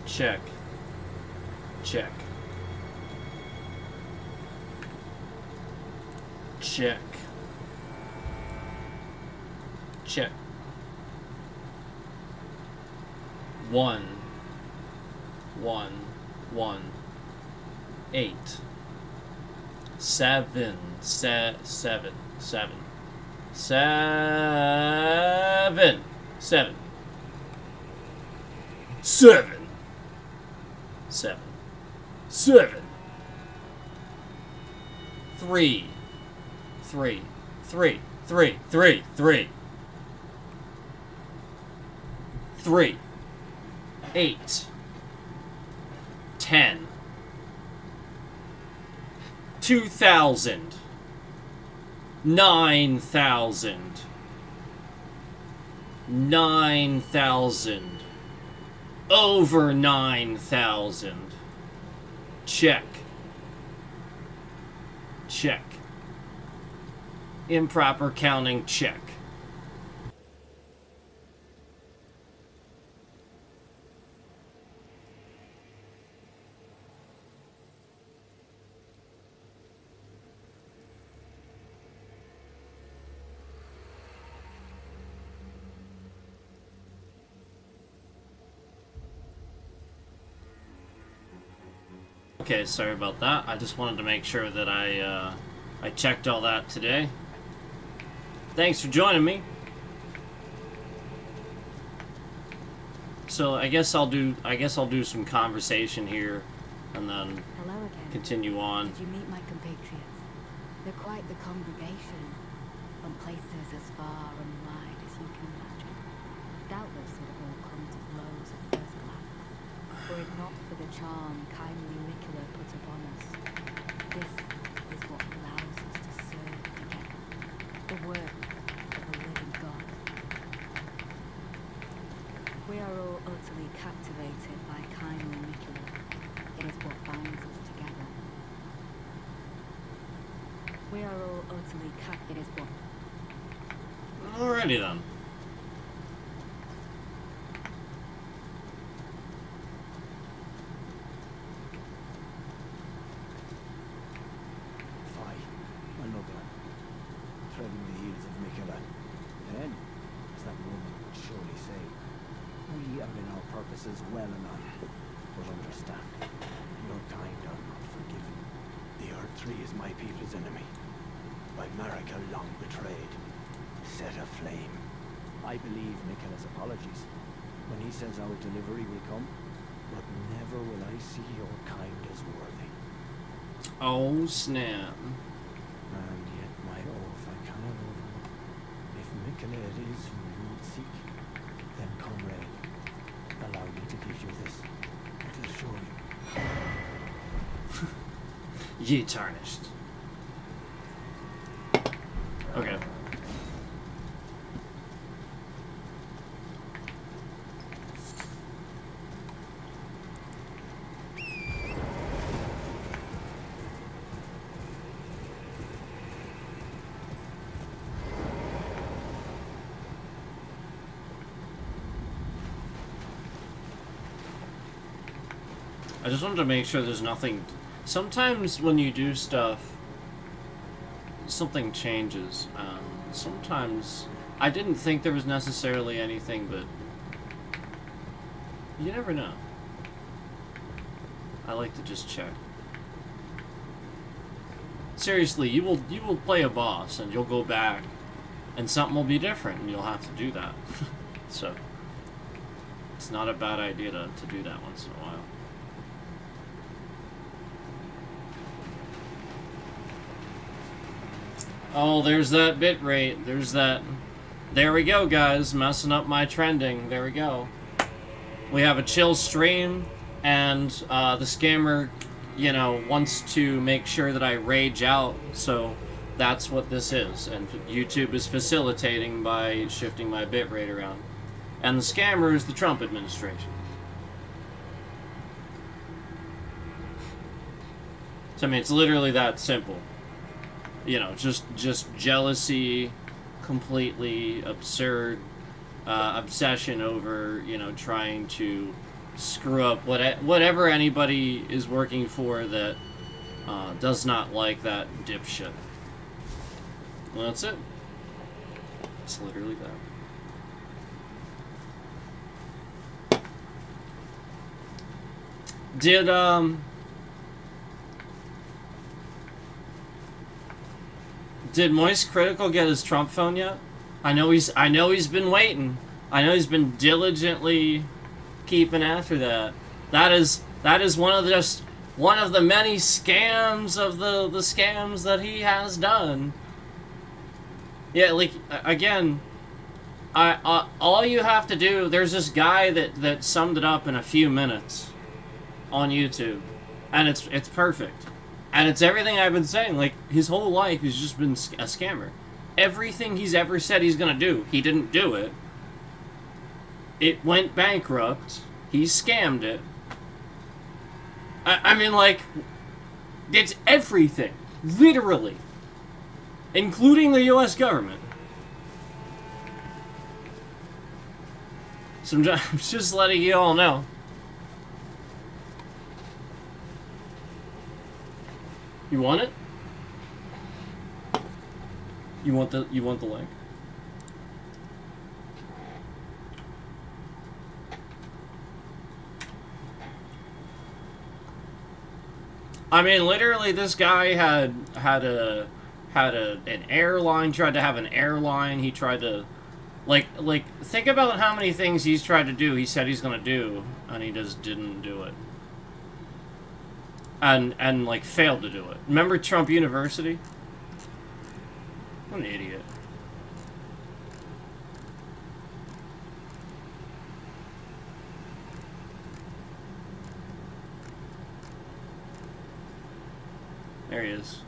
Check. Check. Check. Check. 1 1 1 8 7 7 7 7 7 7 7 7 3 3 3 3 3 3 3 8 10 2,000 9,000 9,000 over 9,000. Check. Check. Improper counting, check. Okay, sorry about that. I just wanted to make sure that I checked all that today. Thanks for joining me. So I guess I'll do some conversation here, and then continue on. Did you meet my compatriots? They're quite the congregation, from places as far and wide as you can imagine. Doubtless it have all come to blows at first glance. Were it not for the charm kindly Nicola put upon us, this is what allows us to serve together. The work of a living God. We are all utterly captivated by kindly Nicola. It is what binds us together. We are all utterly it is what. Alrighty then. Treading the heels of Nicola. Then, as that woman would surely say, we are in our purposes well enough, but understand, your kind are not forgiven. The Earth Tree is my people's enemy. By Marika long betrayed, set aflame. I believe Nicola's apologies when he says our delivery will come, but never will I see your kind as worthy. Oh snap. And yet my oath I cannot overlook. If Nicola it is whom you would seek, then comrade, allow me to give you this. It will show you. Ye tarnished. Okay. I just wanted to make sure there's nothing. Sometimes when you do stuff, something changes. Sometimes I didn't think there was necessarily anything, but you never know. I like to just check. Seriously, you will play a boss and you'll go back and something will be different and you'll have to do that. So it's not a bad idea to do that once in a while. Oh, there's that bit rate. There's that. There we go, guys. Messing up my trending. There we go. We have a chill stream, and the scammer, you know, wants to make sure that I rage out. So that's what this is. And YouTube is facilitating by shifting my bit rate around. And the scammer is the Trump administration. So, I mean, it's literally that simple. You know, just jealousy, completely absurd obsession over, you know, trying to screw up whatever anybody is working for that does not like that dipshit. Well, that's it. It's literally that. Did Moist Critical get his Trump phone yet? I know he's been waiting. I know he's been diligently keeping after that. That is one of the many scams of the scams that he has done. Yeah, like again, all you have to do, there's this guy that summed it up in a few minutes on YouTube, and it's perfect. And it's everything I've been saying. Like, his whole life he's just been a scammer. Everything he's ever said he's gonna do, he didn't do it. It went bankrupt. He scammed it. I mean, like, it's everything. Literally. Including the US government. So I'm just letting you all know. You want it? You want the link? I mean, literally, this guy had an airline. Tried to have an airline. He tried to, like, think about how many things he's tried to do. He said he's gonna do, and he just didn't do it. And like failed to do it. Remember Trump University? What an idiot. There he is.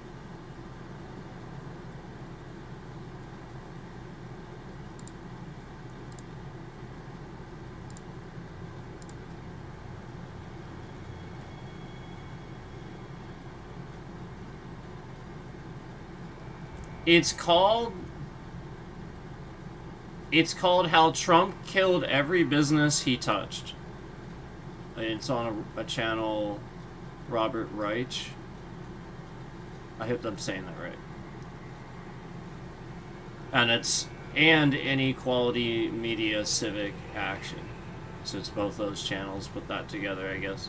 It's called How Trump Killed Every Business He Touched. It's on a channel, Robert Reich. I hope I'm saying that right. And it's Inequality Media Civic Action. So it's both those channels, put that together, I guess.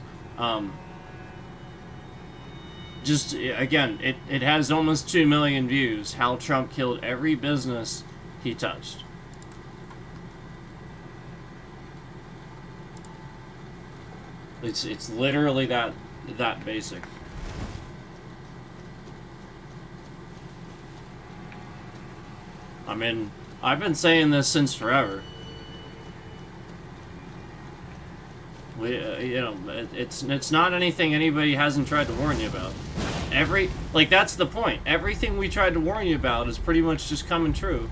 Just, again, it has almost 2 million views. How Trump Killed Every Business He Touched. It's literally that basic. I mean, I've been saying this since forever. It's not anything anybody hasn't tried to warn you about. That's the point. Everything we tried to warn you about is pretty much just coming true.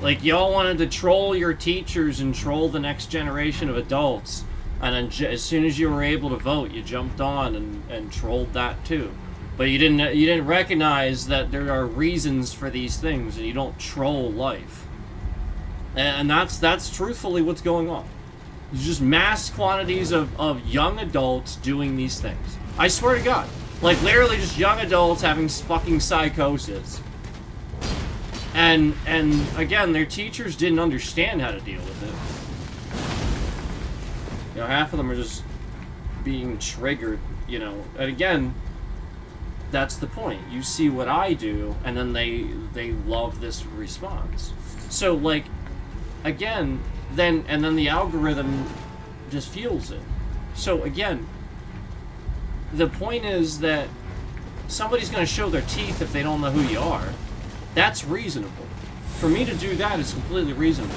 Like, y'all wanted to troll your teachers and troll the next generation of adults, and then as soon as you were able to vote, you jumped on and trolled that too. But you didn't recognize that there are reasons for these things, and you don't troll life. And that's truthfully what's going on. There's just mass quantities of young adults doing these things. I swear to God. Like, literally just young adults having fucking psychosis. And again, their teachers didn't understand how to deal with it. You know, half of them are just being triggered, you know. And again, that's the point. You see what I do, and then they love this response. So, like, again, then the algorithm just fuels it. So again, the point is that somebody's going to show their teeth if they don't know who you are. That's reasonable. For me to do that is completely reasonable.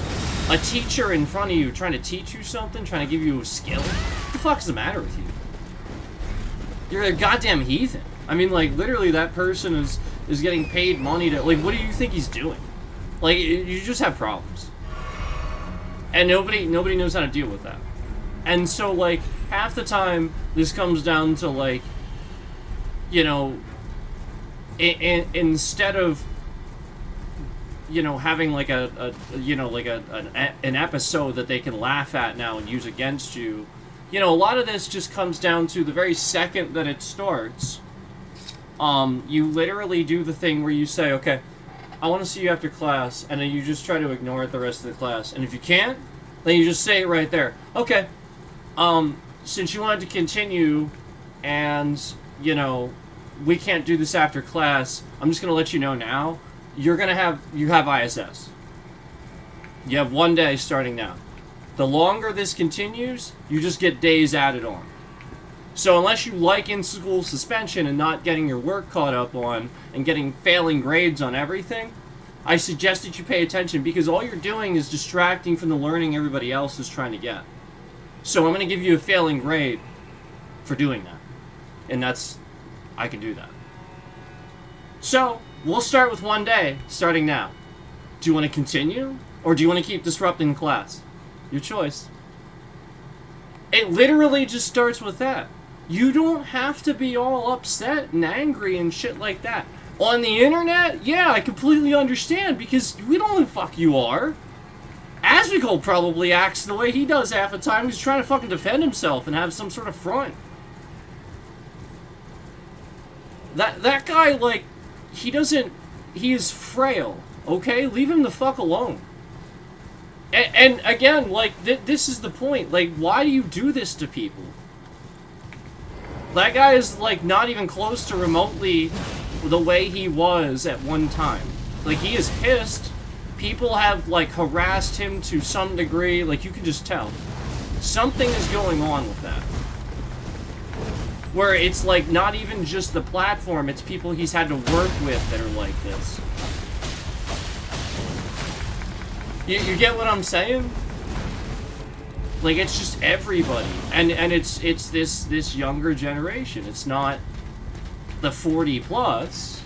A teacher in front of you trying to teach you something, trying to give you a skill, what the fuck is the matter with you? You're a goddamn heathen. I mean, like, literally that person is getting paid money to, like, what do you think he's doing? Like, you just have problems. And nobody knows how to deal with that. And so, like, half the time, this comes down to, like, you know, instead of you know, having like you know, like an episode that they can laugh at now and use against you. You know, a lot of this just comes down to the very second that it starts. You literally do the thing where you say, okay, I want to see you after class, and then you just try to ignore it the rest of the class. And if you can't, then you just say it right there. Okay, since you wanted to continue, and, you know, we can't do this after class, I'm just going to let you know now, you have ISS. You have 1 day starting now. The longer this continues, you just get days added on. So unless you like in-school suspension and not getting your work caught up on and getting failing grades on everything, I suggest that you pay attention, because all you're doing is distracting from the learning everybody else is trying to get. So I'm going to give you a failing grade for doing that. And I can do that. So, we'll start with 1 day, starting now. Do you want to continue? Or do you want to keep disrupting class? Your choice. It literally just starts with that. You don't have to be all upset and angry and shit like that. On the internet, yeah, I completely understand, because we don't know who the fuck you are. Asmigol probably acts the way he does half the time. He's trying to fucking defend himself and have some sort of front. That guy, like, he is frail, okay? Leave him the fuck alone. And again, like, this is the point. Like, why do you do this to people? That guy is, like, not even close to remotely the way he was at one time. Like, he is pissed. People have, like, harassed him to some degree. Like, you can just tell. Something is going on with that. Where it's, like, not even just the platform, it's people he's had to work with that are like this. You get what I'm saying? Like, it's just everybody. And it's this younger generation. It's not the 40 plus.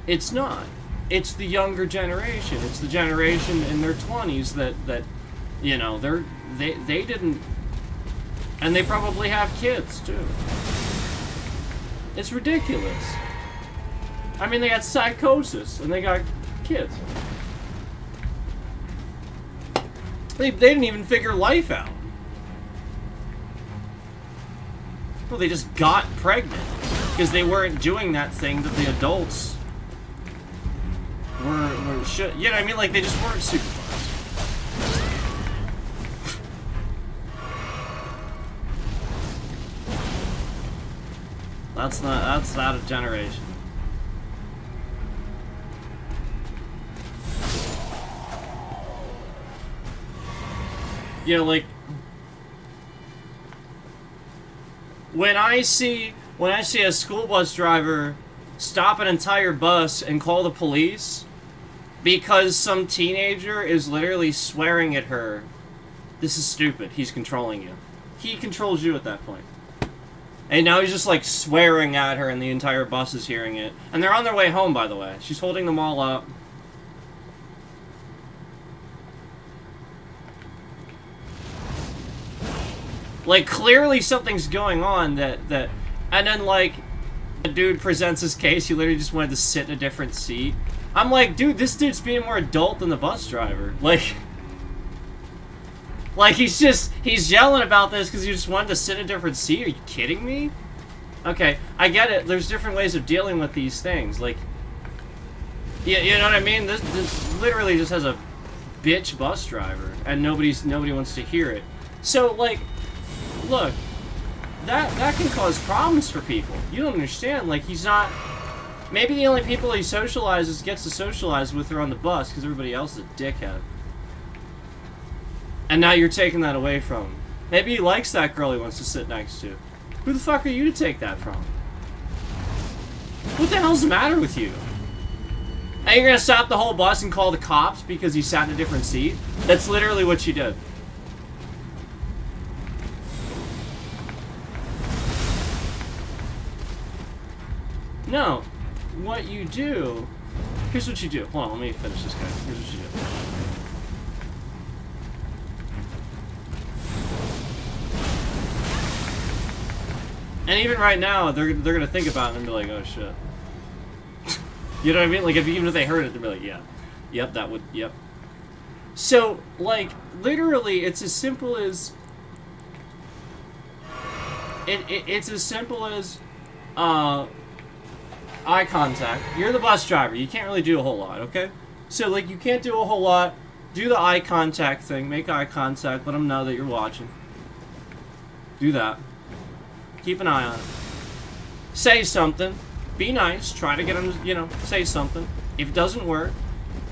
It's not. It's the younger generation. It's the generation in their 20s that you know, they didn't, and they probably have kids too. It's ridiculous. I mean, they got psychosis and they got kids. They didn't even figure life out. Well, they just got pregnant because they weren't doing that thing that the adults were you know what I mean? Like, they just weren't supervised. That's out of generation. You know, like, when I see a school bus driver stop an entire bus and call the police because some teenager is literally swearing at her, this is stupid. He's controlling you. He controls you at that point. And now he's just, like, swearing at her and the entire bus is hearing it. And they're on their way home, by the way. She's holding them all up. Like, clearly something's going on that... And then, like, the dude presents his case. He literally just wanted to sit in a different seat. I'm like, dude, this dude's being more adult than the bus driver. Like, he's yelling about this because he just wanted to sit in a different seat. Are you kidding me? Okay, I get it. There's different ways of dealing with these things. Like, you know what I mean? This literally just has a bitch bus driver, and nobody wants to hear it. So, like, look, that can cause problems for people. You don't understand. Like, he's not... Maybe the only people he gets to socialize with are on the bus, because everybody else is a dickhead. And now you're taking that away from him. Maybe he likes that girl he wants to sit next to. Who the fuck are you to take that from? What the hell's the matter with you? And you're gonna stop the whole bus and call the cops because he sat in a different seat? That's literally what you did. No. What you do... Here's what you do. Hold on, let me finish this guy. Here's what you do. And even right now, they're gonna think about it and be like, oh shit. You know what I mean? Like, even if they heard it, they'd be like, yeah. Yep, that would, yep. So, like, literally, it's as simple as... It's as simple as, eye contact. You're the bus driver. You can't really do a whole lot, okay? So, like, you can't do a whole lot. Do the eye contact thing. Make eye contact. Let them know that you're watching. Do that. Keep an eye on it. Say something. Be nice. Try to get them to, you know, say something. If it doesn't work,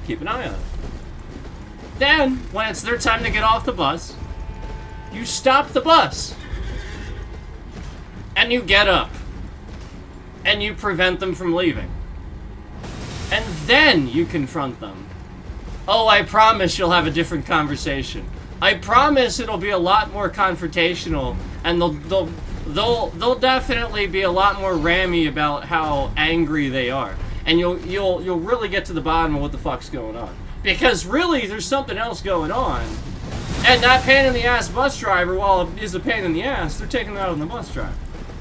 keep an eye on it. Then, when it's their time to get off the bus, you stop the bus. And you get up. And you prevent them from leaving. And then you confront them. Oh, I promise you'll have a different conversation. I promise it'll be a lot more confrontational, and they'll definitely be a lot more rammy about how angry they are. And you'll really get to the bottom of what the fuck's going on. Because really, there's something else going on. And that pain in the ass bus driver, while it is a pain in the ass, they're taking it out on the bus driver.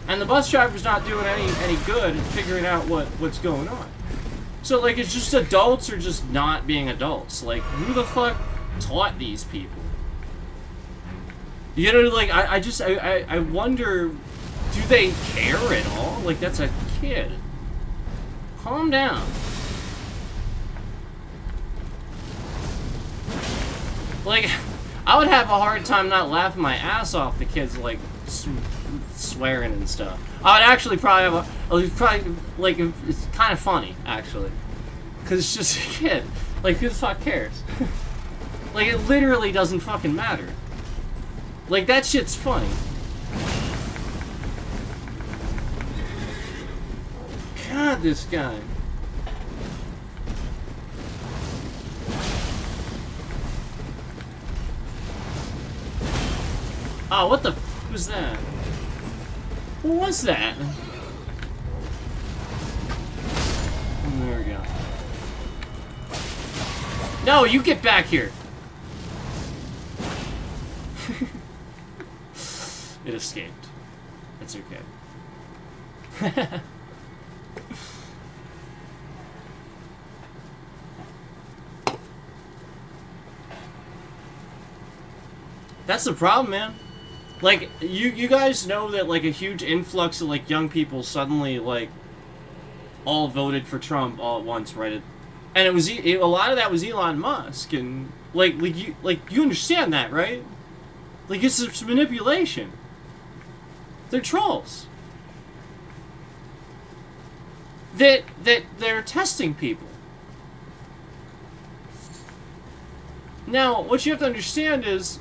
And the bus driver's not doing any good at figuring out what's going on. So, like, it's just adults are just not being adults. Like, who the fuck taught these people? You know, like, I wonder, do they care at all? Like, that's a kid. Calm down. Like, I would have a hard time not laughing my ass off the kids, like, swearing and stuff. I would actually probably have it's kind of funny, actually. Because it's just a kid. Like, who the fuck cares? Like, it literally doesn't fucking matter. Like, that shit's funny. God, this guy. Oh, what the f was that? What was that? There we go. No, you get back here. It escaped. It's okay. That's the problem, man. Like, you guys know that, like, a huge influx of, like, young people suddenly, like, all voted for Trump all at once, right? And it was a lot of that was Elon Musk, and you understand that, right? Like, it's manipulation. They're trolls. That they're testing people. Now, what you have to understand is,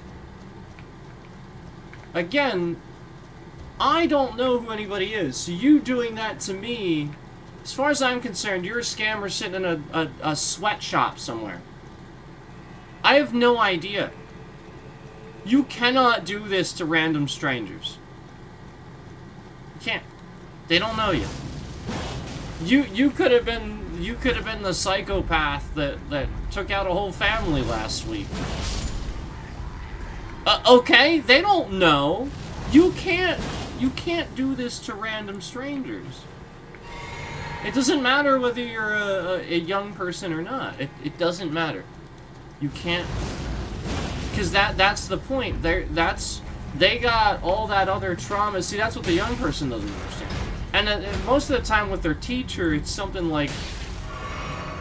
again, I don't know who anybody is, so you doing that to me, as far as I'm concerned, you're a scammer sitting in a sweatshop somewhere. I have no idea. You cannot do this to random strangers. You can't. They don't know you. You could have been the psychopath that took out a whole family last week. Okay, they don't know. You can't do this to random strangers. It doesn't matter whether you're a young person or not. It doesn't matter. You can't, because that's the point. They got all that other trauma. See, that's what the young person doesn't understand. And most of the time with their teacher, it's something like,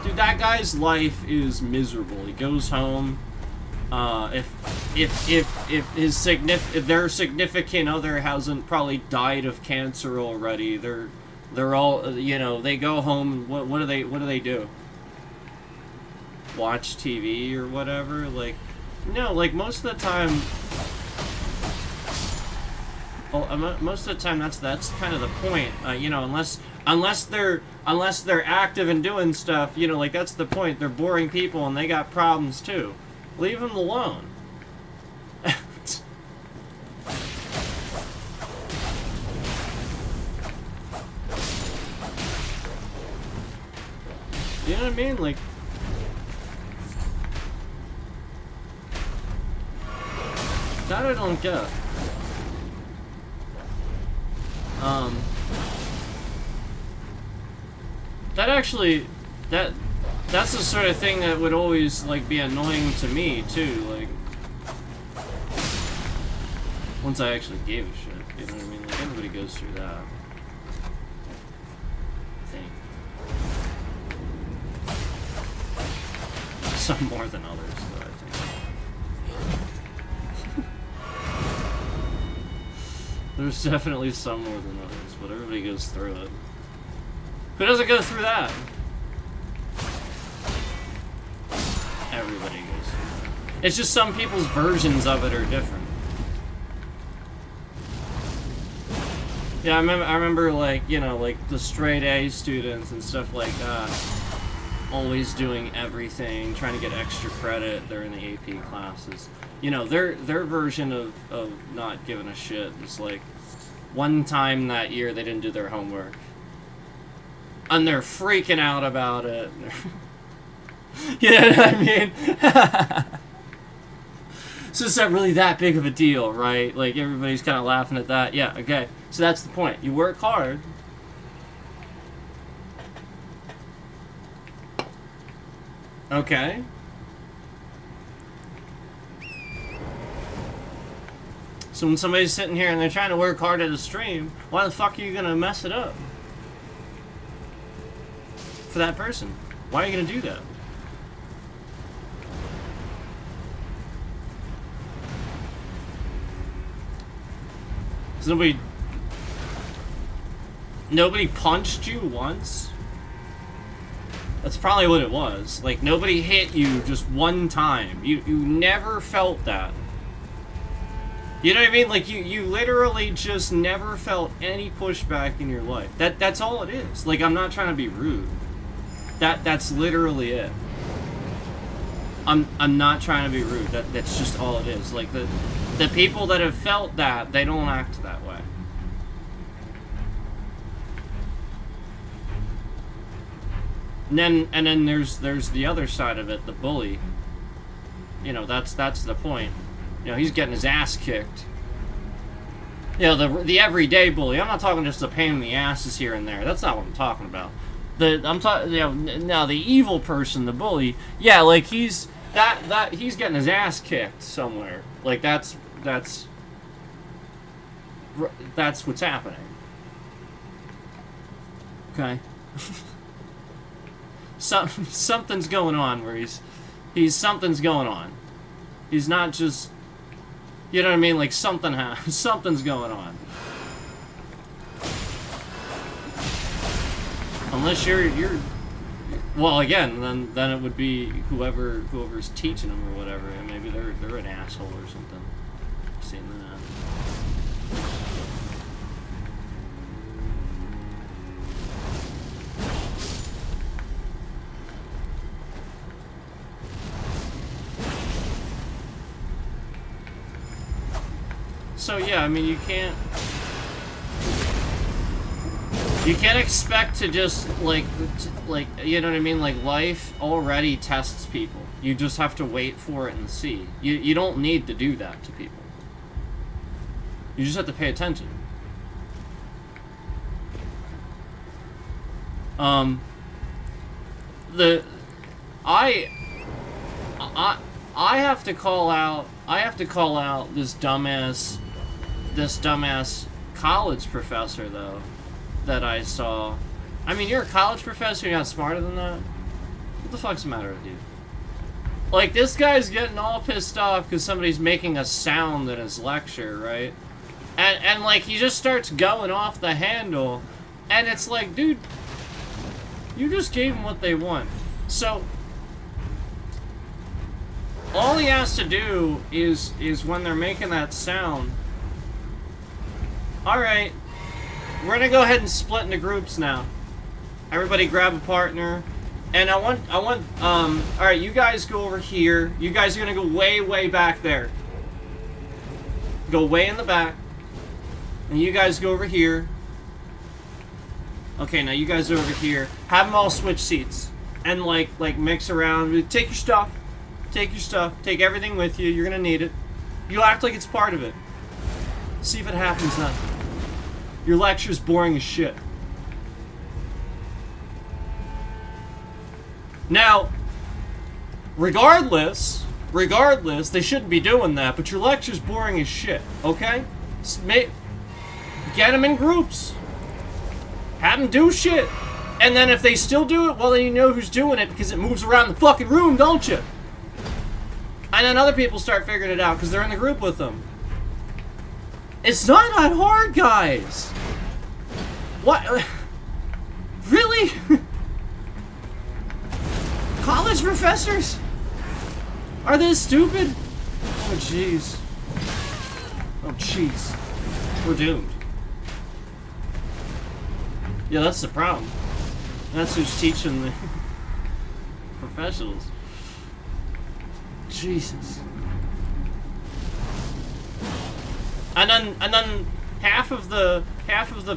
dude, that guy's life is miserable. He goes home. If their significant other hasn't probably died of cancer already, they're all, you know, they go home. What do they do? Watch TV or whatever? Like, no, like most of the time. Well, most of the time that's kind of the point. You know, unless they're active and doing stuff, you know, like that's the point. They're boring people and they got problems too. Leave them alone. You know what I mean? Like, that I don't get. That actually, that that's the sort of thing that would always, like, be annoying to me, too, like... Once I actually gave a shit, you know what I mean? Like, everybody goes through that. I think. Some more than others, though, I think. There's definitely some more than others, but everybody goes through it. Who doesn't go through that? Everybody goes through that. It's just some people's versions of it are different. Yeah, I remember, like, you know, like, the straight A students and stuff like that. Always doing everything, trying to get extra credit during the AP classes. You know, their version of not giving a shit is, like, one time that year they didn't do their homework. And they're freaking out about it. You know what I mean? So it's not really that big of a deal, right? Like, everybody's kind of laughing at that. Yeah, okay. So that's the point. You work hard. Okay. So when somebody's sitting here and they're trying to work hard at a stream, why the fuck are you gonna mess it up? For that person. Why are you gonna do that? Nobody punched you once? That's probably what it was. Like, nobody hit you just one time. You never felt that. You know what I mean? Like, you literally just never felt any pushback in your life. That's all it is. Like, I'm not trying to be rude. That's literally it. I'm not trying to be rude. That's just all it is. Like, the people that have felt that, they don't act that way. And then there's the other side of it, the bully. You know, that's the point. You know, he's getting his ass kicked. You know, the everyday bully. I'm not talking just a pain in the asses here and there. That's not what I'm talking about. I'm talking, you know, now the evil person, the bully. Yeah, like he's getting his ass kicked somewhere. Like that's what's happening. Okay. Something's going on where something's going on. He's not just, you know what I mean? Like something's going on. Unless you're well, again, then it would be whoever's teaching them or whatever, and maybe they're an asshole or something. I've seen that. So yeah, I mean, you can't expect to just like you know what I mean? Like, life already tests people. You just have to wait for it and see. You don't need to do that to people. You just have to pay attention. I have to call out this dumbass college professor, though, that I saw. I mean, you're a college professor, you're not smarter than that? What the fuck's the matter with you? Like, this guy's getting all pissed off because somebody's making a sound in his lecture, right? And like, he just starts going off the handle, and it's like, dude, you just gave them what they want. So, all he has to do is when they're making that sound, alright, we're gonna go ahead and split into groups now. Everybody grab a partner. And I want, alright, you guys go over here. You guys are gonna go way, way back there. Go way in the back. And you guys go over here. Okay, now you guys are over here. Have them all switch seats. And like mix around. Take your stuff. Take your stuff. Take everything with you. You're gonna need it. You act like it's part of it. See if it happens then. Your lecture's boring as shit. Now, regardless, they shouldn't be doing that, but your lecture's boring as shit, okay? Get them in groups. Have them do shit. And then if they still do it, well, then you know who's doing it because it moves around the fucking room, don't you? And then other people start figuring it out because they're in the group with them. It's not that hard, guys. What? Really? College professors? Are they stupid? Oh, jeez. Oh, jeez. We're doomed. Yeah, that's the problem. That's who's teaching the professionals. Jesus. And then half of the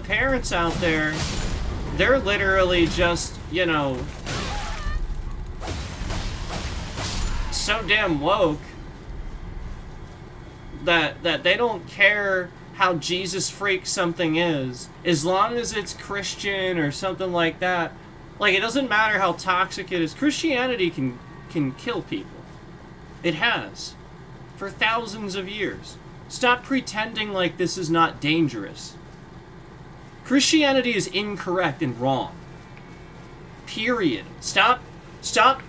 parents out there, they're literally just, you know, so damn woke that they don't care how Jesus freak something is, as long as it's Christian or something like that. Like, it doesn't matter how toxic it is. Christianity can kill people. It has. For thousands of years. Stop pretending like this is not dangerous. Christianity is incorrect and wrong. Period. Stop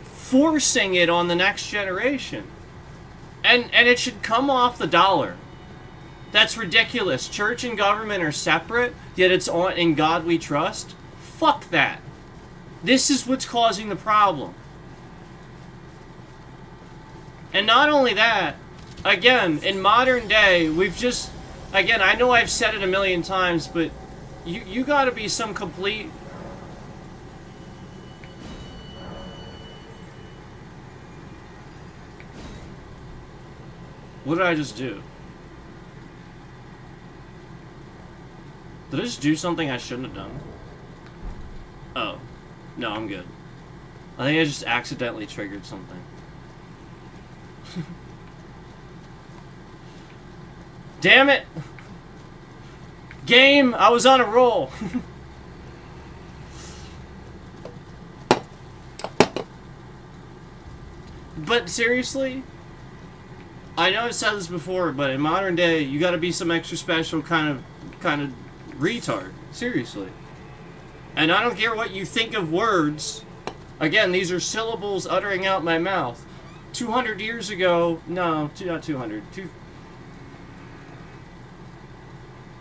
forcing it on the next generation. And it should come off the dollar. That's ridiculous. Church and government are separate, yet it's on in God we trust. Fuck that. This is what's causing the problem. And not only that, again, in modern day, we've just, again, I know I've said it a million times, but you gotta be some complete... What did I just do? Did I just do something I shouldn't have done? Oh. No, I'm good. I think I just accidentally triggered something. Damn it! Game! I was on a roll! But seriously? I know I've said this before, but in modern day, you gotta be some extra special kind of retard. Seriously. And I don't care what you think of words. Again, these are syllables uttering out my mouth. 200 years ago... No, not 200.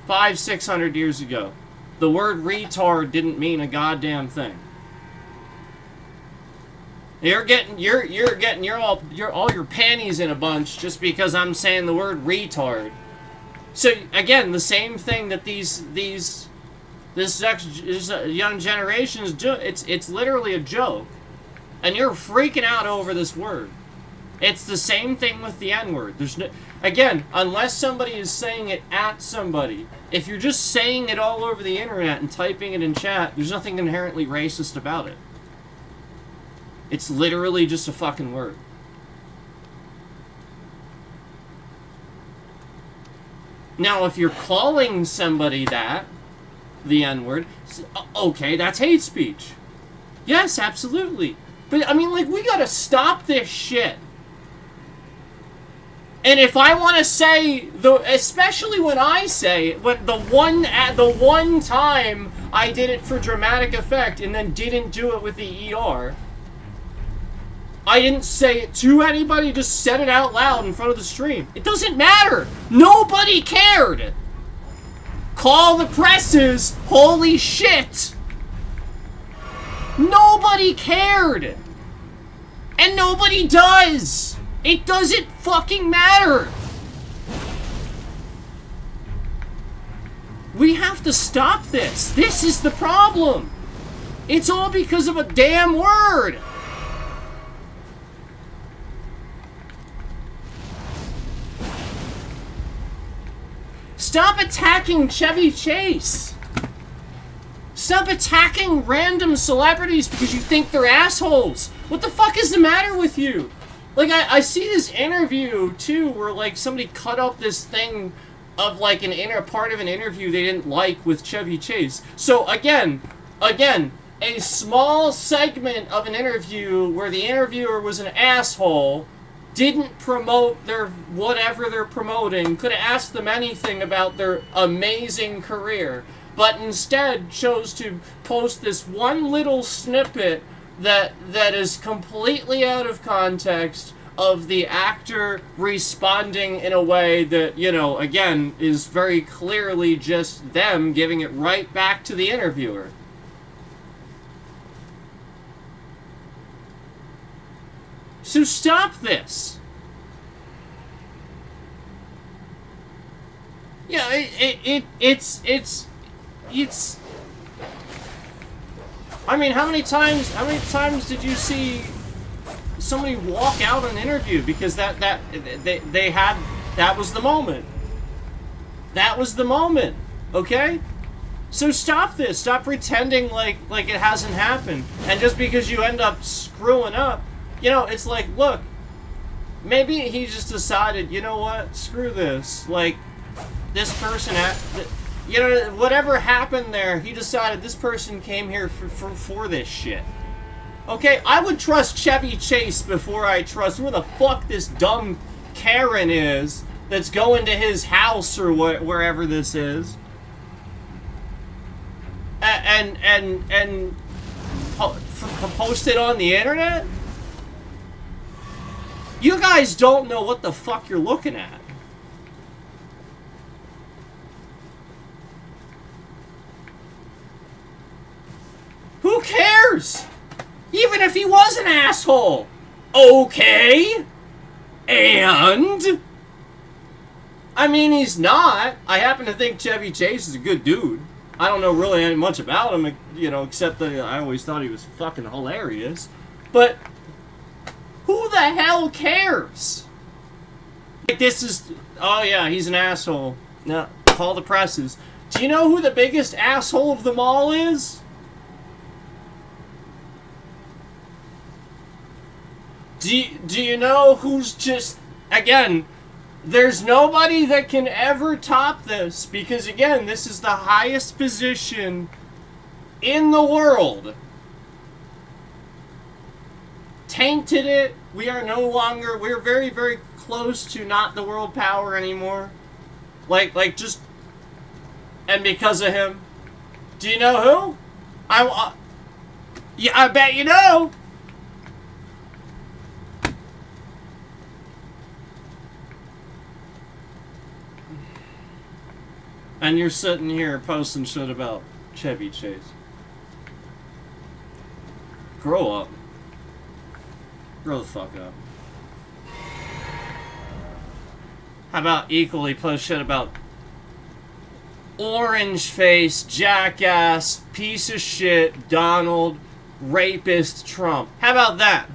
500-600 years ago. The word retard didn't mean a goddamn thing. You're all your panties in a bunch just because I'm saying the word retard. So again, the same thing that this young generation is doing. It's literally a joke, and you're freaking out over this word. It's the same thing with the N-word. There's no, again, unless somebody is saying it at somebody. If you're just saying it all over the internet and typing it in chat, there's nothing inherently racist about it. It's literally just a fucking word. Now, if you're calling somebody that, the N-word, okay, that's hate speech. Yes, absolutely. But, I mean, like, we gotta stop this shit. And if I want to say, especially when I say, when the one time I did it for dramatic effect and then didn't do it with the ER, I didn't say it to anybody, just said it out loud in front of the stream. It doesn't matter. Nobody cared. Call the presses. Holy shit. Nobody cared. And nobody does. It doesn't fucking matter. We have to stop this. This is the problem. It's all because of a damn word. Stop attacking Chevy Chase. Stop attacking random celebrities because you think they're assholes. What the fuck is the matter with you? Like, I see this interview, too, where, like, somebody cut up this thing of, like, part of an interview they didn't like with Chevy Chase. So, again, a small segment of an interview where the interviewer was an asshole, didn't promote their whatever they're promoting, could have asked them anything about their amazing career, but instead chose to post this one little snippet that is completely out of context of the actor responding in a way that, you know, again, is very clearly just them giving it right back to the interviewer. So stop this. Yeah, it's I mean, how many times did you see somebody walk out an interview because that was the moment. That was the moment. Okay? So stop this. Stop pretending like it hasn't happened. And just because you end up screwing up, you know, it's like, look, maybe he just decided, you know what? Screw this. Like, this person, you know, whatever happened there, he decided this person came here for this shit. Okay, I would trust Chevy Chase before I trust who the fuck this dumb Karen is that's going to his house or wherever this is. And post it on the internet? You guys don't know what the fuck you're looking at. Who cares? Even if he was an asshole. Okay. And? I mean, he's not. I happen to think Chevy Chase is a good dude. I don't know really much about him, you know, except that I always thought he was fucking hilarious. But who the hell cares? Like, this is... Oh, yeah, he's an asshole. No, call the presses. Do you know who the biggest asshole of them all is? Do you know who's just... Again, there's nobody that can ever top this, because, again, this is the highest position in the world. Tainted it. We are no longer... We're very, very close to not the world power anymore. Like just... And because of him. Do you know who? Yeah, I bet you know. And you're sitting here posting shit about Chevy Chase. Grow up. Grow the fuck up. How about equally post shit about orange face, jackass, piece of shit, Donald, rapist, Trump? How about that?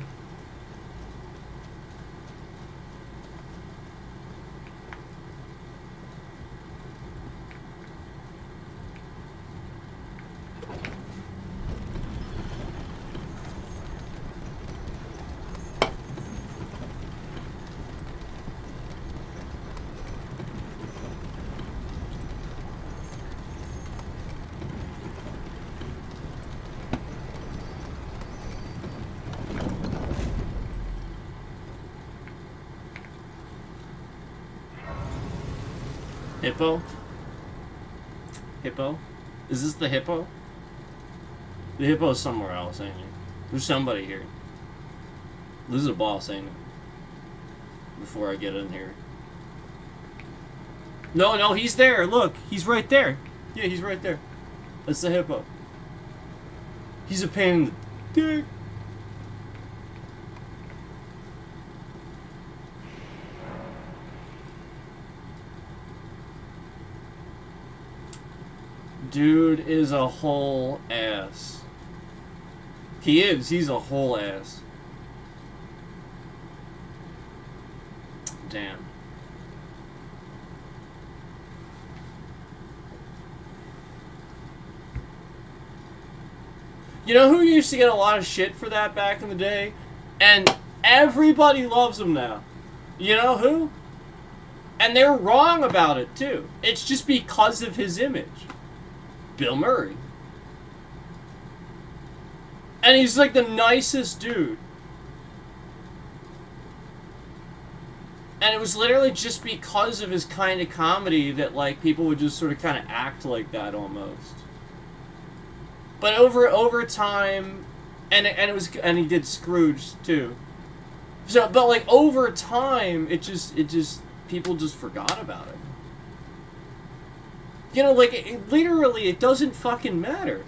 Hippo? Hippo? Is this the hippo? The hippo's somewhere else, ain't it? There's somebody here. This is a boss, ain't it? Before I get in here. No, he's there. Look, he's right there. Yeah, he's right there. That's the hippo. He's a pain in the dick. Dude is a whole ass. He is. He's a whole ass. Damn. You know who used to get a lot of shit for that back in the day? And everybody loves him now. You know who? And they're wrong about it, too. It's just because of his image. Bill Murray. And he's like the nicest dude. And it was literally just because of his kind of comedy that, like, people would just sort of kind of act like that almost. But over time, and he did Scrooge too. So, but like over time, it just people just forgot about it. You know, like literally, it doesn't fucking matter.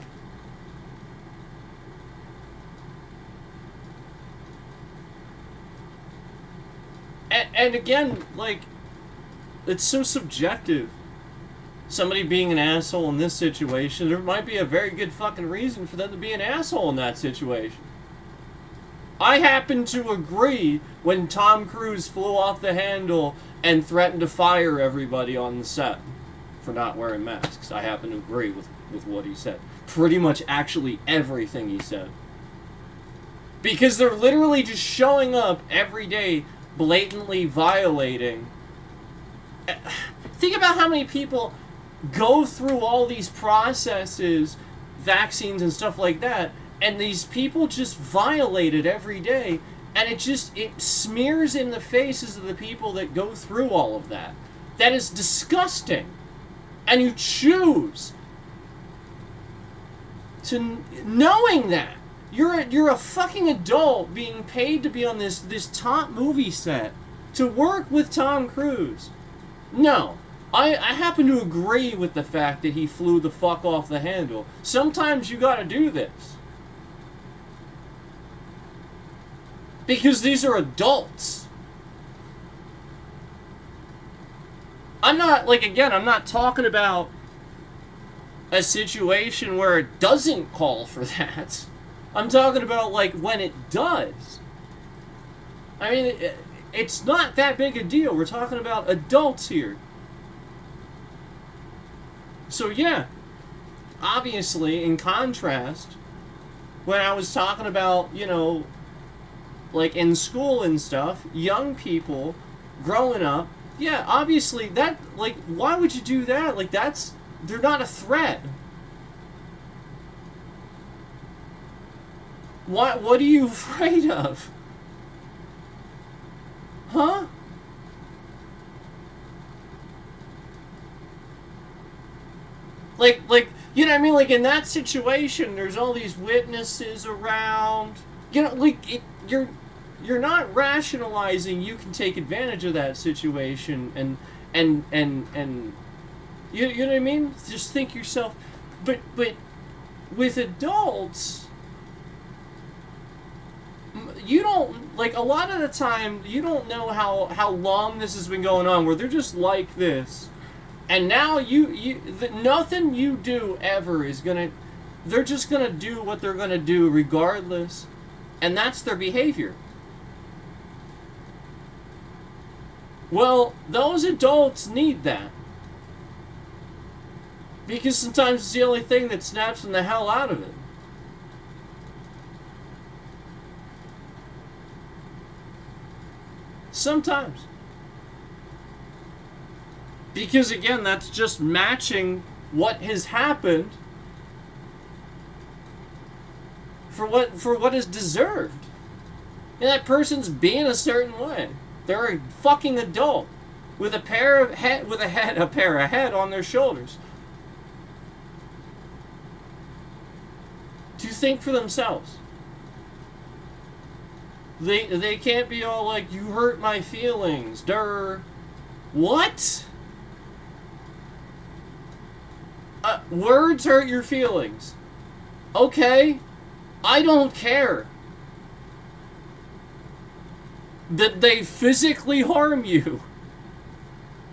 And again, like, it's so subjective. Somebody being an asshole in this situation, there might be a very good fucking reason for them to be an asshole in that situation. I happen to agree when Tom Cruise flew off the handle and threatened to fire everybody on the set for not wearing masks. I happen to agree with what he said. Pretty much actually everything he said. Because they're literally just showing up every day blatantly violating. Think about how many people go through all these processes, vaccines and stuff like that, and these people just violate it every day, and it smears in the faces of the people that go through all of that. That is disgusting. And you choose to, knowing that you're a fucking adult being paid to be on this top movie set to work with Tom Cruise. No. I happen to agree with the fact that he flew the fuck off the handle. Sometimes you gotta do this. Because these are adults. I'm not, like, again, I'm not talking about a situation where it doesn't call for that. I'm talking about, like, when it does. I mean, it's not that big a deal. We're talking about adults here. So, yeah. Obviously, in contrast, when I was talking about, you know, like, in school and stuff, young people growing up, yeah, obviously, that, like, why would you do that? Like, they're not a threat. What are you afraid of? Huh? Like, you know what I mean? Like, in that situation, there's all these witnesses around. You know, like, you're not rationalizing you can take advantage of that situation and you know what I mean? Just think yourself, but with adults, you don't, like, a lot of the time, you don't know how long this has been going on, where they're just like this. And now nothing you do ever is gonna, they're just gonna do what they're gonna do regardless. And that's their behavior. Well, those adults need that. Because sometimes it's the only thing that snaps them the hell out of it. Sometimes. Because again, that's just matching what has happened for what is deserved. And that person's being a certain way. They're a fucking adult with a head on their shoulders to think for themselves. They can't be all like, you hurt my feelings, durr. What? Words hurt your feelings. Okay. I don't care that they physically harm you.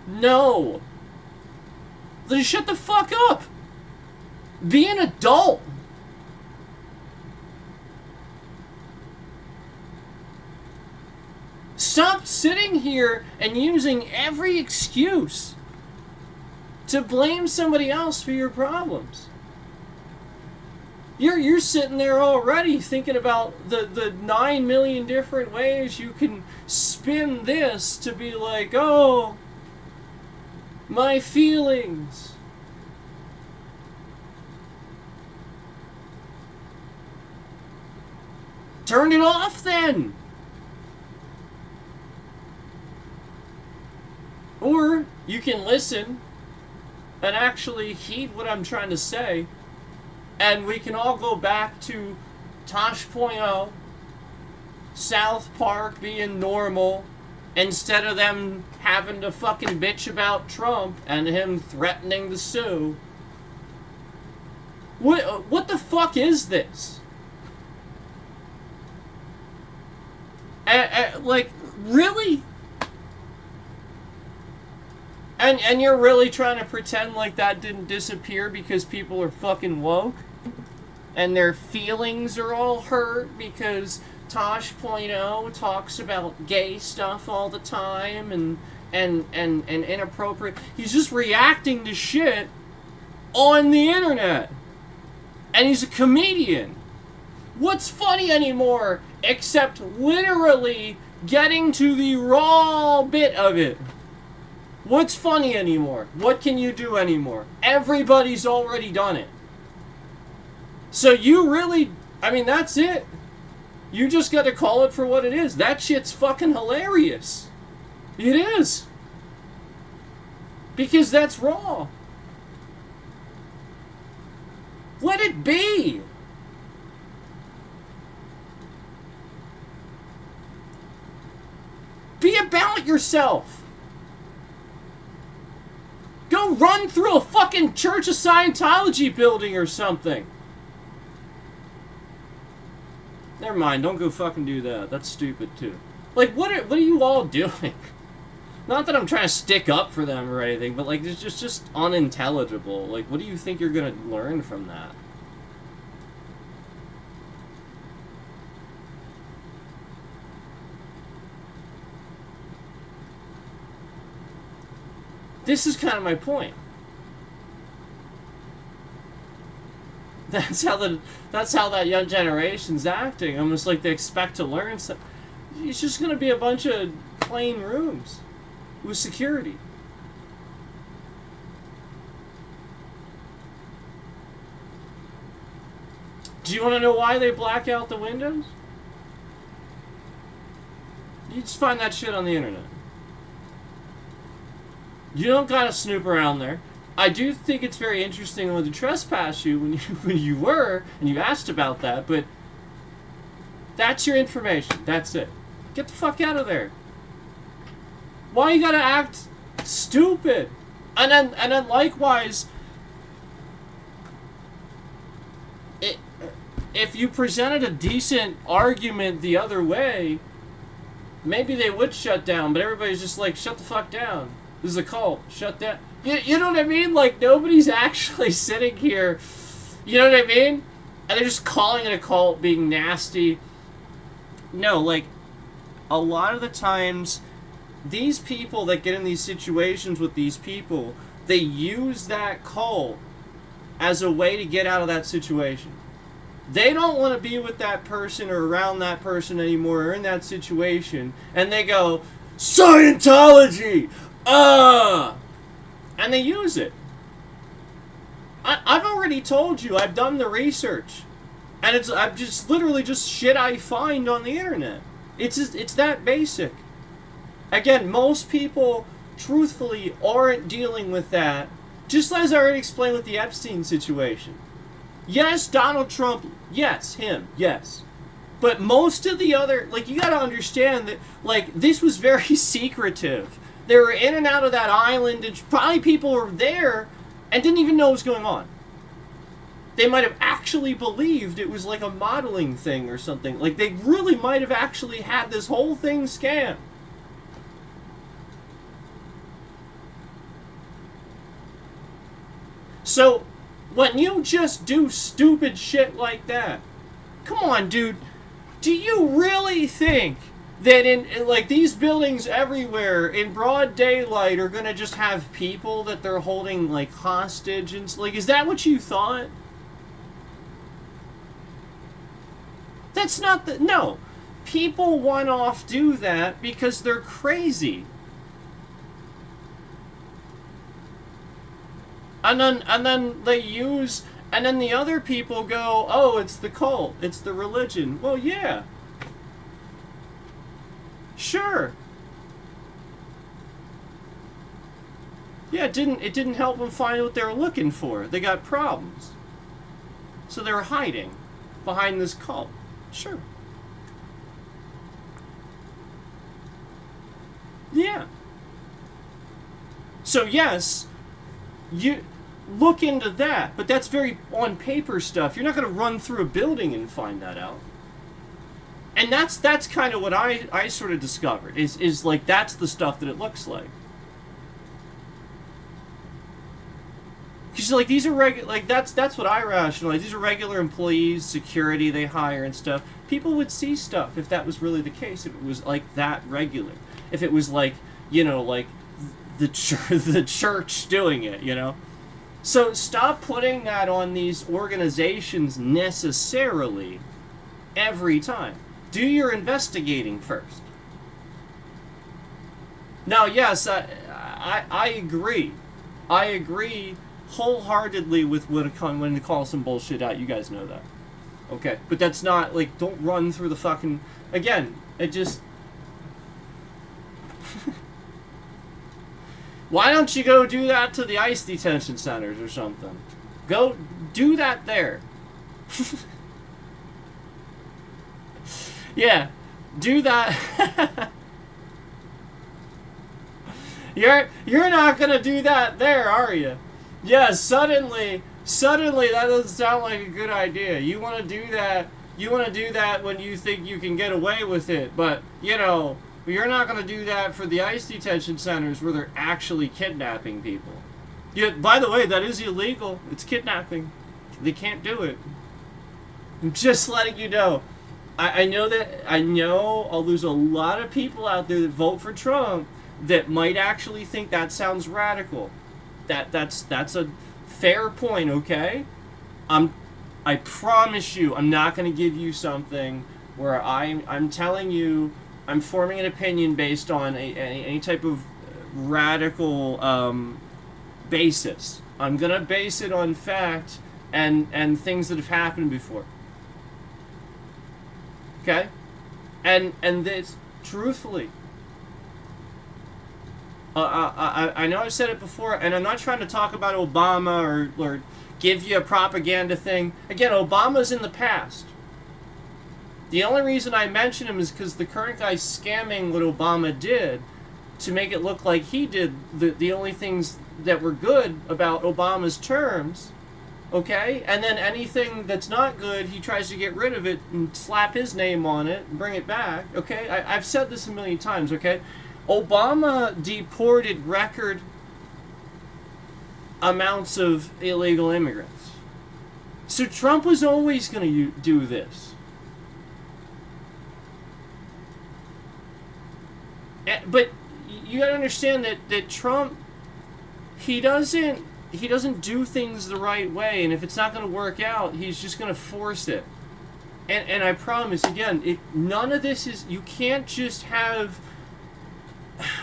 No. Then shut the fuck up. Be an adult. Stop sitting here and using every excuse to blame somebody else for your problems. You're sitting there already thinking about the 9 million different ways you can spin this to be like, oh, my feelings. turn it off then. Or you can listen and actually heed what I'm trying to say, and we can all go back to Tosh.0, South Park being normal, instead of them having to fucking bitch about Trump and him threatening to sue. What the fuck is this? Like, really? And you're really trying to pretend like that didn't disappear because people are fucking woke? And their feelings are all hurt because Tosh.0 talks about gay stuff all the time and inappropriate. He's just reacting to shit on the internet. And he's a comedian. What's funny anymore except literally getting to the raw bit of it? What's funny anymore? What can you do anymore? Everybody's already done it. So you really, I mean, that's it. You just got to call it for what it is. That shit's fucking hilarious. It is. Because that's raw. Let it be. Be about yourself. Go run through a fucking Church of Scientology building or something. Never mind, don't go fucking do that. That's stupid too. Like, what are you all doing? Not that I'm trying to stick up for them or anything, but like, it's just unintelligible. Like, what do you think you're gonna learn from that? This is kind of my point. That's how that young generation's acting. Almost like they expect to learn something. It's just gonna be a bunch of plain rooms with security. Do you want to know why they black out the windows? You just find that shit on the internet. You don't gotta snoop around there. I do think it's very interesting when they trespass you when you were and you asked about that, but that's your information. That's it. Get the fuck out of there. Why you gotta act stupid? And then likewise, if you presented a decent argument the other way, maybe they would shut down. But everybody's just like, shut the fuck down. This is a cult. Shut down. You know what I mean? Like, nobody's actually sitting here. You know what I mean? And they're just calling it a cult, being nasty. No, like, a lot of the times, these people that get in these situations with these people, they use that cult as a way to get out of that situation. They don't want to be with that person or around that person anymore or in that situation. And they go, Scientology! And they use it. I've already told you, I've done the research. And I'm just literally just shit I find on the internet. It's that basic. Again, most people, truthfully, aren't dealing with that. Just as I already explained with the Epstein situation. Yes, Donald Trump, yes, him, yes. But most of the other, like, you gotta understand that, like, this was very secretive. They were in and out of that island, and probably people were there and didn't even know what was going on. They might have actually believed it was like a modeling thing or something. Like, they really might have actually had this whole thing scammed. So, when you just do stupid shit like that, come on, dude, do you really think that in like these buildings everywhere in broad daylight are gonna just have people that they're holding like hostage and like, is that what you thought? That's not the no. People one-off do that because they're crazy. And then they use, and then the other people go, oh, it's the cult, it's the religion. Well, yeah, Sure. Yeah, it didn't help them find what they were looking for. They got problems. So they were hiding behind this cult. Sure. Yeah. So yes, you look into that, but that's very on paper stuff. You're not going to run through a building and find that out. And that's kind of what I sort of discovered is like that's the stuff that it looks like. Because like these are like that's what I rationalize. These are regular employees, security they hire and stuff. People would see stuff if that was really the case. If it was like that regular. If it was like, you know, like the church doing it, you know. So stop putting that on these organizations necessarily every time. Do your investigating first. Now, yes, I agree. I agree wholeheartedly with when to call some bullshit out. You guys know that. Okay? But that's not, like, don't run through the fucking... Again, it just... Why don't you go do that to the ICE detention centers or something? Go do that there. Yeah, do that. You're not gonna do that there, are you? Yeah, suddenly that doesn't sound like a good idea. You want to do that when you think you can get away with it, but you know, you're not gonna do that for the ICE detention centers where they're actually kidnapping people. Yeah, by the way, that is illegal. It's kidnapping. They can't do it. I'm just letting you know. I know there's a lot of people out there that vote for Trump that might actually think that sounds radical. That's a fair point, okay? I promise you, I'm not going to give you something where I'm telling you I'm forming an opinion based on any type of radical basis. I'm going to base it on fact and things that have happened before. Okay? And this, truthfully, I know I've said it before, and I'm not trying to talk about Obama or give you a propaganda thing. Again, Obama's in the past. The only reason I mention him is because the current guy's scamming what Obama did to make it look like he did the only things that were good about Obama's terms. Okay? And then anything that's not good, he tries to get rid of it and slap his name on it and bring it back. Okay? I've said this a million times, okay? Obama deported record amounts of illegal immigrants. So Trump was always going to do this. But you got to understand that Trump, he doesn't do things the right way, and if it's not going to work out, he's just going to force it. And I promise, again, none of this is... You can't just have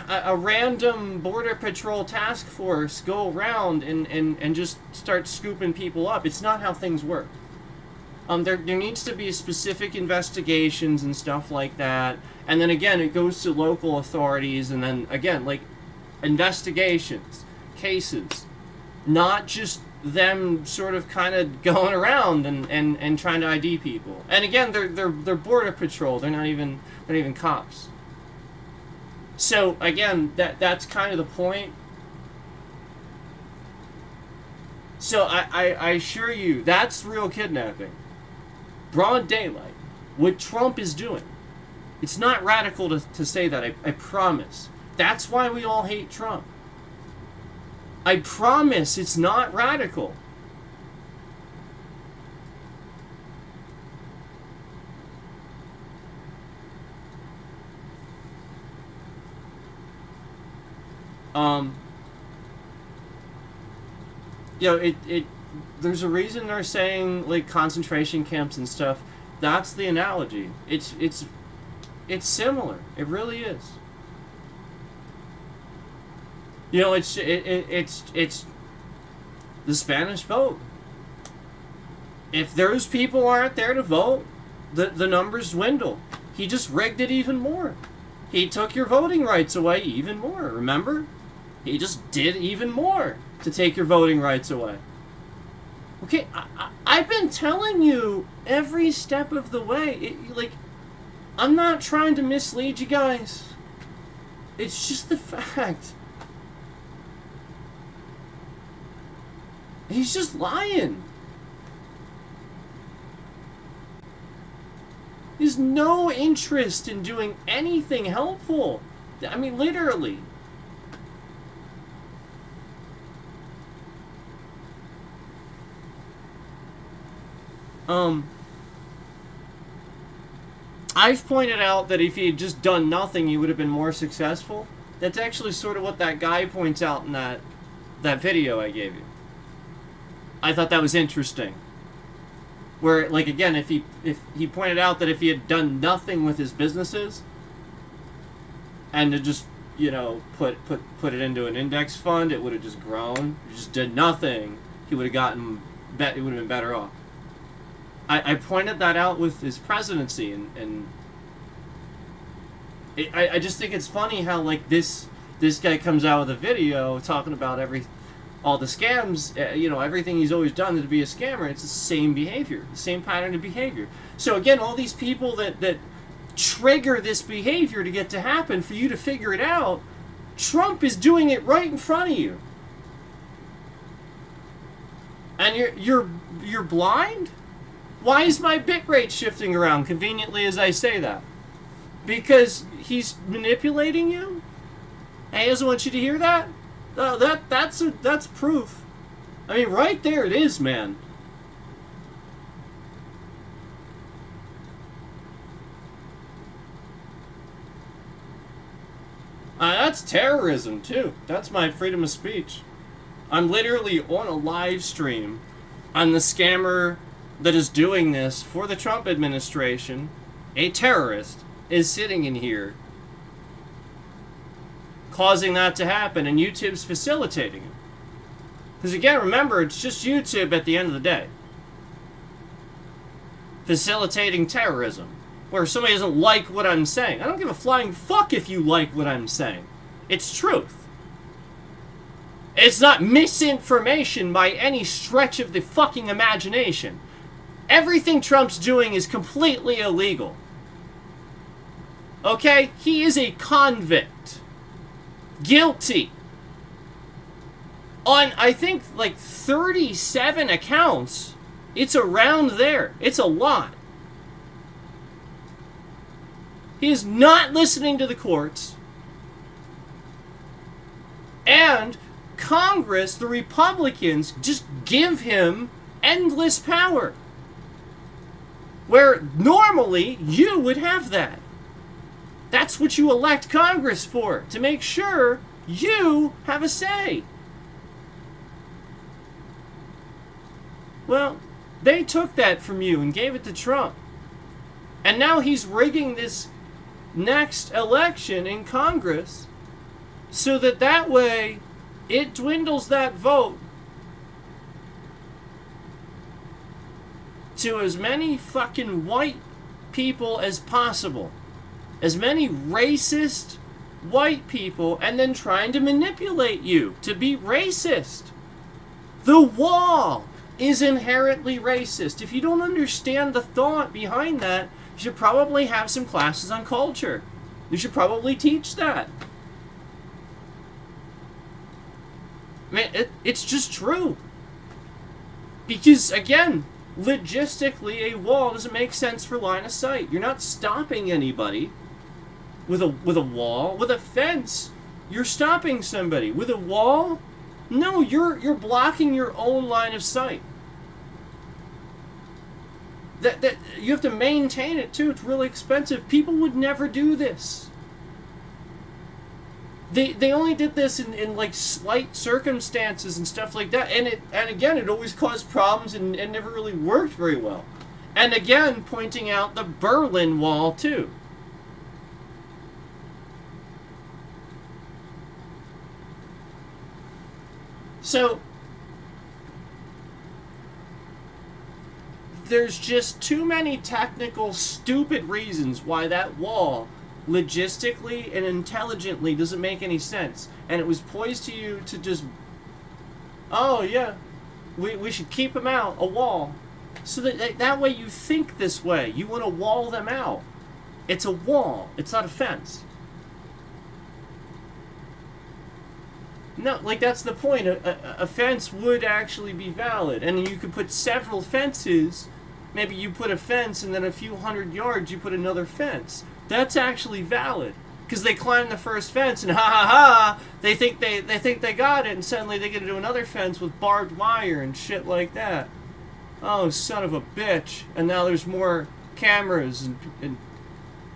a random Border Patrol task force go around and just start scooping people up. It's not how things work. There needs to be specific investigations and stuff like that. And then, again, it goes to local authorities, and then, again, like, investigations, cases... Not just them sort of kind of going around and trying to ID people. And again, they're Border Patrol. They're not even cops. So again, that's kind of the point. So I assure you, that's real kidnapping. Broad daylight. What Trump is doing. It's not radical to say that, I promise. That's why we all hate Trump. I promise it's not radical. You know, there's a reason they're saying like concentration camps and stuff. That's the analogy. It's similar. It really is. You know, it's the Spanish vote. If those people aren't there to vote, the numbers dwindle. He just rigged it even more. he took your voting rights away even more, remember? He just did even more to take your voting rights away. Okay, I've been telling you every step of the way. I'm not trying to mislead you guys. It's just the fact. He's just lying. There's no interest in doing anything helpful. I mean, literally. I've pointed out that if he had just done nothing, he would have been more successful. That's actually sort of what that guy points out in that video I gave you. I thought that was interesting. Where, like, again, if he pointed out that if he had done nothing with his businesses and to just, you know, put it into an index fund, it would have just grown. If he just did nothing, he would have he would have been better off. I pointed that out with his presidency, and I just think it's funny how, like, this guy comes out with a video talking about all the scams, you know, everything he's always done to be a scammer. It's the same behavior, the same pattern of behavior. So again, all these people that trigger this behavior to get to happen for you to figure it out, Trump is doing it right in front of you, and you're blind. Why is my bitrate shifting around conveniently as I say that? Because he's manipulating you? And he doesn't want you to hear that? That's proof. I mean, right there it is, man. That's terrorism, too. That's my freedom of speech. I'm literally on a live stream on the scammer that is doing this for the Trump administration. A terrorist is sitting in here causing that to happen, and YouTube's facilitating it. Because again, remember, it's just YouTube at the end of the day. Facilitating terrorism. Where somebody doesn't like what I'm saying. I don't give a flying fuck if you like what I'm saying. It's truth. It's not misinformation by any stretch of the fucking imagination. Everything Trump's doing is completely illegal. Okay? He is a convict. Guilty. On, I think, like 37 accounts. It's around there. It's a lot. He is not listening to the courts. And Congress, the Republicans, just give him endless power. Where normally you would have that. That's what you elect Congress for, to make sure you have a say. Well, they took that from you and gave it to Trump. And now he's rigging this next election in Congress so that way it dwindles that vote to as many fucking white people as possible. As many racist white people, and then trying to manipulate you to be racist. The wall is inherently racist. If you don't understand the thought behind that, you should probably have some classes on culture. You should probably teach that. I mean, it's just true. Because, again, logistically, a wall doesn't make sense for line of sight. You're not stopping anybody with a wall. With a fence, you're stopping somebody. With a wall, no, you're blocking your own line of sight. That you have to maintain it too. It's really expensive. People would never do this. They only did this in like slight circumstances and stuff like that, and again it always caused problems and never really worked very well. And again, pointing out the Berlin Wall too. So there's just too many technical stupid reasons why that wall logistically and intelligently doesn't make any sense. And it was poised to you to just, oh yeah, we should keep them out, a wall. So that way you think this way. You want to wall them out. It's a wall. It's not a fence. No, like that's the point. A fence would actually be valid. And you could put several fences. Maybe you put a fence and then a few hundred yards you put another fence. That's actually valid. Because they climb the first fence and ha ha ha, they think they got it, and suddenly they get to do another fence with barbed wire and shit like that. Oh, son of a bitch. And now there's more cameras and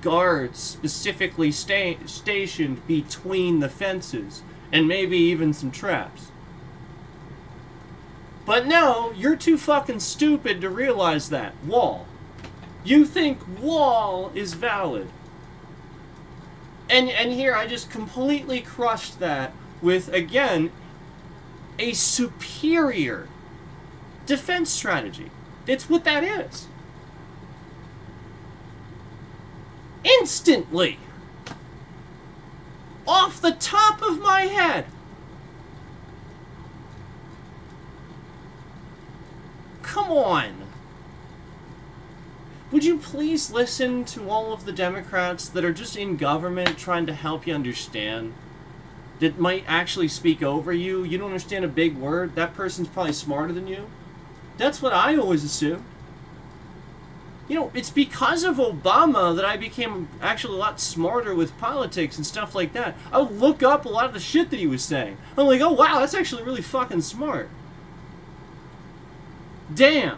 guards specifically stationed between the fences. And maybe even some traps. But no, you're too fucking stupid to realize that. Wall. You think wall is valid. And here I just completely crushed that with, again, a superior defense strategy. It's what that is. Instantly. Off the top of my head. Come on. Would you please listen to all of the Democrats that are just in government trying to help you understand? That might actually speak over you. You don't understand a big word. That person's probably smarter than you. That's what I always assume. You know, it's because of Obama that I became actually a lot smarter with politics and stuff like that. I would look up a lot of the shit that he was saying. I'm like, oh wow, that's actually really fucking smart. Damn.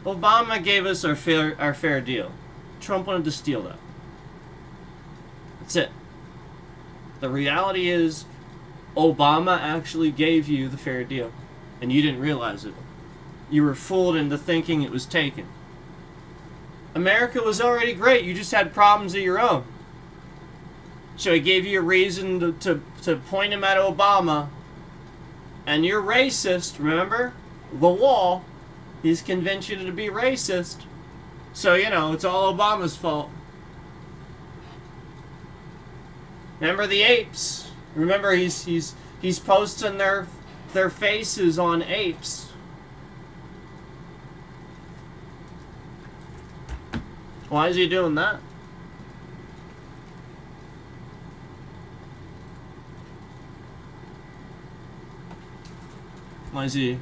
Obama gave us our fair deal. Trump wanted to steal that. That's it. The reality is, Obama actually gave you the fair deal, and you didn't realize it. You were fooled into thinking it was taken. America was already great, you just had problems of your own. So he gave you a reason to point him at Obama, and you're racist, remember? The wall. He's convinced you to be racist. So, you know, it's all Obama's fault. Remember the apes? Remember he's posting their faces on apes. Why is he doing that? Why is he?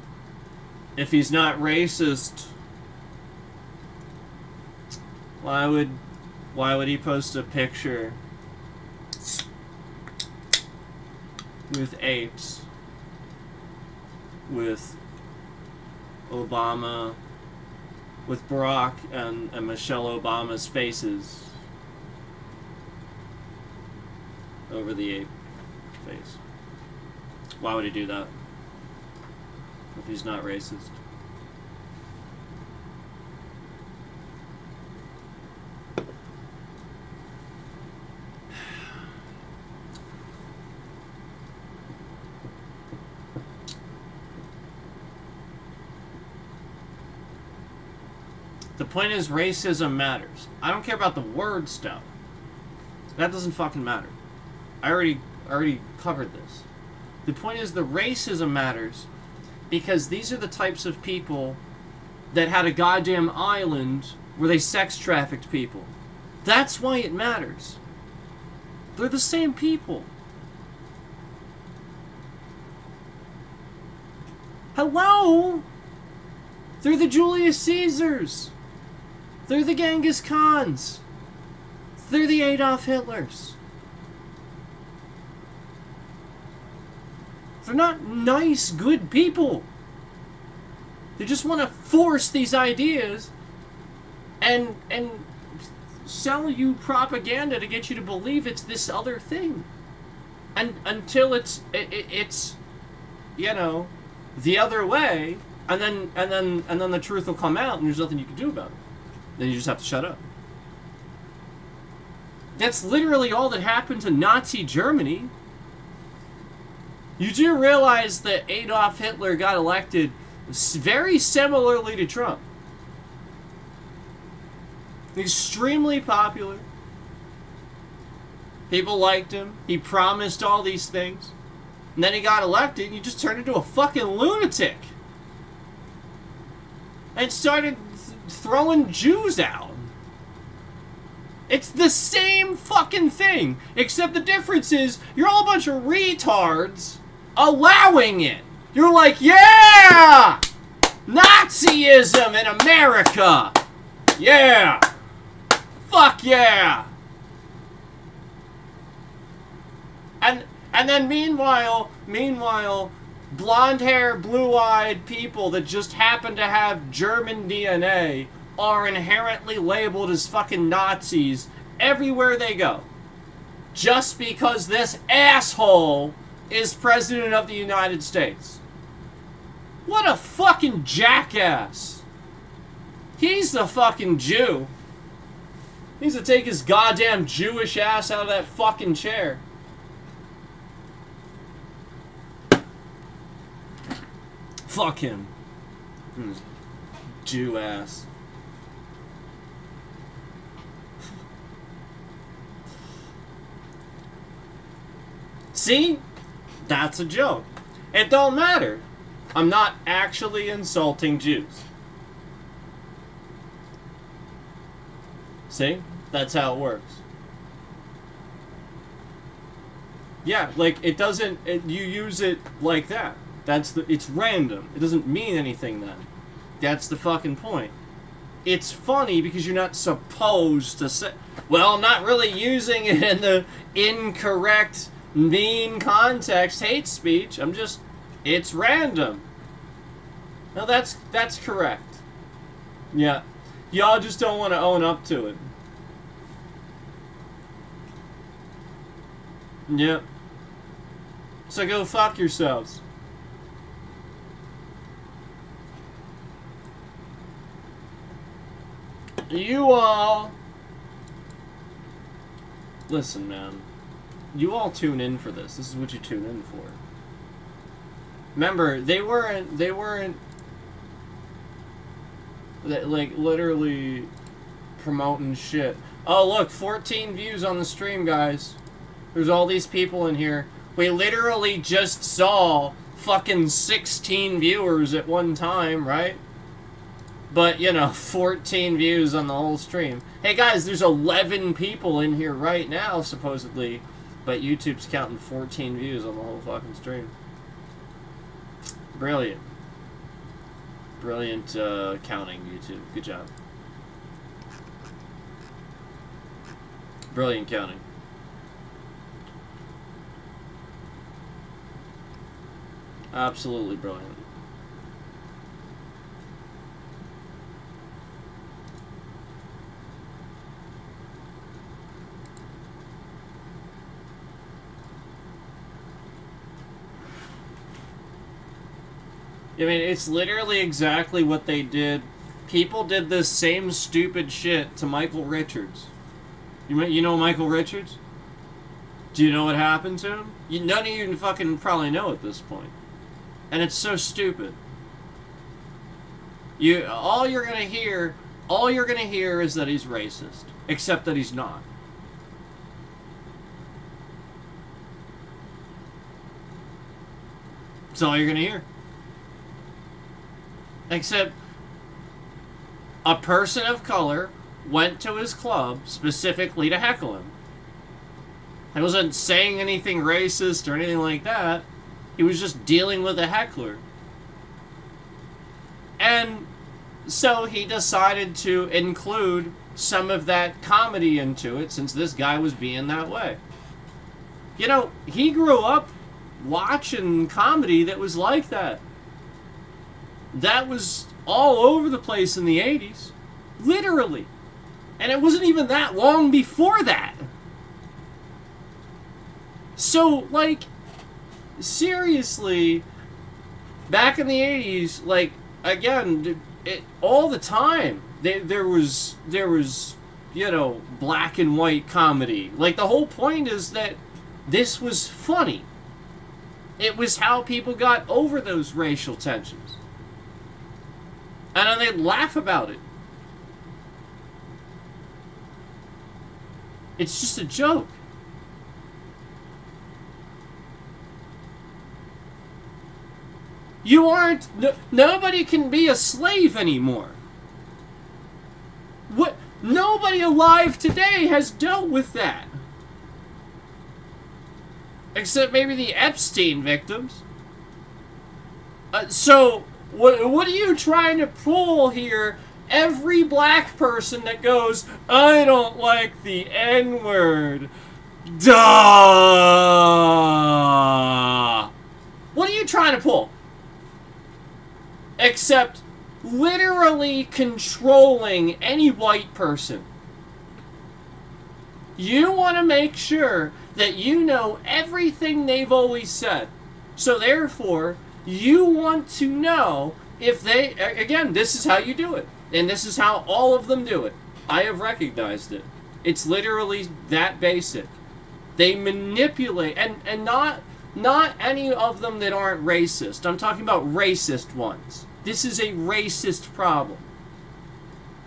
If he's not racist, why would he post a picture with apes, with Obama, with Barack and Michelle Obama's faces over the ape face? Why would he do that if he's not racist? The point is, racism matters. I don't care about the word stuff. That doesn't fucking matter. I already covered this. The point is, the racism matters because these are the types of people that had a goddamn island where they sex trafficked people. That's why it matters. They're the same people. Hello? They're the Julius Caesars. They're the Genghis Khans. They're the Adolf Hitlers. They're not nice, good people. They just want to force these ideas and sell you propaganda to get you to believe it's this other thing. And until it's you know, the other way, and then the truth will come out and there's nothing you can do about it. Then you just have to shut up. That's literally all that happened to Nazi Germany. You do realize that Adolf Hitler got elected very similarly to Trump. Extremely popular. People liked him. He promised all these things. And then he got elected and he just turned into a fucking lunatic. And started throwing Jews out. It's the same fucking thing. Except the difference is you're all a bunch of retards allowing it. You're like, yeah! Nazism in America! Yeah! Fuck yeah! And then meanwhile, blonde hair, blue-eyed people that just happen to have German DNA are inherently labeled as fucking Nazis everywhere they go. Just because this asshole is president of the United States. What a fucking jackass. He's the fucking Jew. He needs to take his goddamn Jewish ass out of that fucking chair. Fuck him. Jew ass. See? That's a joke. It don't matter. I'm not actually insulting Jews. See? That's how it works. Yeah, like, it doesn't... you use it like that. It's random. It doesn't mean anything then. That's the fucking point. It's funny because you're not supposed to say... Well, I'm not really using it in the incorrect, mean context hate speech. I'm just... It's random. No, that's correct. Yeah. Y'all just don't want to own up to it. Yep. So go fuck yourselves. You all... Listen, man. You all tune in for this. This is what you tune in for. Remember, they weren't, like, literally promoting shit. Oh, look, 14 views on the stream, guys. There's all these people in here. We literally just saw fucking 16 viewers at one time, right? But, you know, 14 views on the whole stream. Hey, guys, there's 11 people in here right now, supposedly. But YouTube's counting 14 views on the whole fucking stream. Brilliant. Brilliant counting, YouTube. Good job. Brilliant counting. Absolutely brilliant. I mean, it's literally exactly what they did. People did this same stupid shit to Michael Richards. You know Michael Richards? Do you know what happened to him? None of you fucking probably know at this point. And it's so stupid. All you're gonna hear is that he's racist. Except that he's not. That's all you're gonna hear. Except a person of color went to his club specifically to heckle him. He wasn't saying anything racist or anything like that. He was just dealing with a heckler. And so he decided to include some of that comedy into it since this guy was being that way. You know, he grew up watching comedy that was like that. That was all over the place in the 80s. Literally. And it wasn't even that long before that. So, like, seriously, back in the 80s, like, again, all the time, there was, you know, black and white comedy. Like, the whole point is that this was funny. It was how people got over those racial tensions. And then they'd laugh about it. It's just a joke. You aren't... nobody can be a slave anymore. What? Nobody alive today has dealt with that. Except maybe the Epstein victims. So, what are you trying to pull here? Every black person that goes, I don't like the N-word. Duh! What are you trying to pull? Except literally controlling any white person. You want to make sure that you know everything they've always said. So therefore, you want to know if they... Again, this is how you do it. And this is how all of them do it. I have recognized it. It's literally that basic. They manipulate... And not any of them that aren't racist. I'm talking about racist ones. This is a racist problem.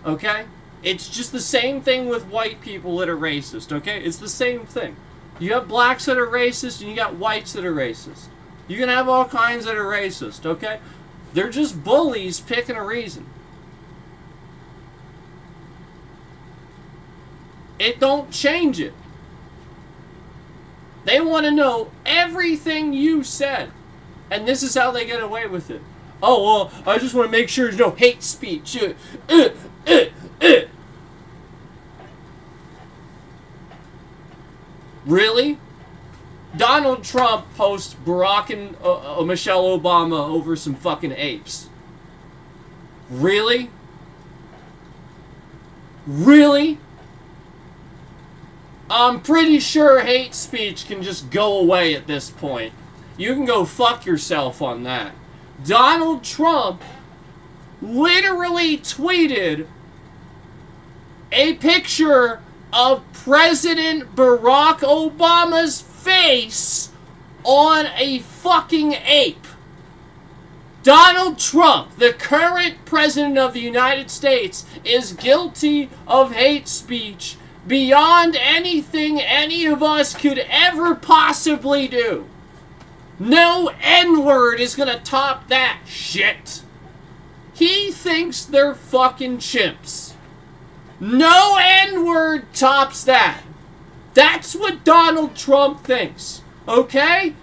Okay? It's just the same thing with white people that are racist, okay? It's the same thing. You have blacks that are racist, and you got whites that are racist. You can have all kinds that are racist, okay? They're just bullies picking a reason. It don't change it. They want to know everything you said. And this is how they get away with it. Oh, well, I just want to make sure there's no hate speech. Really? Donald Trump posts Barack and Michelle Obama over some fucking apes. Really? Really? I'm pretty sure hate speech can just go away at this point. You can go fuck yourself on that. Donald Trump literally tweeted a picture of President Barack Obama's face on a fucking ape. Donald Trump, the current president of the United States, is guilty of hate speech beyond anything any of us could ever possibly do. No N-word is gonna top that shit. He thinks they're fucking chimps. No N-word tops that. That's what Donald Trump thinks. Okay?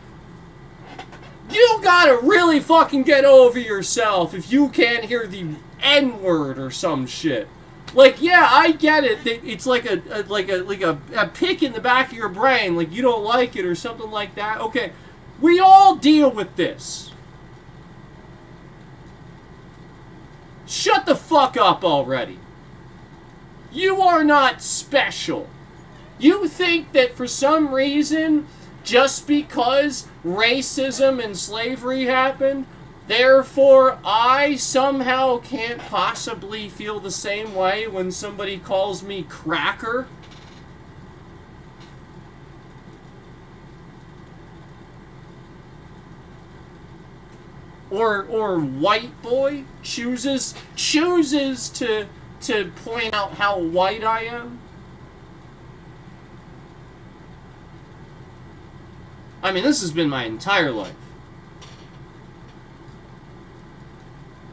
You gotta really fucking get over yourself if you can't hear the N-word or some shit. Like, yeah, I get it. It's like a pick in the back of your brain. Like, you don't like it or something like that. Okay. We all deal with this. Shut the fuck up already. You are not special. You think that for some reason, just because racism and slavery happened, therefore I somehow can't possibly feel the same way when somebody calls me cracker? Or white boy chooses to point out how white I am? I mean, this has been my entire life.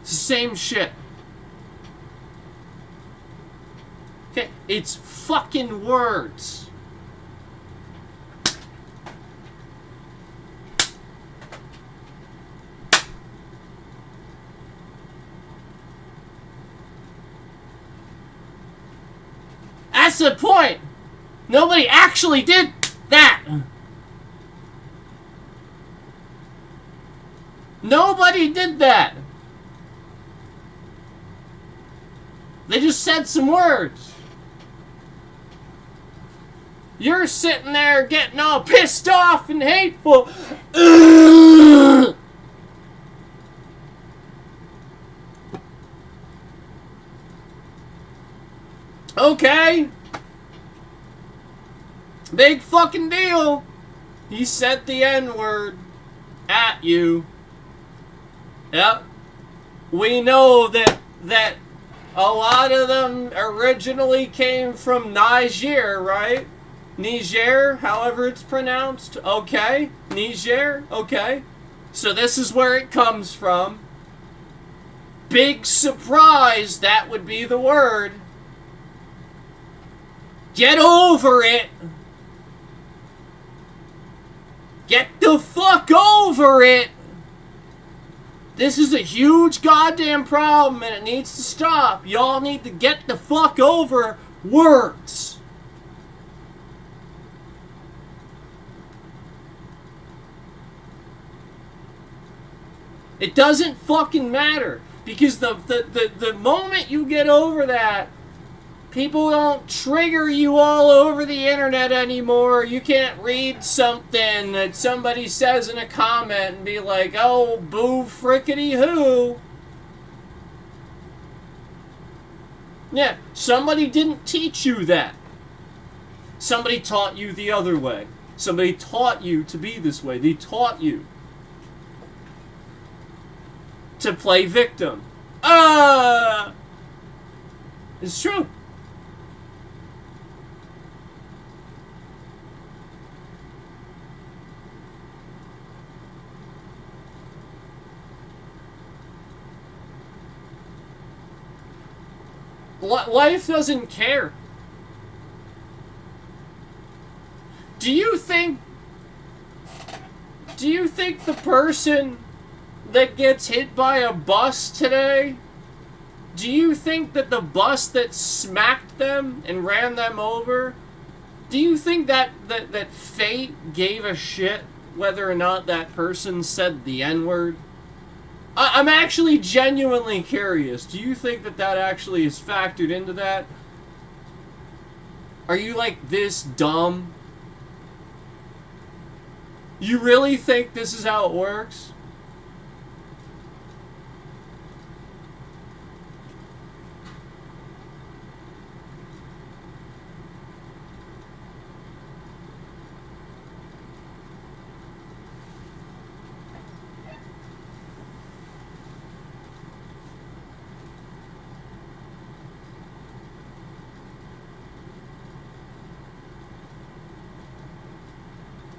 It's the same shit. Okay, it's fucking words. That's the point. Nobody actually did that. Nobody did that. They just said some words. You're sitting there getting all pissed off and hateful. Okay. Big fucking deal. He said the N-word. at you. Yep. We know that a lot of them originally came from Niger, right? Niger, however it's pronounced. Okay. Niger, okay. So this is where it comes from. Big surprise, that would be the word. Get over it. Get the fuck over it. This is a huge goddamn problem and it needs to stop. Y'all need to get the fuck over words. It doesn't fucking matter. Because the moment you get over that, people don't trigger you all over the internet anymore. You can't read something that somebody says in a comment and be like, oh, boo frickety who. Yeah, somebody didn't teach you that. Somebody taught you the other way. Somebody taught you to be this way. They taught you to play victim. It's true. Life doesn't care. Do you think the person that gets hit by a bus today, do you think that the bus that smacked them and ran them over, do you think that fate gave a shit whether or not that person said the N-word? I'm actually genuinely curious. Do you think that actually is factored into that? Are you like this dumb? You really think this is how it works?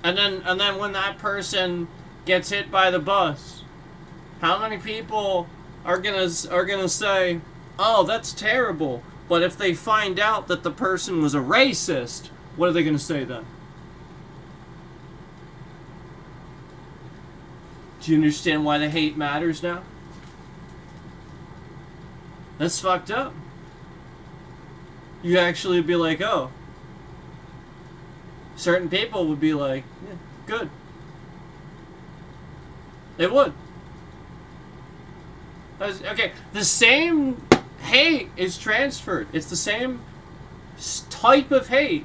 And then when that person gets hit by the bus, how many people are gonna say, "Oh, that's terrible"? But if they find out that the person was a racist, what are they gonna say then? Do you understand why the hate matters now? That's fucked up. You actually be like, oh. Certain people would be like, yeah, good. They would. Okay, the same hate is transferred. It's the same type of hate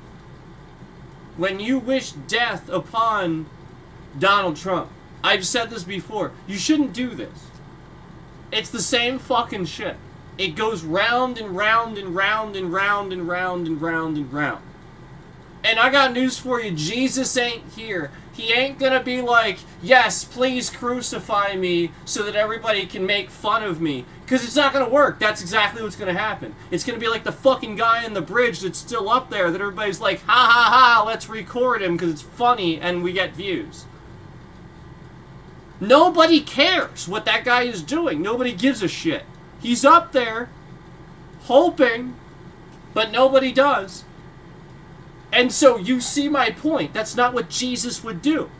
when you wish death upon Donald Trump. I've said this before. You shouldn't do this. It's the same fucking shit. It goes round and round and round and round and round and round and round. And I got news for you. Jesus ain't here. He ain't gonna be like, yes, please crucify me so that everybody can make fun of me. Because it's not gonna work. That's exactly what's gonna happen. It's gonna be like the fucking guy in the bridge that's still up there that everybody's like, ha ha ha, let's record him because it's funny and we get views. Nobody cares what that guy is doing. Nobody gives a shit. He's up there hoping, but nobody does. And so you see my point. That's not what Jesus would do.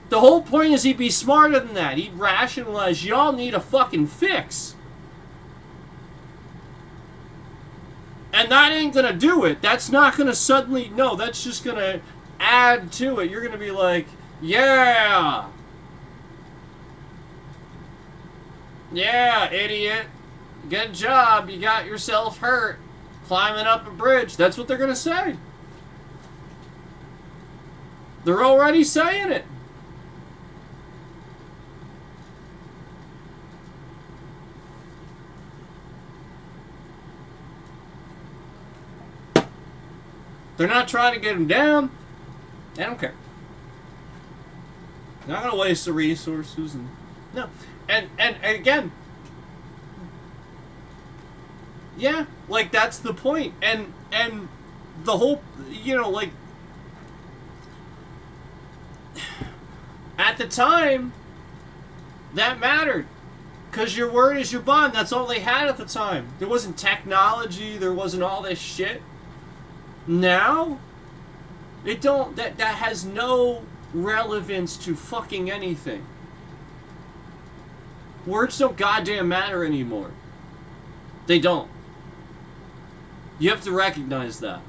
The whole point is he'd be smarter than that. He'd rationalize, y'all need a fucking fix. And that ain't gonna do it. That's not gonna suddenly, no, that's just gonna add to it. You're gonna be like, yeah. Yeah, idiot. Good job. You got yourself hurt. Climbing up a bridge. That's what they're going to say. They're already saying it. They're not trying to get him down. They don't care. They're not gonna waste the resources and no. And again, yeah, like that's the point. And the whole, you know, like at the time that mattered. Because your word is your bond. That's all they had at the time. There wasn't technology. There wasn't all this shit. Now, it don't. That has no relevance to fucking anything. Words don't goddamn matter anymore. They don't. You have to recognize that.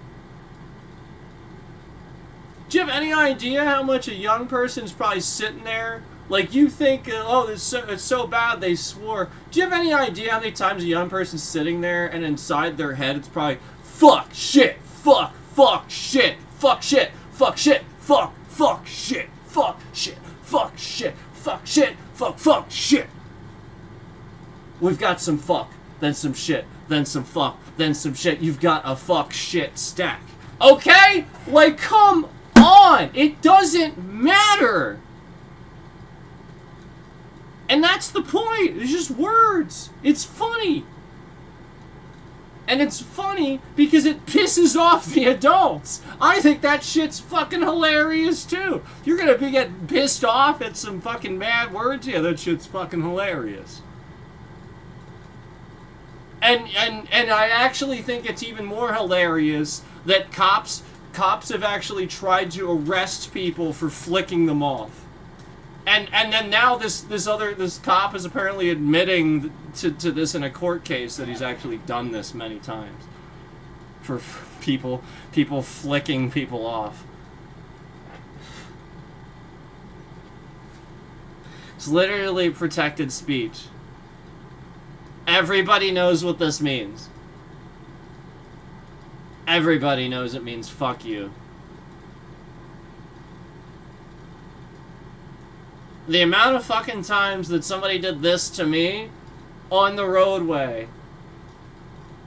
Do you have any idea how much a young person is probably sitting there? Like, you think, oh, it's so bad they swore. Do you have any idea how many times a young person's sitting there and inside their head it's probably, fuck, shit, fuck, shit, fuck, shit, fuck, shit, fuck, shit, fuck, shit, fuck, shit, fuck, shit, fuck, shit. We've got some fuck, then some shit, then some fuck, then some shit. You've got a fuck shit stack. Okay? Like, come on! It doesn't matter! And that's the point. It's just words. It's funny. And it's funny because it pisses off the adults. I think that shit's fucking hilarious too. You're gonna be getting pissed off at some fucking bad words? Yeah, that shit's fucking hilarious. And I actually think it's even more hilarious that cops have actually tried to arrest people for flicking them off. And then now this cop is apparently admitting to this in a court case that he's actually done this many times for people flicking people off. It's literally protected speech. Everybody knows what this means. Everybody knows it means fuck you. The amount of fucking times that somebody did this to me on the roadway.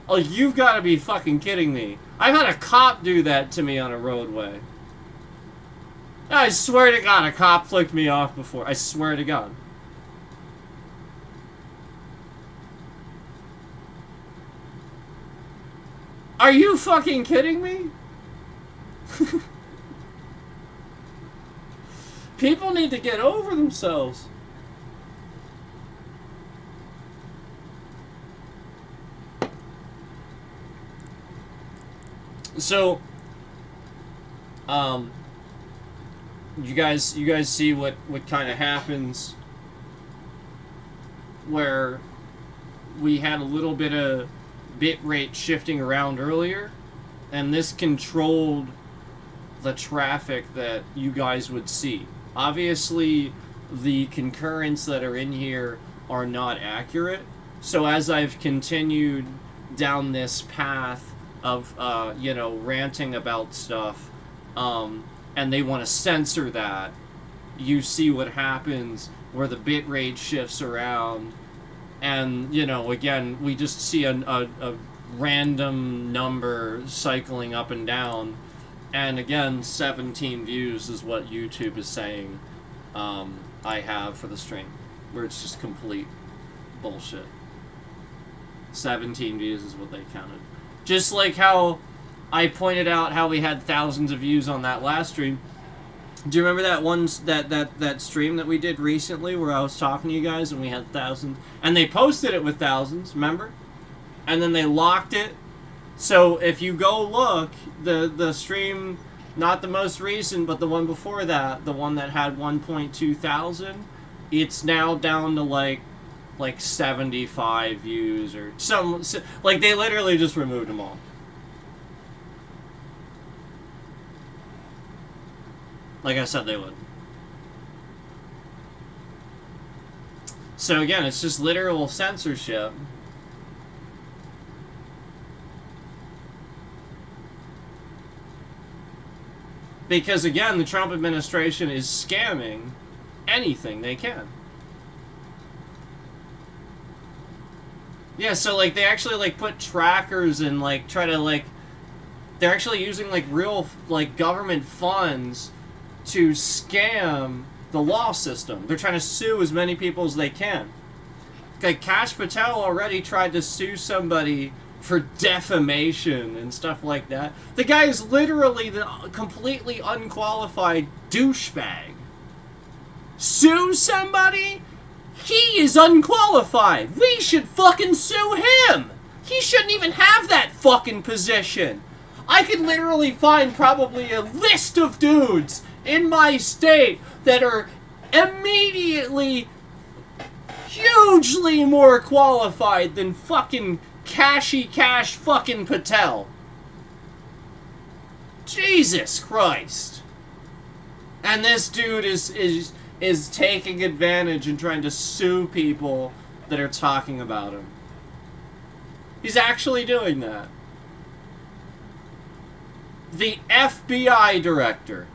Oh, you've got to be fucking kidding me. I've had a cop do that to me on a roadway. I swear to God, a cop flicked me off before. I swear to God. Are you fucking kidding me? People need to get over themselves. So, you guys see what kind of happens where we had a little bit of bit rate shifting around earlier, and this controlled the traffic that you guys would see. Obviously, the concurrents that are in here are not accurate. So as I've continued down this path of, you know, ranting about stuff, and they want to censor that, you see what happens where the bitrate shifts around, and, you know, again, we just see a random number cycling up and down. And again, 17 views is what YouTube is saying I have for the stream, where it's just complete bullshit. 17 views is what they counted. Just like how I pointed out how we had thousands of views on that last stream. Do you remember that stream that we did recently where I was talking to you guys and we had thousands? And they posted it with thousands, remember? And then they locked it. So if you go look, the stream, not the most recent, but the one before that, the one that had 1.2 thousand, it's now down to like 75 views or some, like they literally just removed them all. Like I said they would. So again, it's just literal censorship. Because, again, the Trump administration is scamming anything they can. Yeah, so, like, they actually, like, put trackers and, like, try to, like... They're actually using, like, real, like, government funds to scam the law system. They're trying to sue as many people as they can. Like, Kash Patel already tried to sue somebody for defamation and stuff like that. The guy is literally the completely unqualified douchebag. Sue somebody? He is unqualified. We should fucking sue him. He shouldn't even have that fucking position. I could literally find probably a list of dudes in my state that are immediately hugely more qualified than fucking Kash fucking Patel. Jesus Christ. And this dude is taking advantage and trying to sue people that are talking about him. He's actually doing that. The FBI director.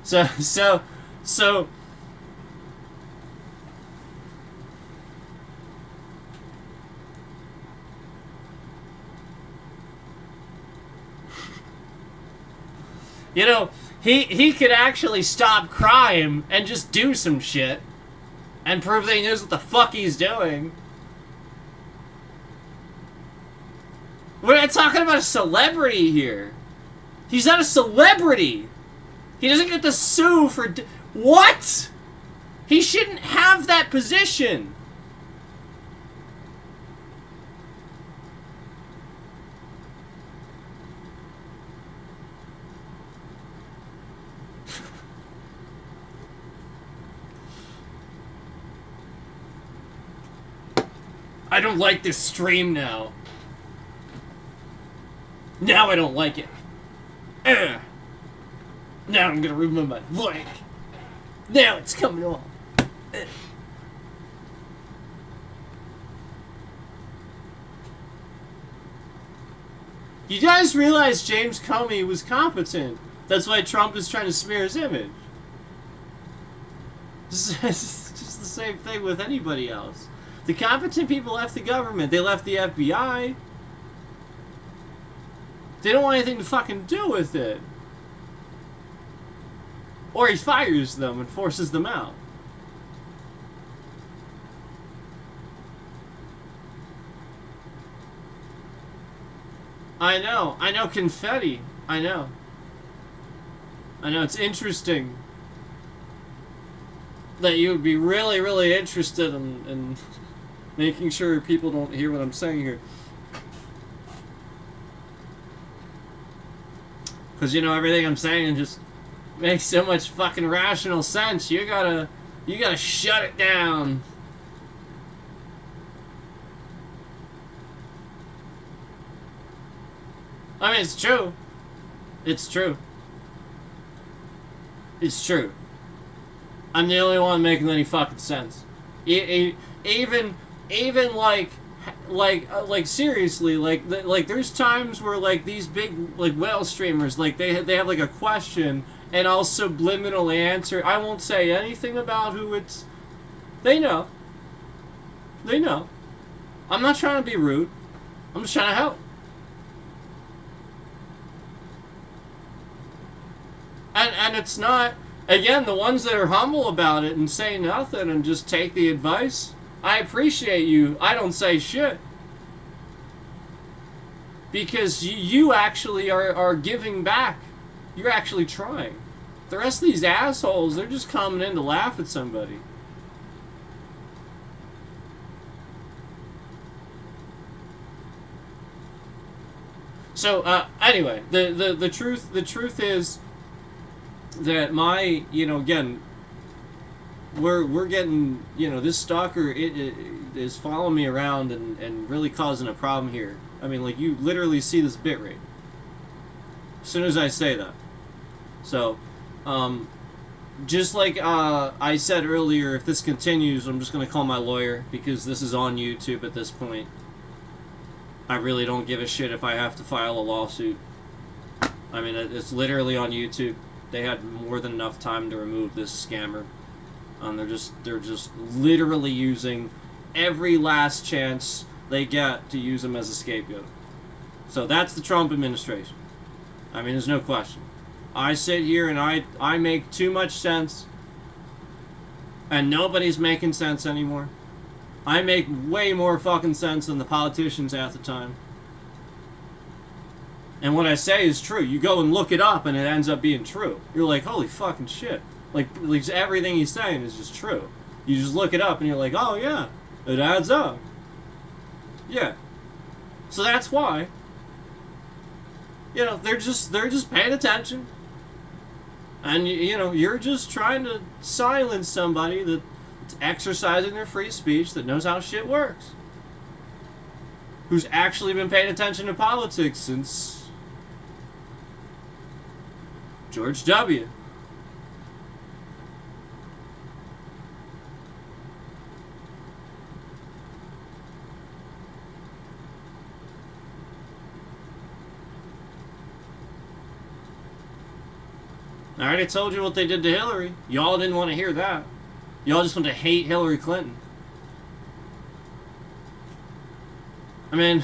So you know, he could actually stop crime and just do some shit and prove that he knows what the fuck he's doing. We're not talking about a celebrity here. He's not a celebrity. He doesn't get to sue for... What? He shouldn't have that position. I don't like this stream now. Now I don't like it. Now I'm gonna remove my blank. Now it's coming on. You guys realize James Comey was competent. That's why Trump is trying to smear his image. It's just the same thing with anybody else. The competent people left the government. They left the FBI. They don't want anything to fucking do with it. Or he fires them and forces them out. I know confetti. I know, it's interesting that you would be really, really interested in making sure people don't hear what I'm saying here. Because, you know, everything I'm saying just makes so much fucking rational sense. You gotta shut it down. I mean, it's true. It's true. It's true. I'm the only one making any fucking sense. Even like seriously, like there's times where like these big like whale streamers like they have like a question and I'll subliminally answer. I won't say anything about who it's. They know. They know. I'm not trying to be rude. I'm just trying to help. And it's not, again, the ones that are humble about it and say nothing and just take the advice, I appreciate you. I don't say shit. Because you actually are giving back. You're actually trying. The rest of these assholes, they're just coming in to laugh at somebody. So, anyway, the truth is that my, you know, again, we're getting, you know, this stalker it is following me around and really causing a problem here. I mean, like, you literally see this bitrate as soon as I say that. So, just like I said earlier, if this continues, I'm just going to call my lawyer, because this is on YouTube at this point. I really don't give a shit if I have to file a lawsuit. I mean, it's literally on YouTube. They had more than enough time to remove this scammer. They're just literally using every last chance they get to use him as a scapegoat. So that's the Trump administration. I mean, there's no question. I sit here and I make too much sense, and nobody's making sense anymore. I make way more fucking sense than the politicians half the time. And what I say is true. You go and look it up and it ends up being true. You're like, holy fucking shit. Like everything he's saying is just true. You just look it up and you're like, oh yeah, it adds up. Yeah. So that's why, you know, they're just paying attention. And you know, you're just trying to silence somebody that's exercising their free speech, that knows how shit works. Who's actually been paying attention to politics since George W. I already told you what they did to Hillary. Y'all didn't want to hear that. Y'all just want to hate Hillary Clinton. I mean,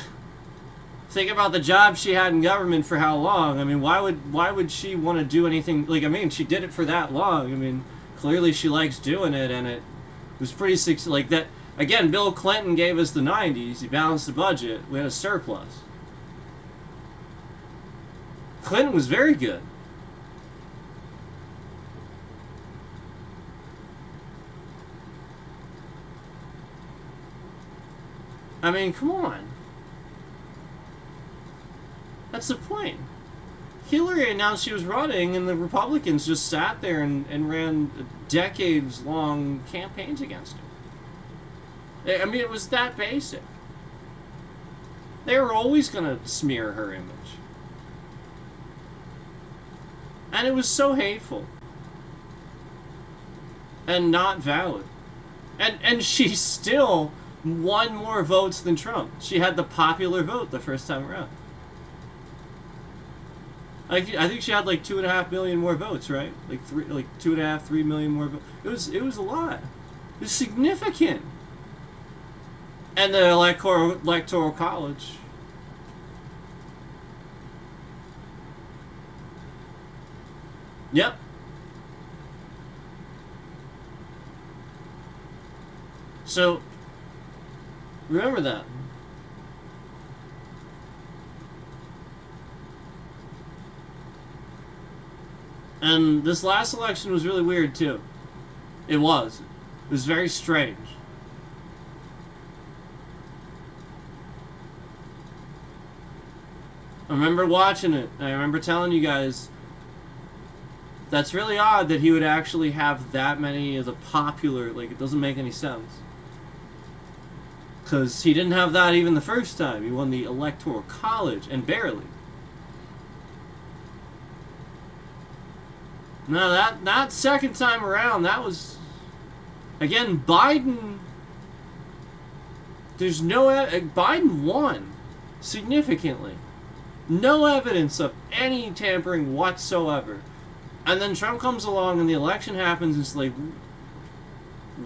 think about the job she had in government for how long. I mean, why would she want to do anything? Like, I mean, she did it for that long. I mean, clearly she likes doing it, and it was pretty like that. Again, Bill Clinton gave us the 90s. He balanced the budget. We had a surplus. Clinton was very good. I mean, come on. That's the point. Hillary announced she was running, and the Republicans just sat there and ran decades-long campaigns against her. I mean, it was that basic. They were always going to smear her image. And it was so hateful. And not valid. And she still won more votes than Trump. She had the popular vote the first time around. I think she had like 2.5 million more votes, right? Like 2.5, 3 million more votes. It was a lot. It was significant. And the electoral college. Yep. So remember that. And this last election was really weird too. It was. It was very strange. I remember watching it. I remember telling you guys, that's really odd that he would actually have that many of the popular, like, it doesn't make any sense. Because he didn't have that even the first time. He won the electoral college, and barely. No, that second time around, that was... Again, Biden... There's no... Biden won. Significantly. No evidence of any tampering whatsoever. And then Trump comes along and the election happens and it's like...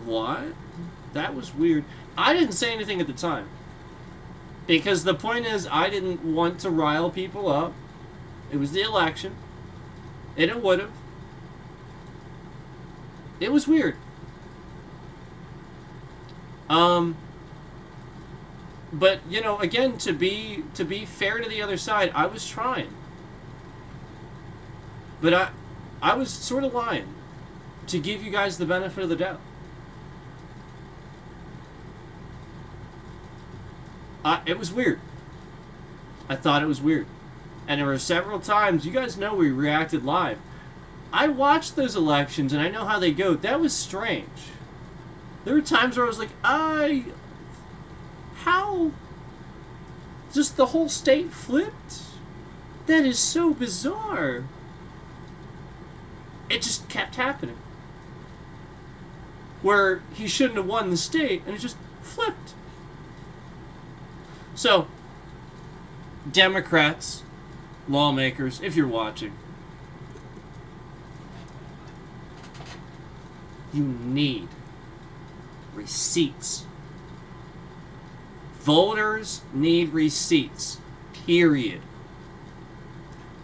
What? That was weird. I didn't say anything at the time. Because the point is, I didn't want to rile people up. It was the election. And it would have. It was weird. But, you know, again, to be fair to the other side, I was trying. But I was sort of lying to give you guys the benefit of the doubt. It was weird. I thought it was weird. And there were several times, you guys know we reacted live. I watched those elections and I know how they go. That was strange. There were times where I was like, how? Just the whole state flipped? That is so bizarre. It just kept happening. Where he shouldn't have won the state and it just flipped. So, Democrats lawmakers, if you're watching, you need receipts. Voters need receipts. Period.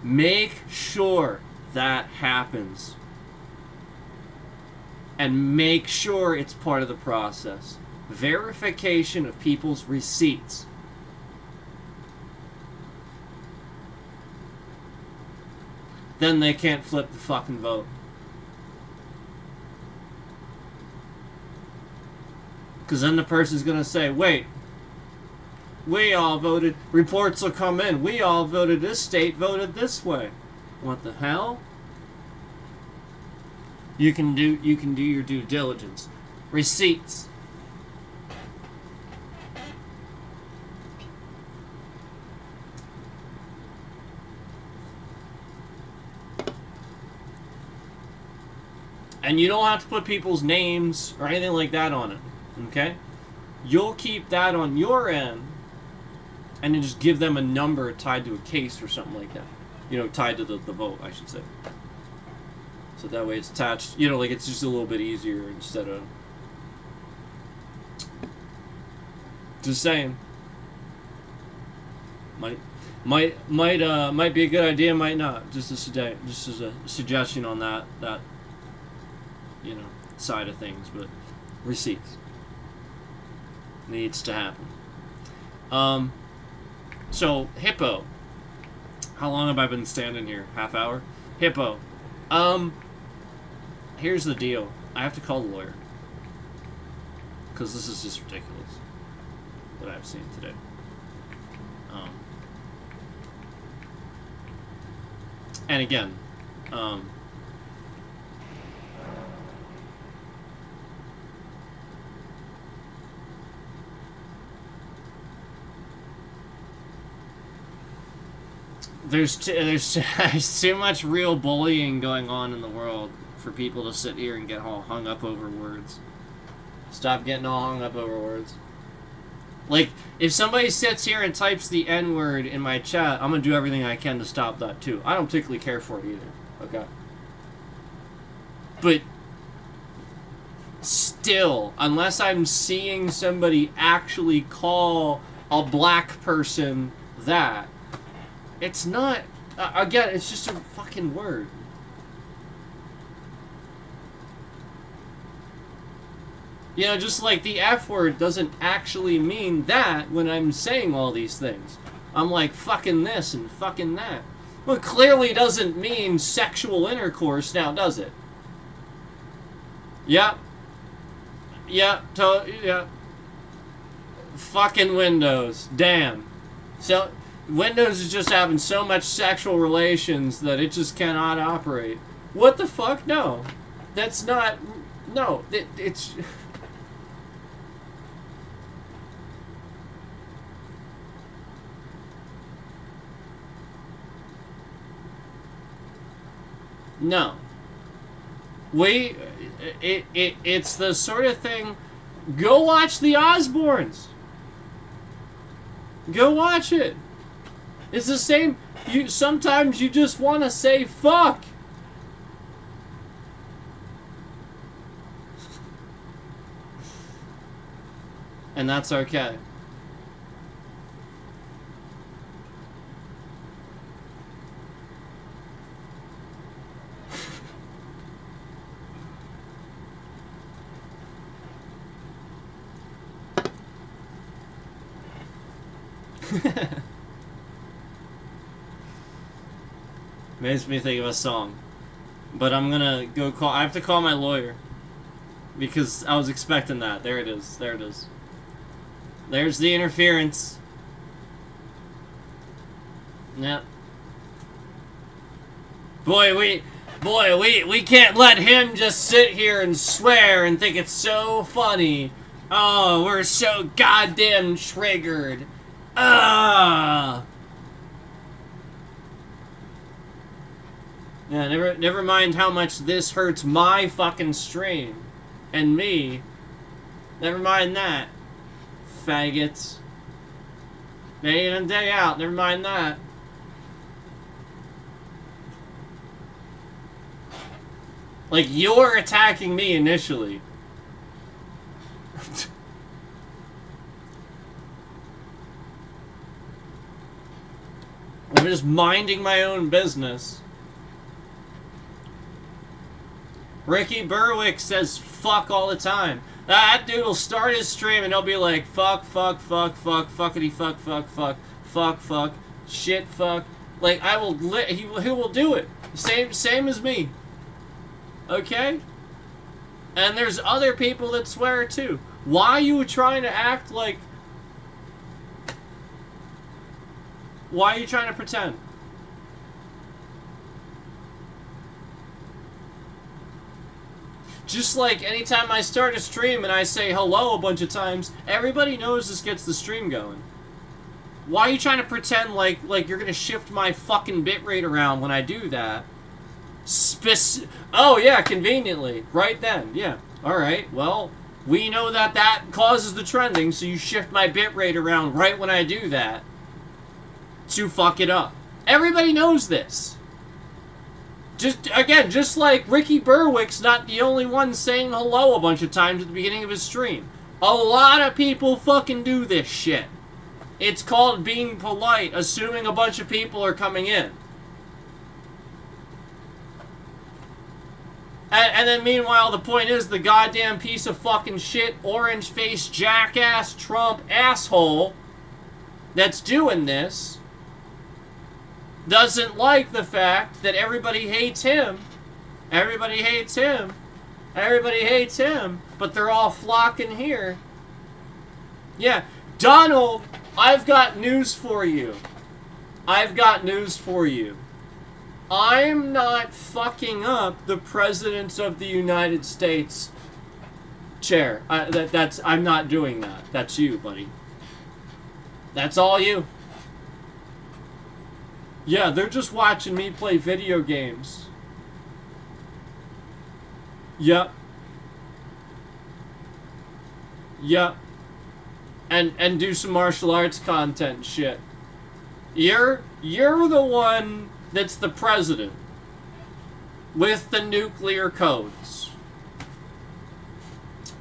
Make sure that happens. And make sure it's part of the process. Verification of people's receipts. Then they can't flip the fucking vote. Because then the person's going to say, wait, we all voted, reports will come in, we all voted, this state voted this way. What the hell? You can do your due diligence. Receipts. And you don't have to put people's names or anything like that on it. Okay? You'll keep that on your end and then just give them a number tied to a case or something like that. You know, tied to the vote, I should say. So that way it's attached, you know, like it's just a little bit easier instead of... Just saying. Might be a good idea, might not. Just as a suggestion on that, you know, side of things, but receipts needs to happen. So Hippo, how long have I been standing here? Half hour? Hippo, here's the deal. I have to call the lawyer because this is just ridiculous what I've seen today. And again, there's too much real bullying going on in the world for people to sit here and get all hung up over words. Stop getting all hung up over words. Like, if somebody sits here and types the N-word in my chat, I'm gonna do everything I can to stop that too. I don't particularly care for it either. Okay? But still, unless I'm seeing somebody actually call a black person that, it's not... again, it's just a fucking word. You know, just like the F word doesn't actually mean that when I'm saying all these things. I'm like, fucking this and fucking that. Well, it clearly doesn't mean sexual intercourse now, does it? Yep. Yep. Yep. Fucking Windows. Damn. So, Windows is just having so much sexual relations that it just cannot operate. What the fuck? No. That's not... No. It's... No. It's the sort of thing... Go watch The Osbournes. Go watch it. It's the same... Sometimes you just want to say fuck. And that's okay. Makes me think of a song. But I'm gonna go call... I have to call my lawyer. Because I was expecting that. There it is. There it is. There's the interference. Yep. Boy, we can't let him just sit here and swear and think it's so funny. Oh, we're so goddamn triggered. Ah. Yeah, never mind how much this hurts my fucking stream and me. Never mind that. Faggots. Day in and day out, never mind that. Like, you're attacking me initially. I'm just minding my own business. Ricky Berwick says fuck all the time. That dude will start his stream and he'll be like, fuck, fuck, fuck, fuck, fuckity, fuck, fuck, fuck, fuck, fuck, shit, fuck. Like, I will, he will do it. Same as me. Okay? And there's other people that swear too. Why are you trying to act like... Why are you trying to pretend? Just like anytime I start a stream and I say hello a bunch of times, everybody knows this gets the stream going. Why are you trying to pretend like you're gonna shift my fucking bitrate around when I do that? Oh yeah, conveniently. Right then, yeah. Alright, well, we know that causes the trending, so you shift my bitrate around right when I do that to fuck it up. Everybody knows this. Just like Ricky Berwick's not the only one saying hello a bunch of times at the beginning of his stream. A lot of people fucking do this shit. It's called being polite, assuming a bunch of people are coming in. And then meanwhile, the point is the goddamn piece of fucking shit, orange-faced jackass Trump asshole that's doing this doesn't like the fact that everybody hates him. Everybody hates him. Everybody hates him. But they're all flocking here. Yeah. Donald, I've got news for you. I've got news for you. I'm not fucking up the President of the United States chair. I'm not doing that. That's you, buddy. That's all you. Yeah, they're just watching me play video games. Yep. Yep. And do some martial arts content shit. You're the one that's the president with the nuclear codes.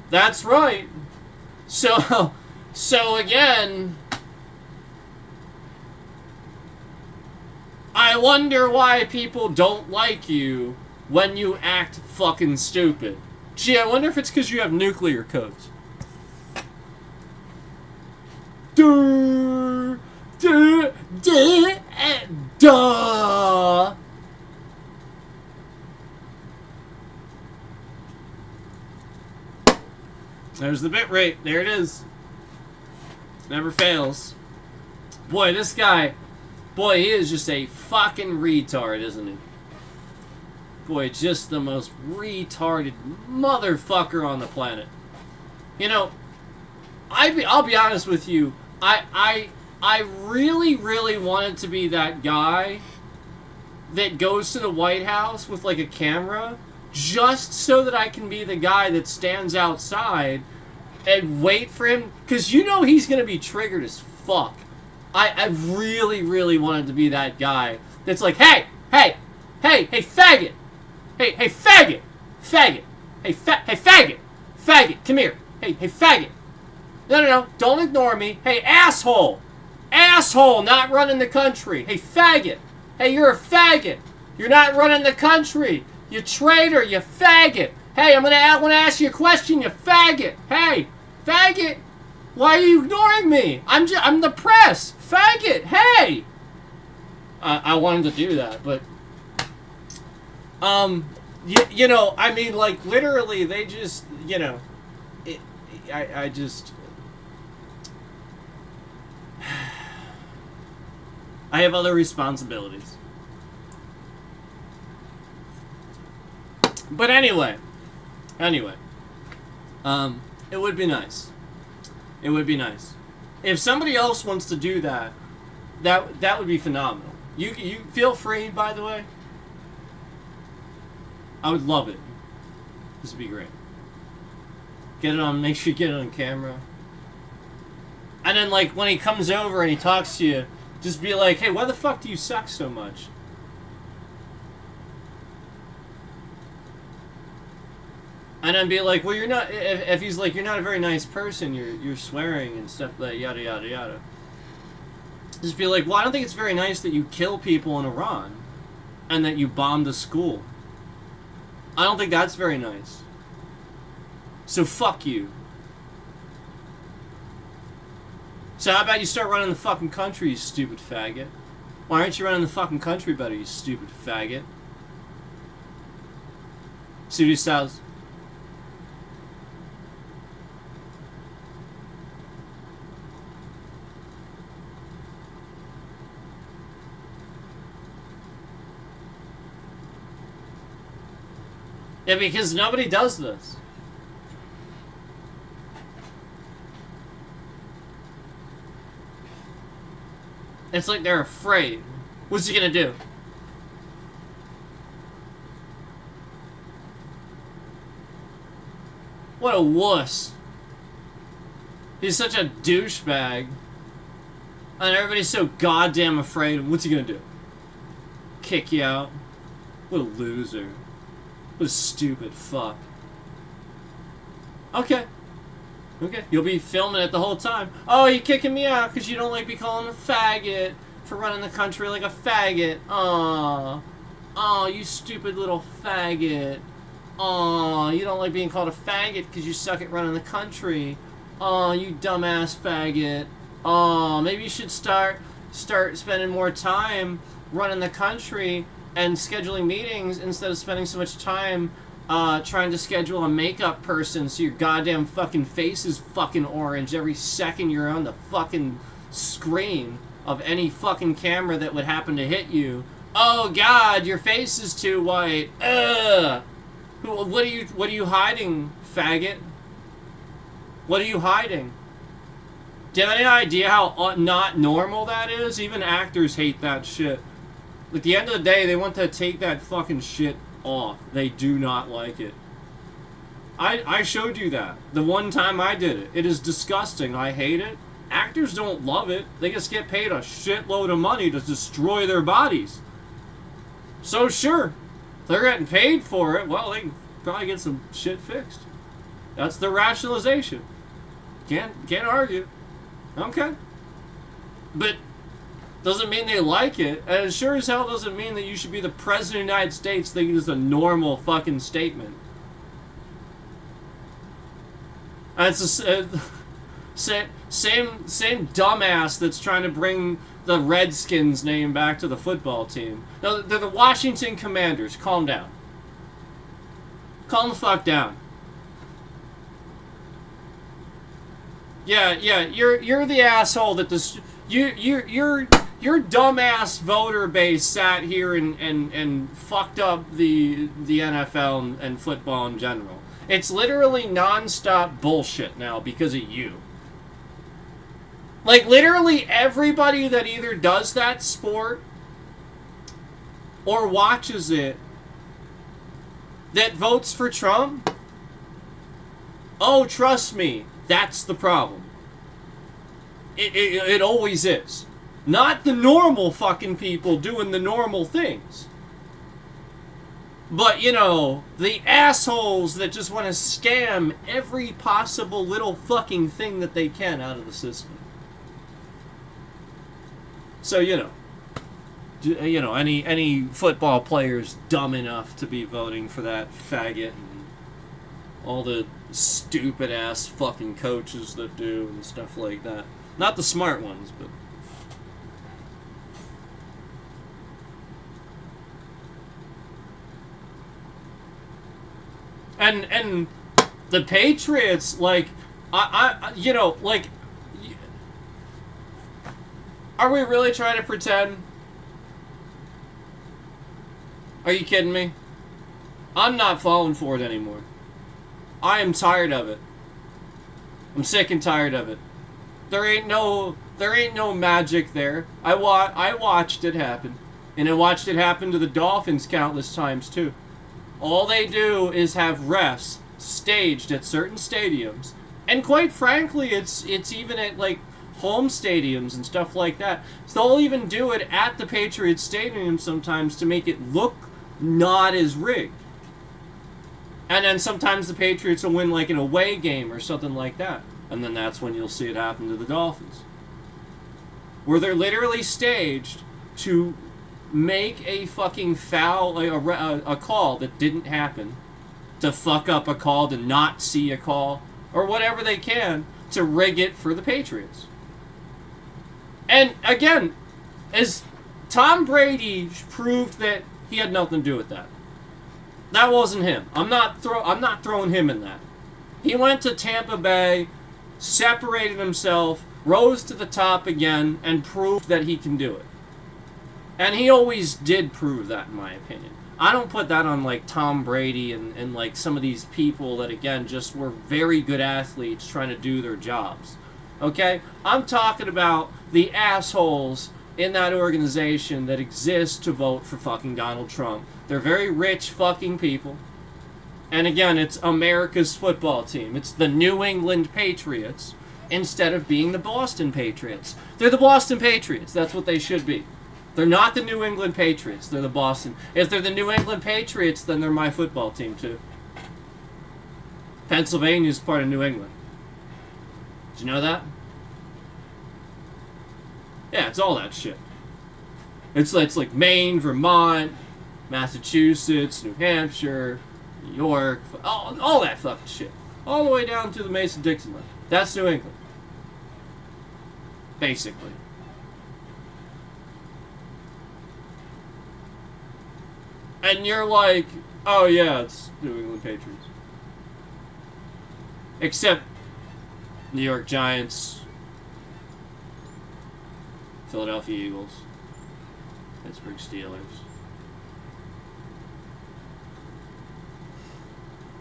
That's right. So again, I wonder why people don't like you when you act fucking stupid. Gee, I wonder if it's because you have nuclear codes. Duh. There's the bit rate. There it is. Never fails. Boy, this guy... Boy, he is just a fucking retard, isn't he? Boy, just the most retarded motherfucker on the planet. You know, I'll be honest with you. I really, really wanted to be that guy that goes to the White House with, like, a camera just so that I can be the guy that stands outside and wait for him. Because you know he's going to be triggered as fuck. I really, really wanted to be that guy that's like, hey, faggot! Hey, faggot! Faggot! Hey, faggot! Come here! Hey, faggot! No, don't ignore me. Hey, asshole! Asshole, not running the country. Hey, faggot! Hey, you're a faggot! You're not running the country! You traitor, you faggot! Hey, I want to ask you a question, you faggot! Hey, faggot! Why are you ignoring me? I'm the press! Faggot! Hey! I wanted to do that, but... You know, I mean, like, literally, they just, you know... I just... I have other responsibilities. But anyway. It would be nice. It would be nice. If somebody else wants to do that, that would be phenomenal. You feel free, by the way. I would love it. This would be great. Make sure you get it on camera. And then, like, when he comes over and he talks to you, just be like, hey, why the fuck do you suck so much? And then be like, well, you're not. If he's like, you're not a very nice person. You're swearing and stuff like yada yada yada. Just be like, well, I don't think it's very nice that you kill people in Iran, and that you bombed a school. I don't think that's very nice. So fuck you. So how about you start running the fucking country, you stupid faggot? Why aren't you running the fucking country better, you stupid faggot? See what he says. Yeah, because nobody does this. It's like they're afraid. What's he gonna do? What a wuss. He's such a douchebag. And everybody's so goddamn afraid. What's he gonna do? Kick you out? What a loser. What a stupid fuck. Okay. Okay. You'll be filming it the whole time. Oh, you kicking me out because you don't like me calling a faggot for running the country like a faggot. Aw. Oh, you stupid little faggot. Aw, you don't like being called a faggot because you suck at running the country. Aw, you dumbass faggot. Aw, maybe you should start spending more time running the country and scheduling meetings instead of spending so much time trying to schedule a makeup person so your goddamn fucking face is fucking orange every second you're on the fucking screen of any fucking camera that would happen to hit you. Oh god, your face is too white. Ugh. What are you hiding, faggot? What are you hiding? Do you have any idea how not normal that is? Even actors hate that shit. At the end of the day, they want to take that fucking shit off. They do not like it. I showed you that. The one time I did it. It is disgusting. I hate it. Actors don't love it. They just get paid a shitload of money to destroy their bodies. So sure, they're getting paid for it. Well, they can probably get some shit fixed. That's the rationalization. Can't argue. Okay. But doesn't mean they like it, and it sure as hell doesn't mean that you should be the president of the United States thinking it's a normal fucking statement. And it's the same dumbass that's trying to bring the Redskins name back to the football team. No, they're the Washington Commanders. Calm down. Calm the fuck down. Yeah, you're the asshole that this your dumbass voter base sat here and fucked up the NFL and football in general. It's literally nonstop bullshit now because of you. Like, literally everybody that either does that sport or watches it that votes for Trump, oh, trust me, that's the problem. It always is. Not the normal fucking people doing the normal things. But, you know, the assholes that just want to scam every possible little fucking thing that they can out of the system. So, you know, any football players dumb enough to be voting for that faggot and all the stupid ass fucking coaches that do and stuff like that. Not the smart ones, but and the Patriots, like, you know, like, are we really trying to pretend? Are you kidding me? I'm not falling for it anymore. I am tired of it. I'm sick and tired of it. There ain't no magic there. I watched it happen. And I watched it happen to the Dolphins countless times too. All they do is have refs staged at certain stadiums. And quite frankly, it's even at, like, home stadiums and stuff like that. So they'll even do it at the Patriots Stadium sometimes to make it look not as rigged. And then sometimes the Patriots will win like an away game or something like that. And then that's when you'll see it happen to the Dolphins. Where they're literally staged to make a fucking foul, like a call that didn't happen, to fuck up a call, to not see a call, or whatever they can to rig it for the Patriots. And again, as Tom Brady proved that he had nothing to do with that. That wasn't him. I'm not throwing him in that. He went to Tampa Bay, separated himself, rose to the top again, and proved that he can do it. And he always did prove that, in my opinion. I don't put that on, like, Tom Brady and like, some of these people that, again, just were very good athletes trying to do their jobs. Okay? I'm talking about the assholes in that organization that exist to vote for fucking Donald Trump. They're very rich fucking people. And again, it's America's football team. It's the New England Patriots instead of being the Boston Patriots. They're the Boston Patriots. That's what they should be. They're not the New England Patriots. They're the Boston. If they're the New England Patriots, then they're my football team too. Pennsylvania's part of New England. Did you know that? Yeah, it's all that shit. It's like Maine, Vermont, Massachusetts, New Hampshire, New York, all that fucking shit. All the way down to the Mason-Dixon line. That's New England. Basically. And you're like, oh yeah, it's New England Patriots. Except New York Giants, Philadelphia Eagles, Pittsburgh Steelers.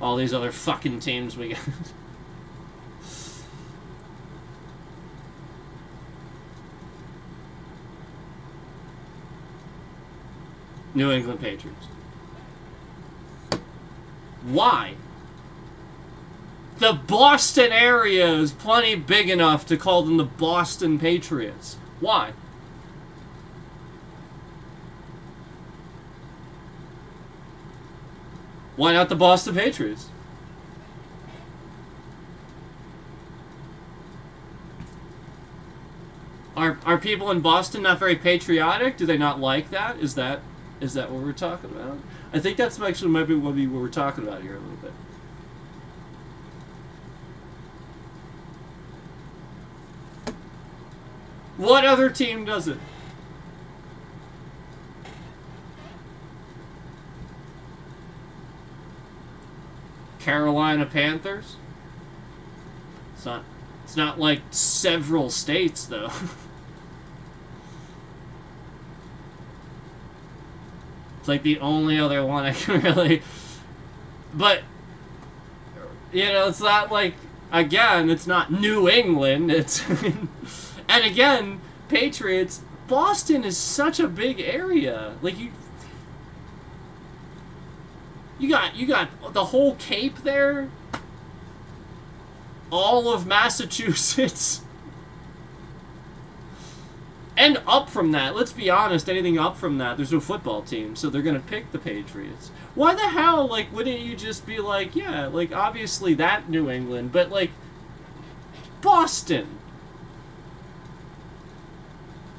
All these other fucking teams we got. New England Patriots. Why? The Boston area is plenty big enough to call them the Boston Patriots. Why? Why not the Boston Patriots? Are people in Boston not very patriotic? Do they not like that? Is that what we're talking about? I think that's actually maybe what we're talking about here a little bit. What other team does it? Carolina Panthers? It's not like several states though. It's like the only other one I can really... But, you know, it's not like, again, it's not New England, it's... And again, Patriots, Boston is such a big area. Like, you got the whole Cape there, all of Massachusetts, and up from that. Let's be honest, anything up from that, there's no football team, so they're gonna pick the Patriots. Why the hell, like, wouldn't you just be like, yeah, like, obviously that New England, but, like, Boston.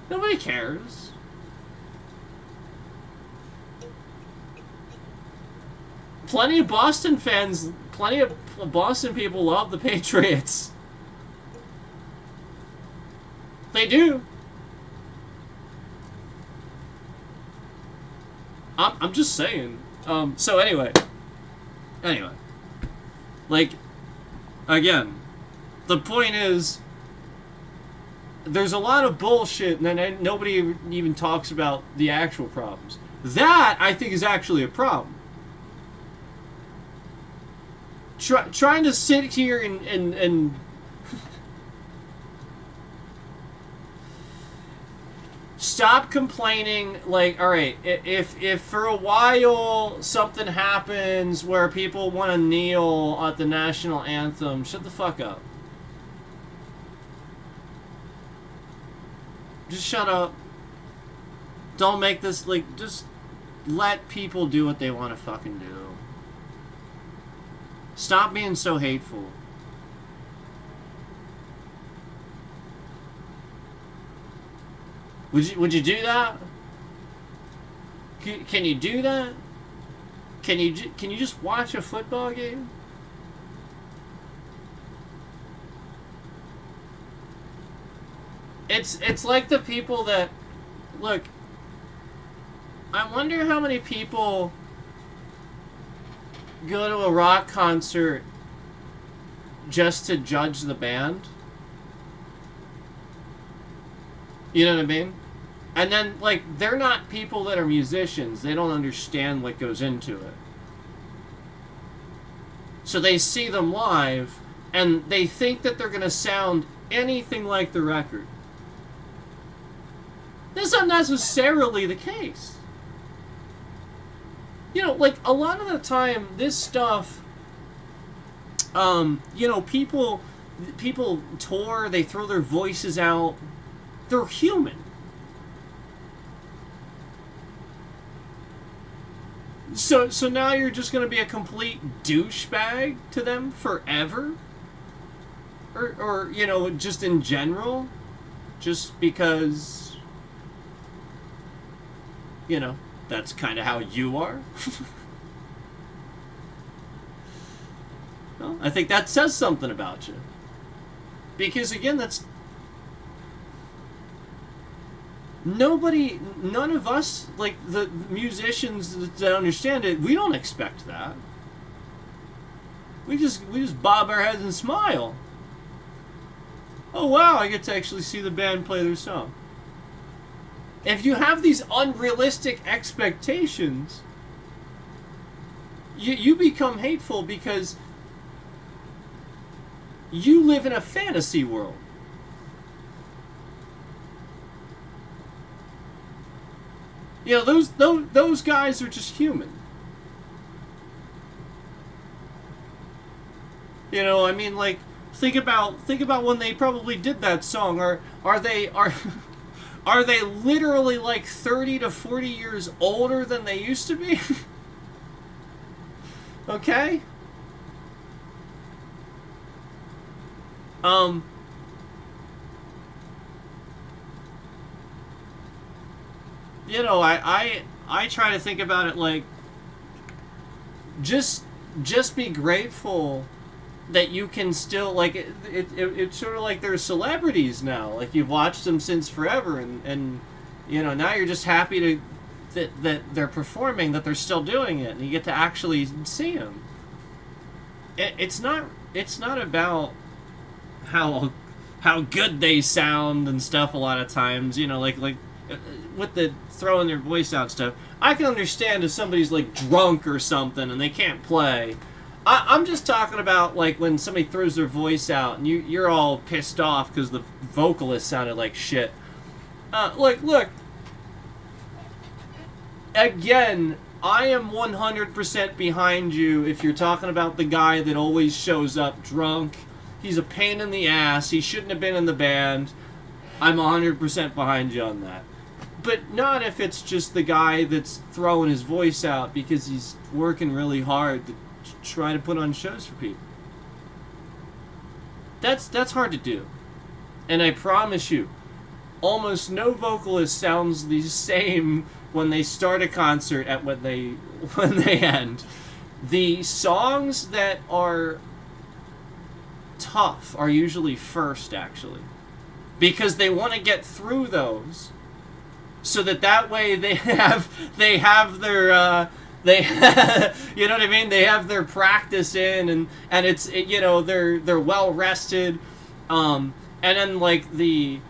Nobody cares. Plenty of Boston fans, plenty of Boston people love the Patriots. They do. I'm just saying. So anyway. Like, again, the point is, there's a lot of bullshit, and then nobody even talks about the actual problems. That, I think, is actually a problem. Trying to sit here and stop complaining. Like, all right, if for a while something happens where people want to kneel at the national anthem, shut the fuck up. Just shut up. Don't make this, like, just let people do what they want to fucking do. Stop being so hateful. Would you do that? Can you do that? Can you just watch a football game? It's like the people that look. I wonder how many people go to a rock concert just to judge the band. You know what I mean? And then, like, they're not people that are musicians. They don't understand what goes into it. So they see them live, and they think that they're going to sound anything like the record. That's not necessarily the case. You know, like, a lot of the time, this stuff, you know, people tour, they throw their voices out. They're human. So now you're just going to be a complete douchebag to them forever? Or, you know, just in general? Just because, you know, that's kind of how you are? Well, I think that says something about you. Because, again, that's... none of us, like, the musicians that understand it, we don't expect that. We just bob our heads and smile. Oh, wow, I get to actually see the band play their song. If you have these unrealistic expectations, you become hateful because you live in a fantasy world. You know, those guys are just human. You know, I mean, like, think about when they probably did that song. Are they literally like 30 to 40 years older than they used to be? Okay? You know, I try to think about it like, just be grateful that you can still, like, it's sort of like they're celebrities now. Like, you've watched them since forever, and you know, now you're just happy that they're performing, that they're still doing it, and you get to actually see them. It's not about how good they sound and stuff a lot of times, you know, like with the throwing their voice out stuff. I can understand if somebody's like drunk or something and they can't play. I'm just talking about like when somebody throws their voice out and you're all pissed off because the vocalist sounded like shit. Look. Again, I am 100% behind you if you're talking about the guy that always shows up drunk. He's a pain in the ass. He shouldn't have been in the band. I'm 100% behind you on that. But not if it's just the guy that's throwing his voice out because he's working really hard to try to put on shows for people. That's hard to do. And I promise you, almost no vocalist sounds the same when they start a concert at when they end. The songs that are tough are usually first, actually, because they want to get through those, so that way they have their you know what I mean? They have their practice in, and it's you know, they're well rested, and then like they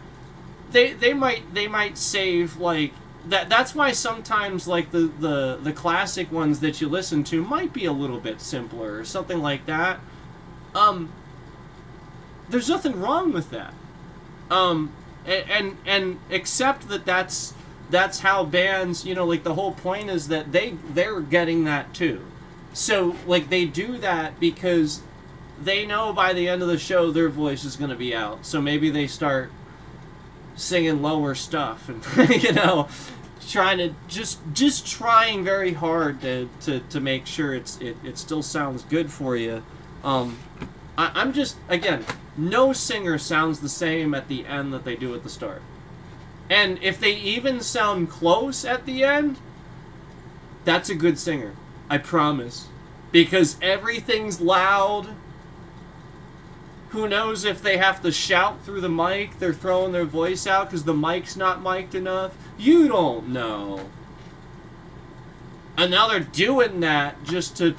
might save like that. That's why sometimes like the classic ones that you listen to might be a little bit simpler or something like that. There's nothing wrong with that. And except that's how bands, you know, like the whole point is that they're getting that too. So like they do that because they know by the end of the show their voice is going to be out. So maybe they start singing lower stuff and you know, trying to just trying very hard to make sure it still sounds good for you I'm just, again, no singer sounds the same at the end that they do at the start. And if they even sound close at the end, that's a good singer. I promise. Because everything's loud. Who knows if they have to shout through the mic, they're throwing their voice out because the mic's not mic'd enough. You don't know. And now they're doing that just to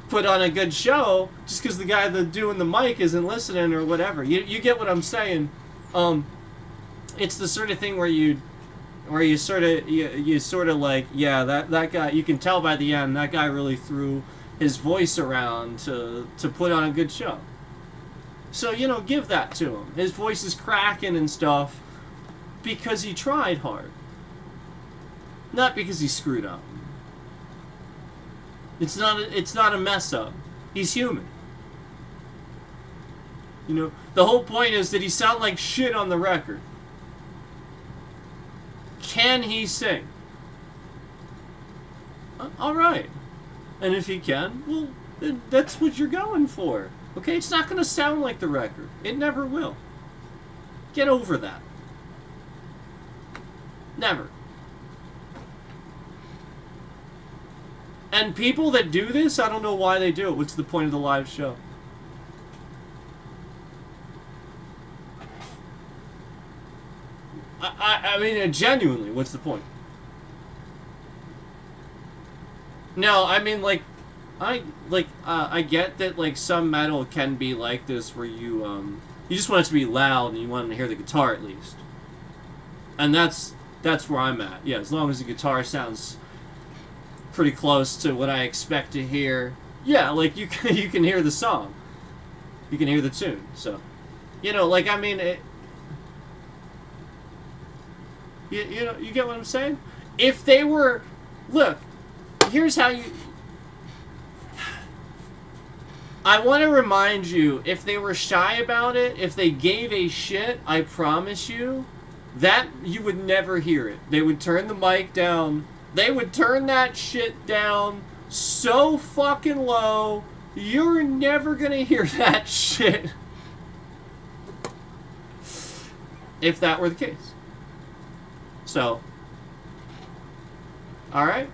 put on a good show, just because the guy that's doing the mic isn't listening or whatever. You get what I'm saying? It's the sort of thing where you sort of like, yeah, that guy, you can tell by the end that guy really threw his voice around to put on a good show. So, give that to him. His voice is cracking and stuff because he tried hard. Not because he screwed up. It's not a mess up. He's human. The whole point is, did he sound like shit on the record? Can he sing? Alright. And if he can, well, then that's what you're going for. Okay, it's not going to sound like the record. It never will. Get over that. Never. And people that do this, I don't know why they do it. What's the point of the live show? I mean, genuinely, what's the point? No, I mean, I get that, like, some metal can be like this, where you just want it to be loud and you want to hear the guitar at least. And that's where I'm at. Yeah, as long as the guitar sounds pretty close to what I expect to hear. Yeah, like, you can hear the song. You can hear the tune, so. I mean, you get what I'm saying? If they were... Look, here's how you... I want to remind you, if they were shy about it, if they gave a shit, I promise you, that you would never hear it. They would turn the mic down. They would turn that shit down so fucking low, you're never gonna hear that shit. If that were the case. So, alright?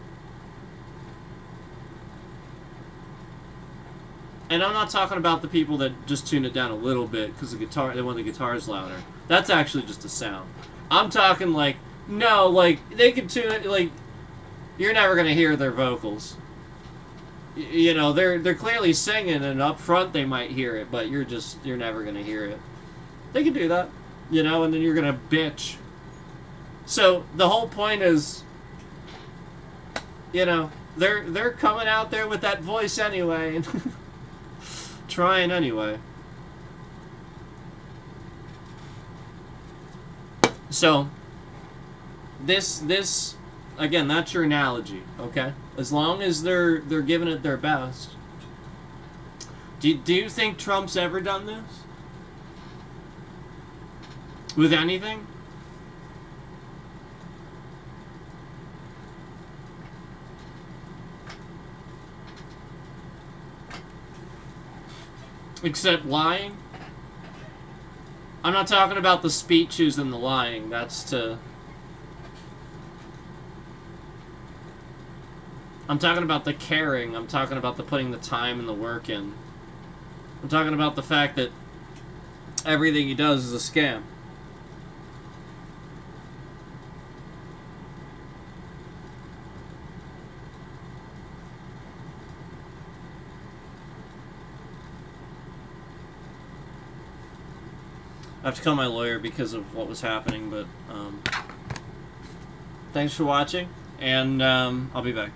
And I'm not talking about the people that just tune it down a little bit because they want the guitars louder. That's actually just a sound. I'm talking like, no, like, they can tune it, like, you're never gonna hear their vocals. They're clearly singing, and up front they might hear it, but you're never gonna hear it. They can do that, and then you're gonna bitch. So the whole point is, they're coming out there with that voice anyway, trying anyway. So this again, that's your analogy, okay? As long as they're giving it their best. Do you think Trump's ever done this? With anything? Except lying? I'm not talking about the speeches and the lying. That's to... I'm talking about the caring. I'm talking about the putting the time and the work in. I'm talking about the fact that everything he does is a scam. I have to call my lawyer because of what was happening, but thanks for watching, and I'll be back.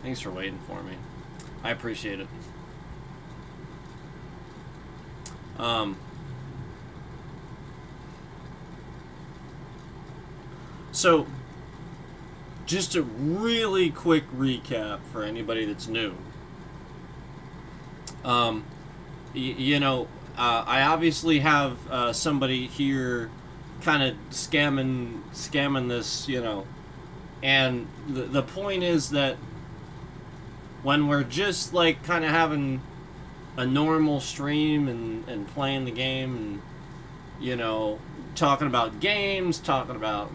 Thanks for waiting for me. I appreciate it. So, just a really quick recap for anybody that's new. You know, I obviously have somebody here kind of scamming this, you know, and the point is that when we're just like kind of having a normal stream and playing the game and, you know, talking about games, talking about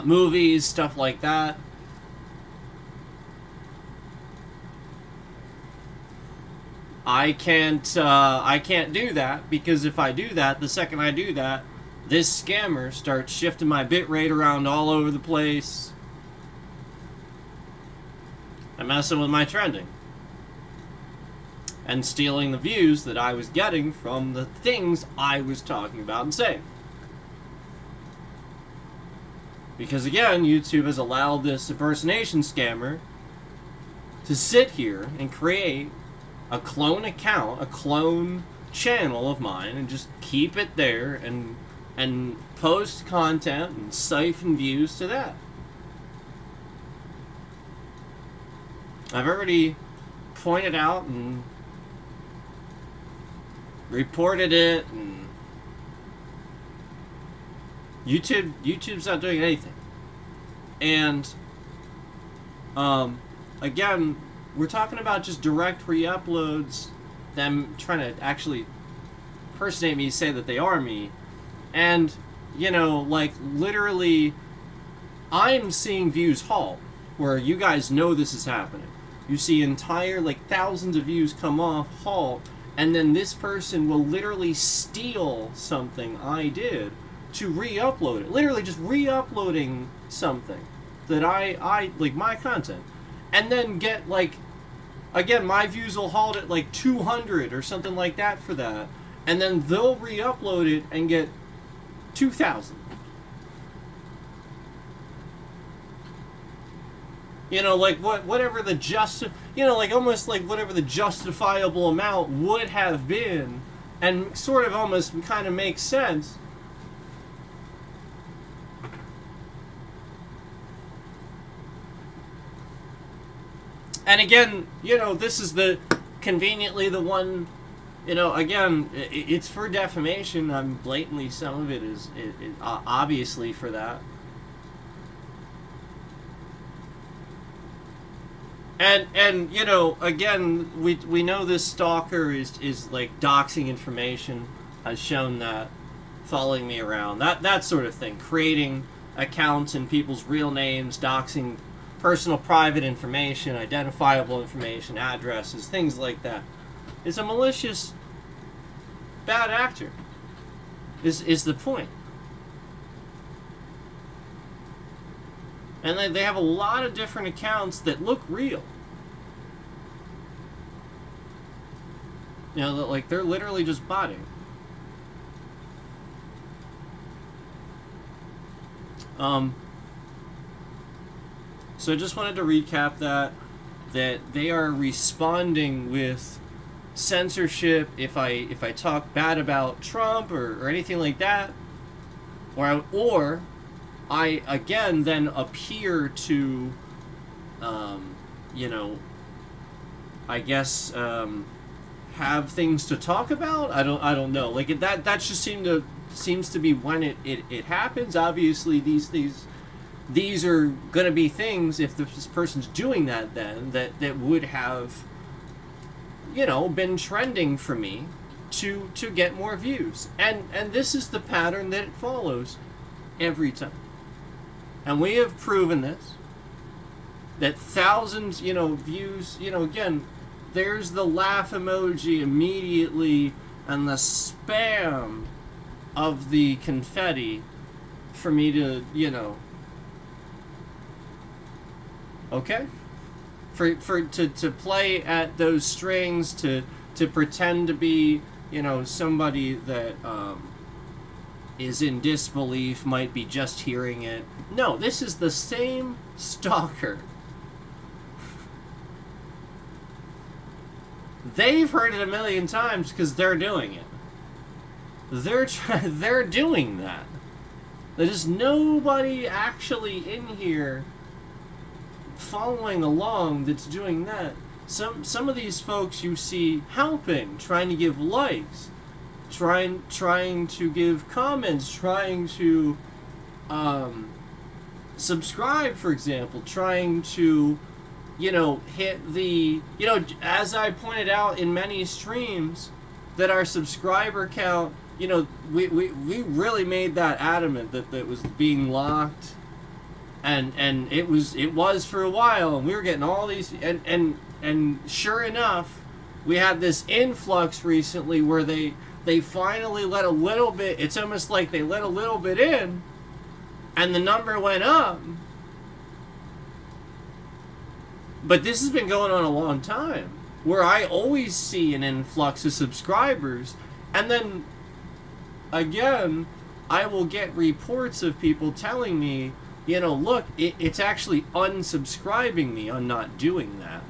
movies, stuff like that, I can't do that, because if I do that, the second I do that, this scammer starts shifting my bitrate around all over the place and messing with my trending and stealing the views that I was getting from the things I was talking about and saying. Because again, YouTube has allowed this impersonation scammer to sit here and create a clone account, a clone channel of mine, and just keep it there and post content and siphon views to that. I've already pointed out and reported it, and YouTube's not doing anything. And again, we're talking about just direct re-uploads, them trying to actually impersonate me, say that they are me. And, you know, like, literally, I'm seeing views halt, where you guys know this is happening. You see entire, like, thousands of views come off, halt, and then this person will literally steal something I did to re-upload it. Literally just re-uploading something that I like, my content. And then get, like, again, my views will halt at, like, 200 or something like that for that. And then they'll re-upload it and get 2,000. You know, like, whatever the like, almost like whatever the justifiable amount would have been, and sort of almost kind of makes sense. And again, you know, this is conveniently the one, you know, again, it's for defamation. I'm blatantly, some of it is obviously for that. And you know, again, we know this stalker is like doxing information, has shown that, following me around, that sort of thing, creating accounts in people's real names, doxing personal private information, identifiable information, addresses, things like that. It's a malicious bad actor, is the point. And they have a lot of different accounts that look real. You know, like, they're literally just botting. So I just wanted to recap that they are responding with censorship if I talk bad about Trump or anything like that, or I again then appear to, you know, I guess have things to talk about. I don't know. Like, that just seems to be when it happens. Obviously, these are gonna be things, if this person's doing that, then that would have, you know, been trending for me to get more views. And this is the pattern that it follows every time. And we have proven this, that thousands, you know, views, you know, again, there's the laugh emoji immediately and the spam of the confetti for me to, you know, okay? To play at those strings, to pretend to be, you know, somebody that is in disbelief, might be just hearing it. No, this is the same stalker They've heard it a million times because they're doing it. They're doing that. There's nobody actually in here following along that's doing that. Some of these folks you see helping, trying to give likes, trying to give comments, trying to subscribe, for example, trying to, hit the, as I pointed out in many streams, that our subscriber count, we really made that adamant that was being locked, and it was for a while, and we were getting all these, and sure enough, we had this influx recently where they finally let a little bit, it's almost like they let a little bit in, and the number went up. But this has been going on a long time, where I always see an influx of subscribers, and then, again, I will get reports of people telling me, look, it's actually unsubscribing me on not doing that.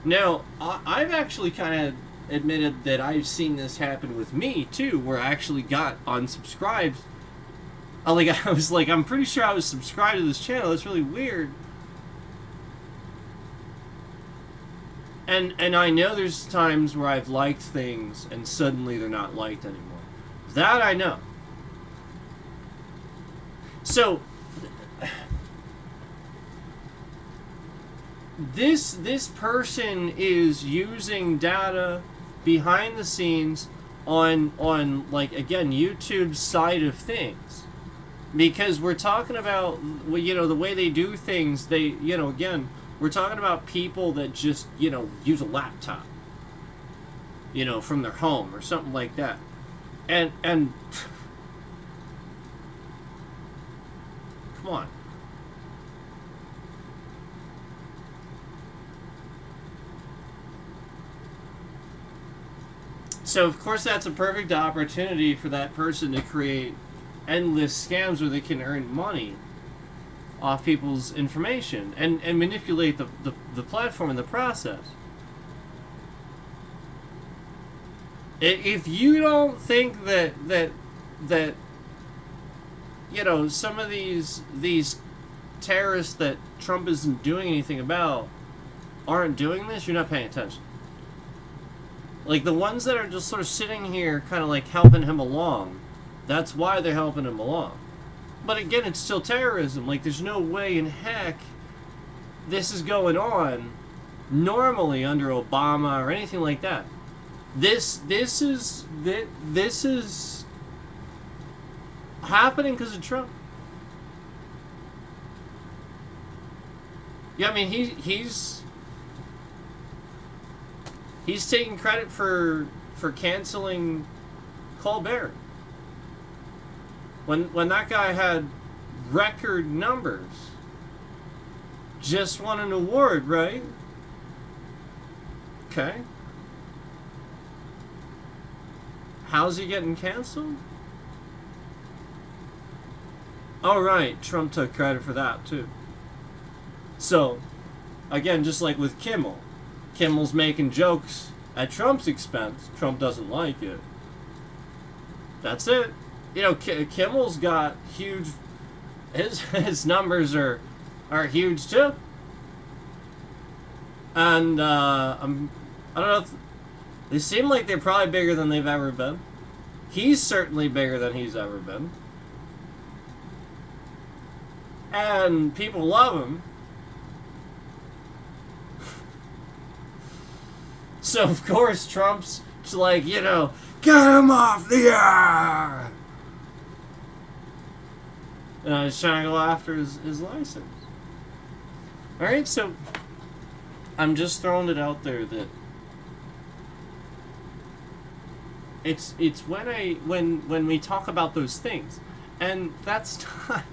Now, I've actually kind of admitted that I've seen this happen with me, too, where I actually got unsubscribed. I was like, I'm pretty sure I was subscribed to this channel. It's really weird. And I know there's times where I've liked things and suddenly they're not liked anymore. That I know. So this person is using data behind the scenes on like, again, YouTube's side of things. Because we're talking about, the way they do things, again, we're talking about people that just, use a laptop, from their home or something like that. And come on. So, of course, that's a perfect opportunity for that person to create endless scams where they can earn money off people's information and manipulate the platform in the process. If you don't think that some of these terrorists that Trump isn't doing anything about aren't doing this, you're not paying attention. Like, the ones that are just sort of sitting here kind of like helping him along, that's why they're helping him along. But again, it's still terrorism. Like, there's no way in heck this is going on normally under Obama or anything like that. This is happening because of Trump. Yeah, I mean, he's taking credit for canceling Colbert. When that guy had record numbers, just won an award, right? Okay. How's he getting canceled? Oh, right. Trump took credit for that, too. So, again, just like with Kimmel. Kimmel's making jokes at Trump's expense. Trump doesn't like it. That's it. Kimmel's got huge... His numbers are huge, too. And, I don't know if... They seem like they're probably bigger than they've ever been. He's certainly bigger than he's ever been. And people love him. So, of course, Trump's like, get him off the air! And he's trying to go after his license. Alright, so I'm just throwing it out there that it's when we talk about those things, and that's not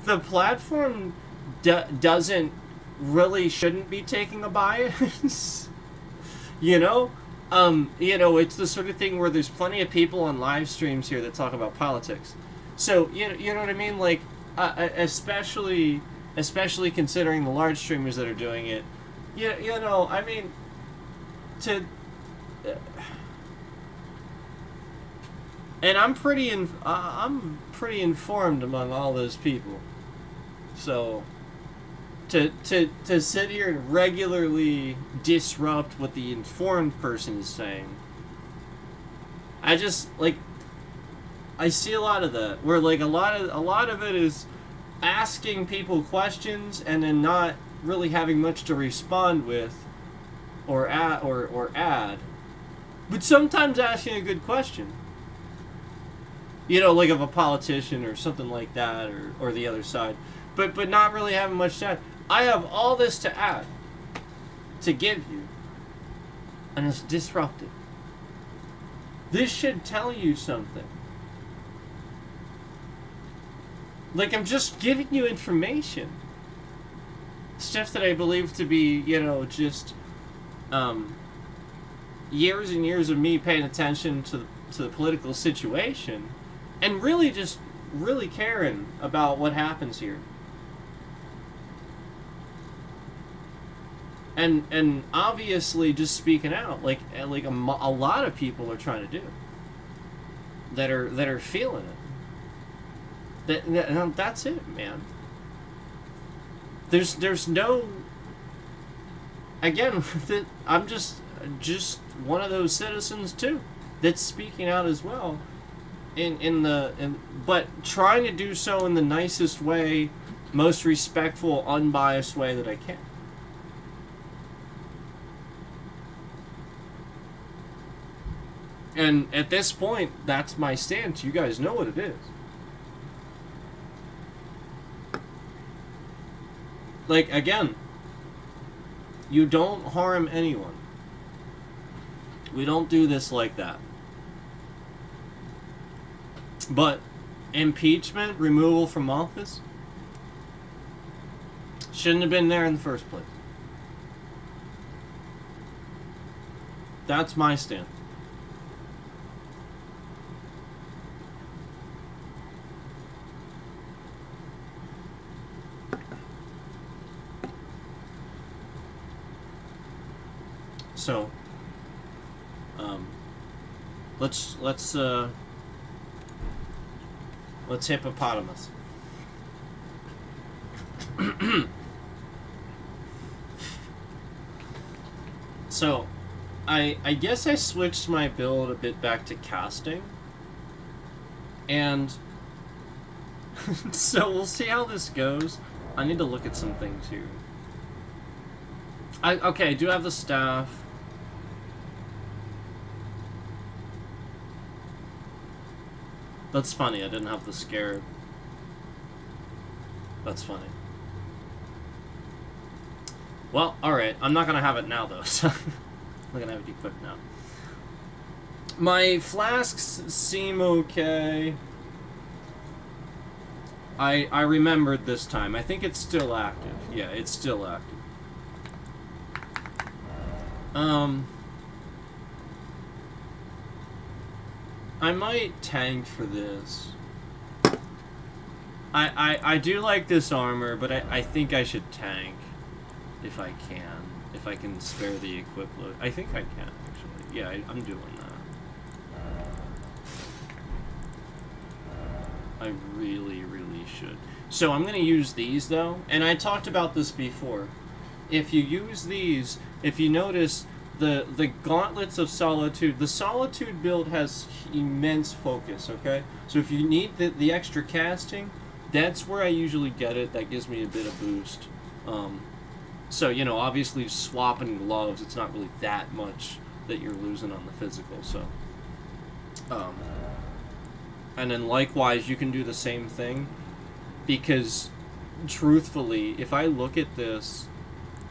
the platform shouldn't be taking a bias. It's the sort of thing where there's plenty of people on live streams here that talk about politics. So you know what I mean, like especially especially considering the large streamers that are doing it. You know, I mean, and I'm pretty informed among all those people. So to sit here and regularly disrupt what the informed person is saying, I just like, I see a lot of that where like a lot of it is asking people questions and then not really having much to respond with or add, but sometimes asking a good question. You know, like of a politician or something like that, or the other side. But not really having much to add. I have all this to add, to give you, and it's disruptive. This should tell you something. Like, I'm just giving you information. Stuff that I believe to be, you know, just years and years of me paying attention to the political situation. And really just really caring about what happens here. And obviously just speaking out like a lot of people are trying to do. That are feeling it. That's it, man. There's no, again, I'm just one of those citizens too that's speaking out as well. But trying to do so in the nicest way, most respectful, unbiased way that I can. And at this point, that's my stance. You guys know what it is. Like, again, you don't harm anyone. We don't do this like that. But impeachment, removal from office, shouldn't have been there in the first place. That's my stand. So, let's hippopotamus. So, I guess I switched my build a bit back to casting, and so we'll see how this goes. I need to look at some things here. I do have the staff. That's funny, I didn't have the scarab. That's funny. Well, alright, I'm not gonna have it now though, so I'm not gonna have it equipped now. My flasks seem okay. I remembered this time. I think it's still active. Yeah, it's still active. I might tank for this. I do like this armor, but I think I should tank if I can. If I can spare the equip load. I think I can, actually. Yeah, I'm doing that. I really, really should. So I'm going to use these, though. And I talked about this before. If you use these, if you notice the Gauntlets of Solitude, the Solitude build has immense focus, okay? So if you need the extra casting, that's where I usually get it. That gives me a bit of boost. So, you know, obviously swapping gloves, it's not really that much that you're losing on the physical, so. And then likewise, you can do the same thing, because truthfully, if I look at this,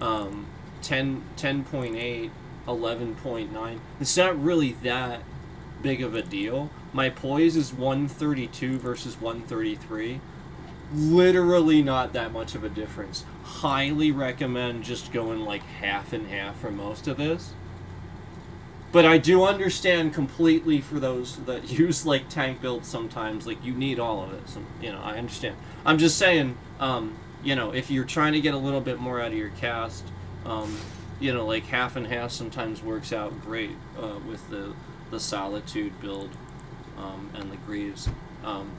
10.8, 11.9, it's not really that big of a deal. My poise is 132 versus 133. Literally not that much of a difference. Highly recommend just going like half and half for most of this. But I do understand completely for those that use like tank builds sometimes, like you need all of it. So, you know, I understand. I'm just saying, you know, if you're trying to get a little bit more out of your cast, you know, like half and half sometimes works out great with the Solitude build and the Greaves,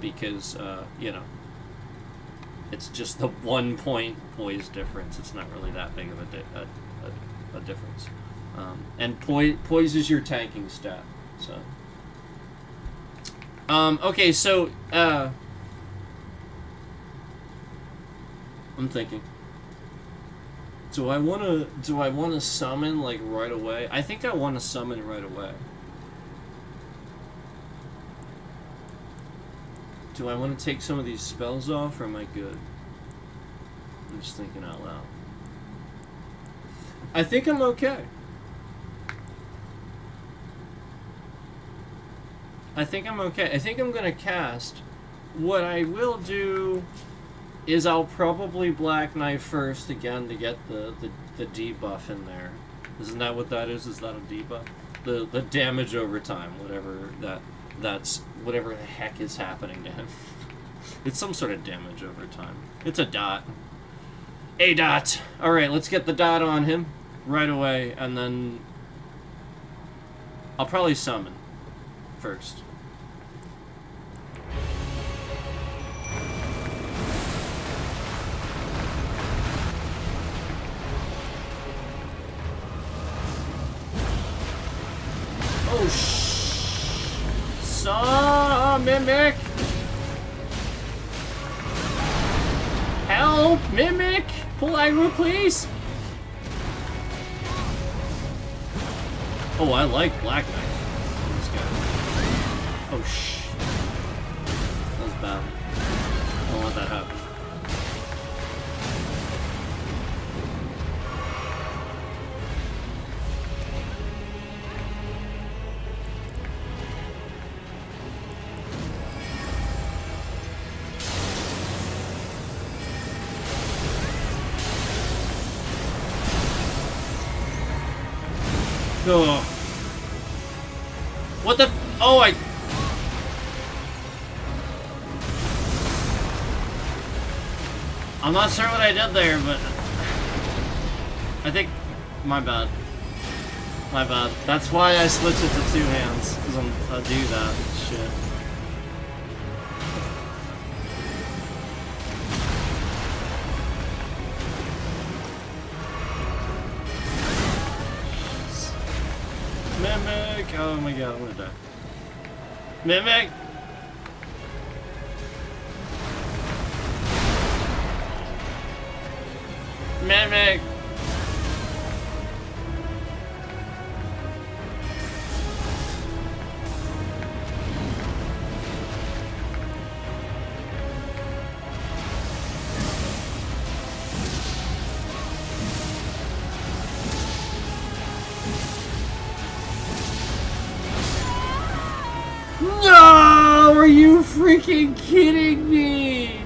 because you know, it's just the 1 point poise difference. It's not really that big of a difference. And poise is your tanking stat. So, okay, so I'm thinking. Do I wanna summon like right away? I think I wanna summon right away. Do I want to take some of these spells off, or am I good? I'm just thinking out loud. I think I'm okay. I think I'm okay. I think I'm gonna cast. What I will do is I'll probably Black Knife first again to get the debuff in there. Isn't that what that is? Is that a debuff? The damage over time, whatever that's whatever the heck is happening to him. It's some sort of damage over time. It's a dot. A dot. Alright, let's get the dot on him right away, and then I'll probably summon first. Oh, Mimic! Help! Mimic! Pull aggro, please! Oh, I like Black Knife. This guy. Oh, that was bad. I don't want that to happen. Oh. What the? Oh, I'm not sure what I did there, but I think my bad. My bad. That's why I switched it to 2 hands, because I do that shit. Mimic! Oh my god, I'm gonna die. Mimic! Mimic! No! Are you freaking kidding me?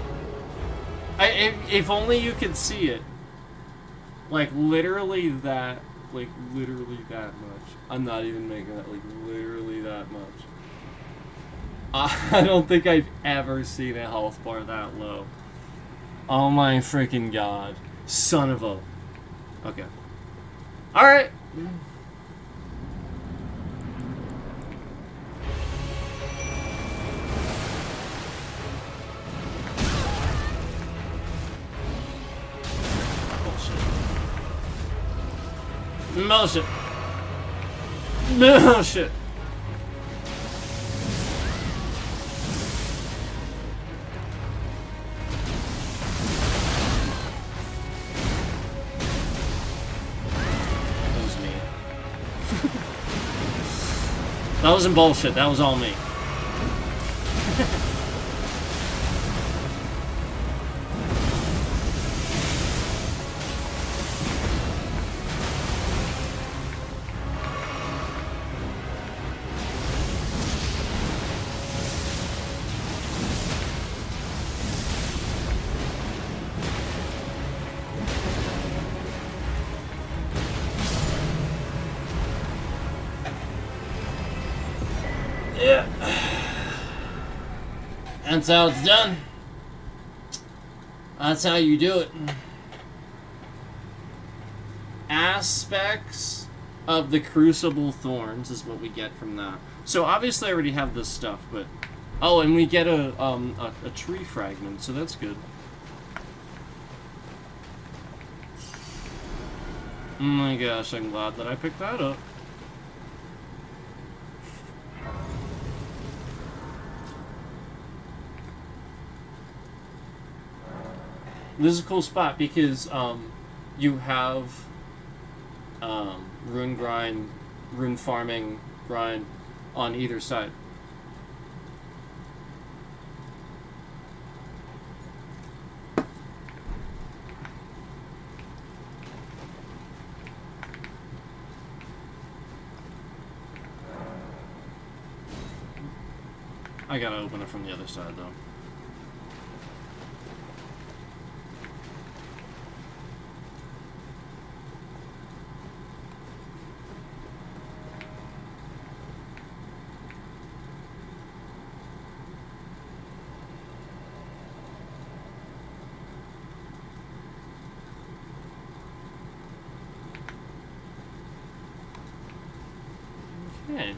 If only you could see it. Like, literally that much. I'm not even making that, like, literally that much. I don't think I've ever seen a health bar that low. Oh my freaking god. Son of a... Okay. Alright! Bullshit. Bullshit. That was me. That wasn't bullshit, that was all me. Yeah. That's how it's done. That's how you do it. Aspects of the Crucible Thorns is what we get from that. So obviously I already have this stuff, but... Oh, and we get a tree fragment, so that's good. Oh my gosh, I'm glad that I picked that up. This is a cool spot because you have rune grind, rune farming grind on either side. I gotta open it from the other side though. Okay.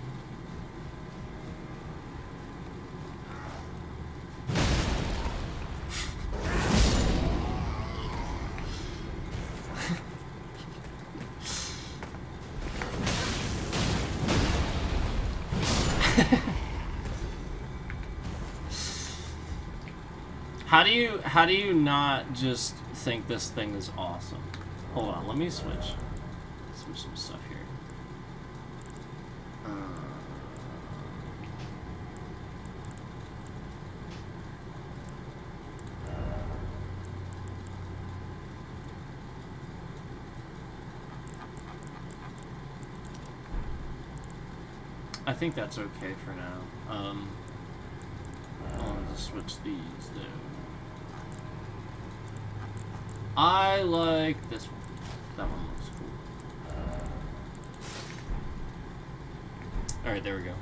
How do you not just think this thing is awesome? Hold on, let me switch some stuff here. I think that's okay for now. I'll just switch these though. I like this one. That one looks cool. Alright, there we go.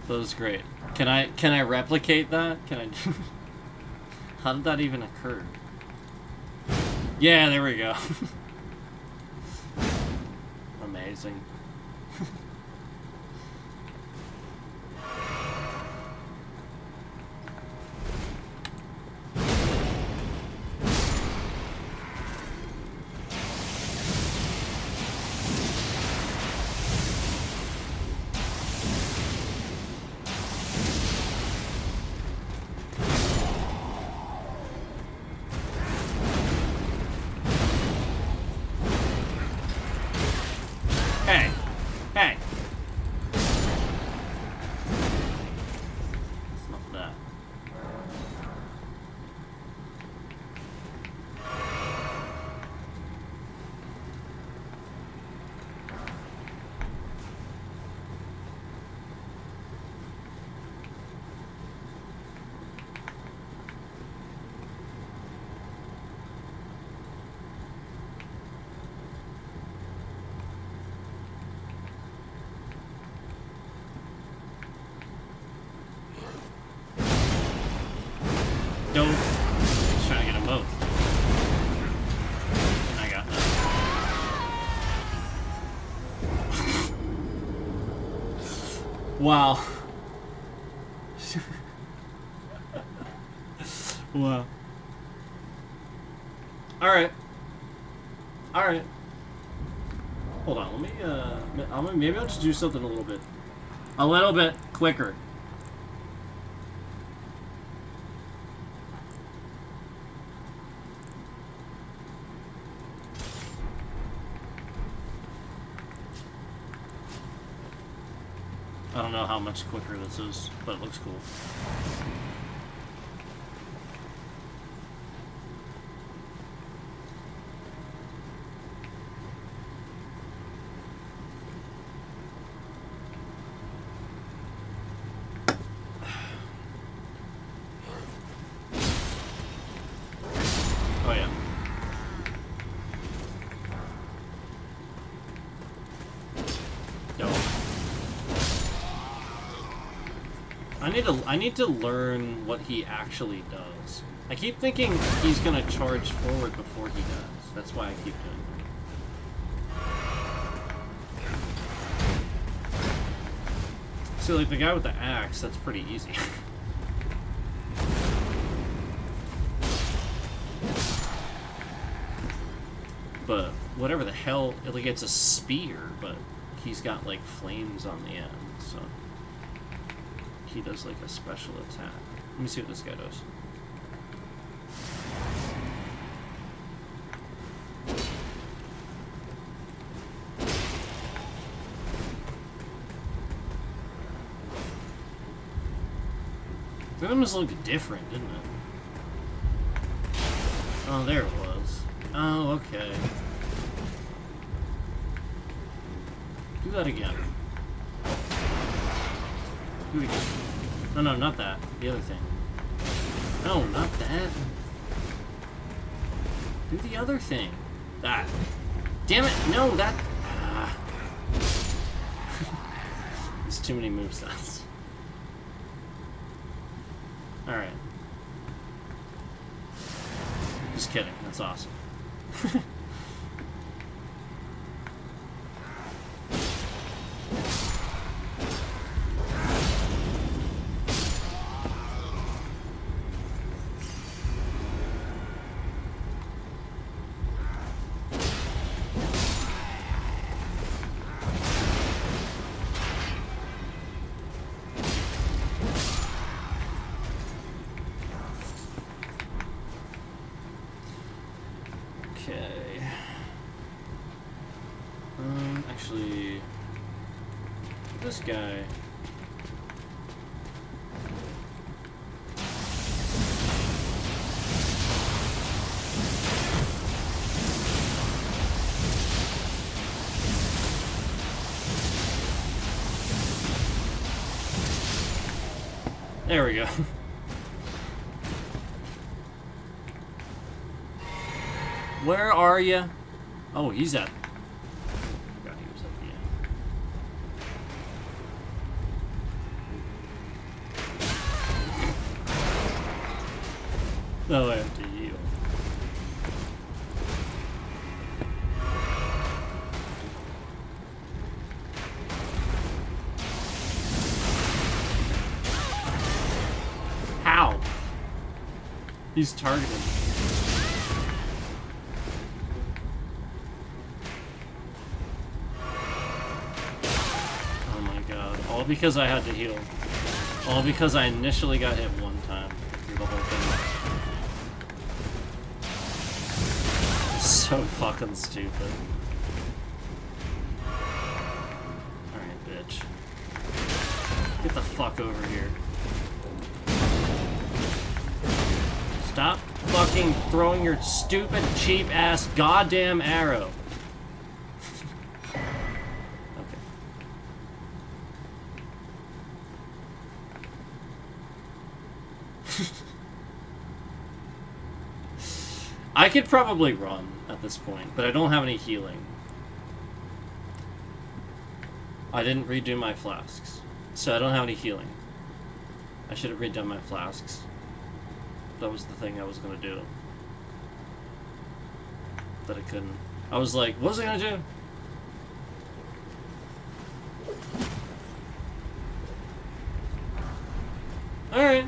That was great. Can I replicate that? Can I? How did that even occur? Yeah, there we go. Amazing. Dope. Just trying to get them both. I got that. Wow. Wow. Alright. Alright. Hold on, let me, maybe I'll just do something a little bit quicker. I don't know how much quicker this is, but it looks cool. Oh yeah. Yo. I need to learn what he actually does. I keep thinking he's gonna charge forward before he does. That's why I keep doing it. See, like the guy with the axe, that's pretty easy. But whatever the hell, like it's a spear, but he's got like flames on the end, so he does like a special attack. Let me see what this guy does. That must look different, didn't it? Oh, there it was. Oh, okay. Do that again. Do it again. No, no, not that. The other thing. No, not that. Do the other thing. That. Damn it! No, that. Ah. There's too many movesets. Alright. Just kidding. That's awesome. Okay. Actually, this guy. There we go. Where are you? Oh, he's at. God, he was at the end. No, I have to heal. How? He's targeted. All because I had to heal. All because I initially got hit one time through the whole thing. So fucking stupid. Alright, bitch. Get the fuck over here. Stop fucking throwing your stupid, cheap-ass goddamn arrow. I could probably run at this point, but I don't have any healing. I didn't redo my flasks, so I don't have any healing. I should have redone my flasks. That was the thing I was gonna do. But I couldn't. I was like, what was I gonna do? Alright.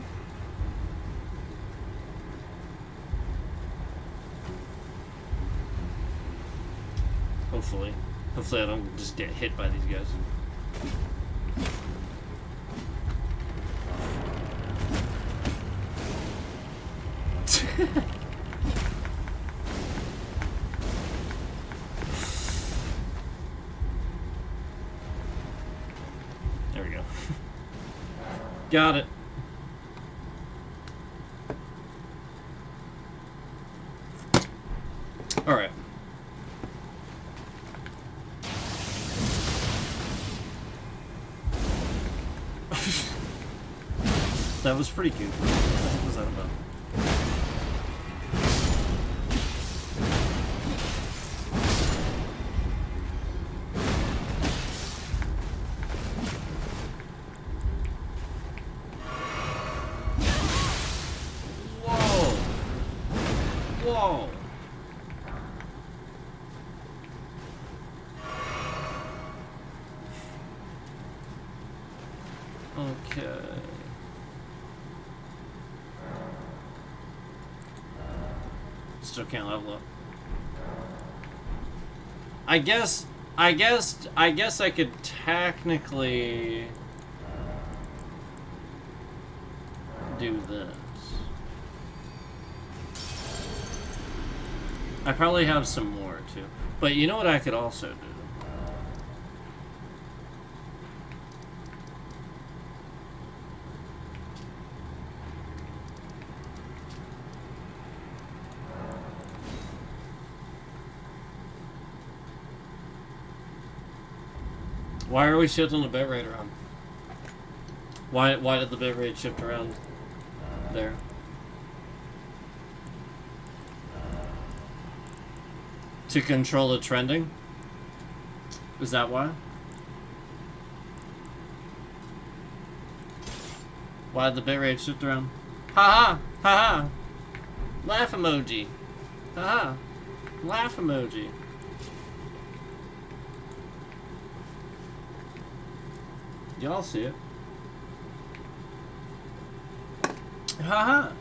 Hopefully. Hopefully I don't just get hit by these guys. There we go. Got it. Alright. That was pretty cute. What the heck was that about? Whoa! Whoa! Okay. Still can't level up. I guess I could technically do this. I probably have some more too. But you know what I could also do? Why are we shifting the bitrate around? Why did the bitrate shift around there? To control the trending? Is that why? Why did the bitrate shift around? Haha! Haha! Laugh emoji! Haha! Laugh emoji! Y'all see it. Haha!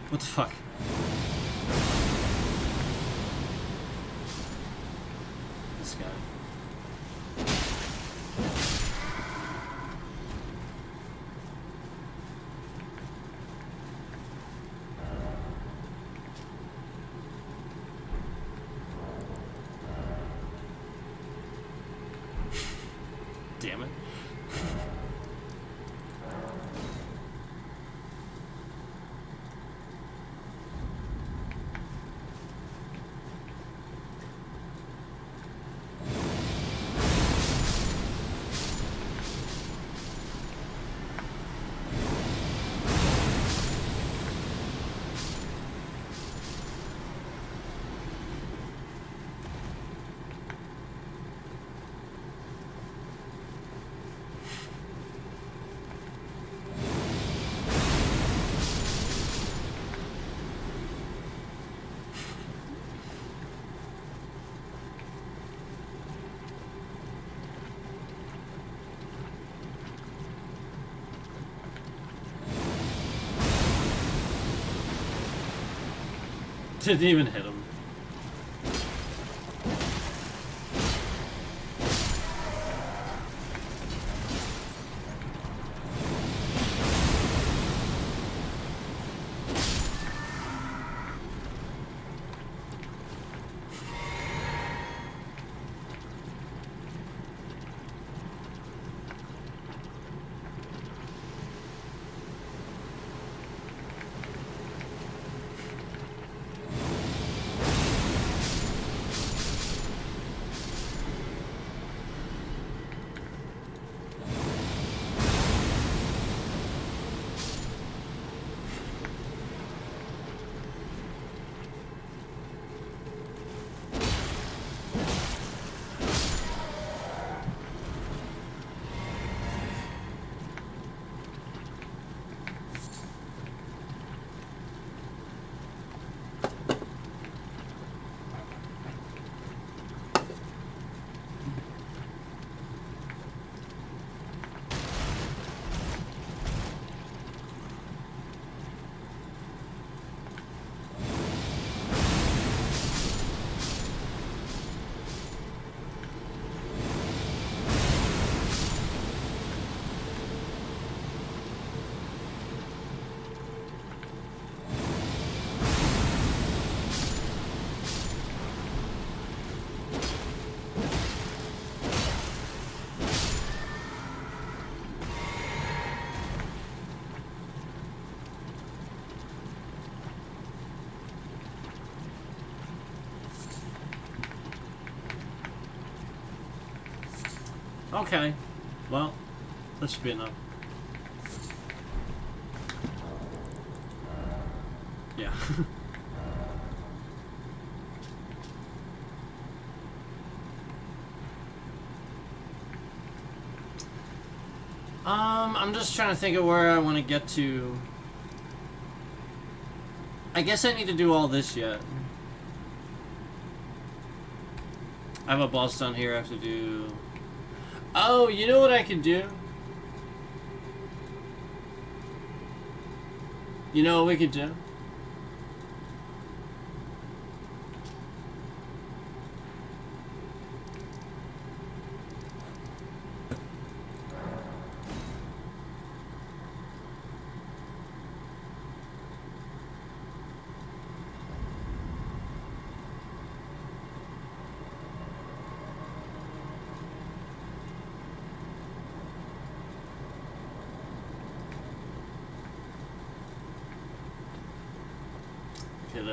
What the fuck? This guy. Damn it. Didn't even hit him. Okay. Well, that should be enough. Yeah. I'm just trying to think of where I want to get to. I guess I need to do all this yet. I have a boss down here I have to do. Oh, you know what I could do? You know what we could do? Could,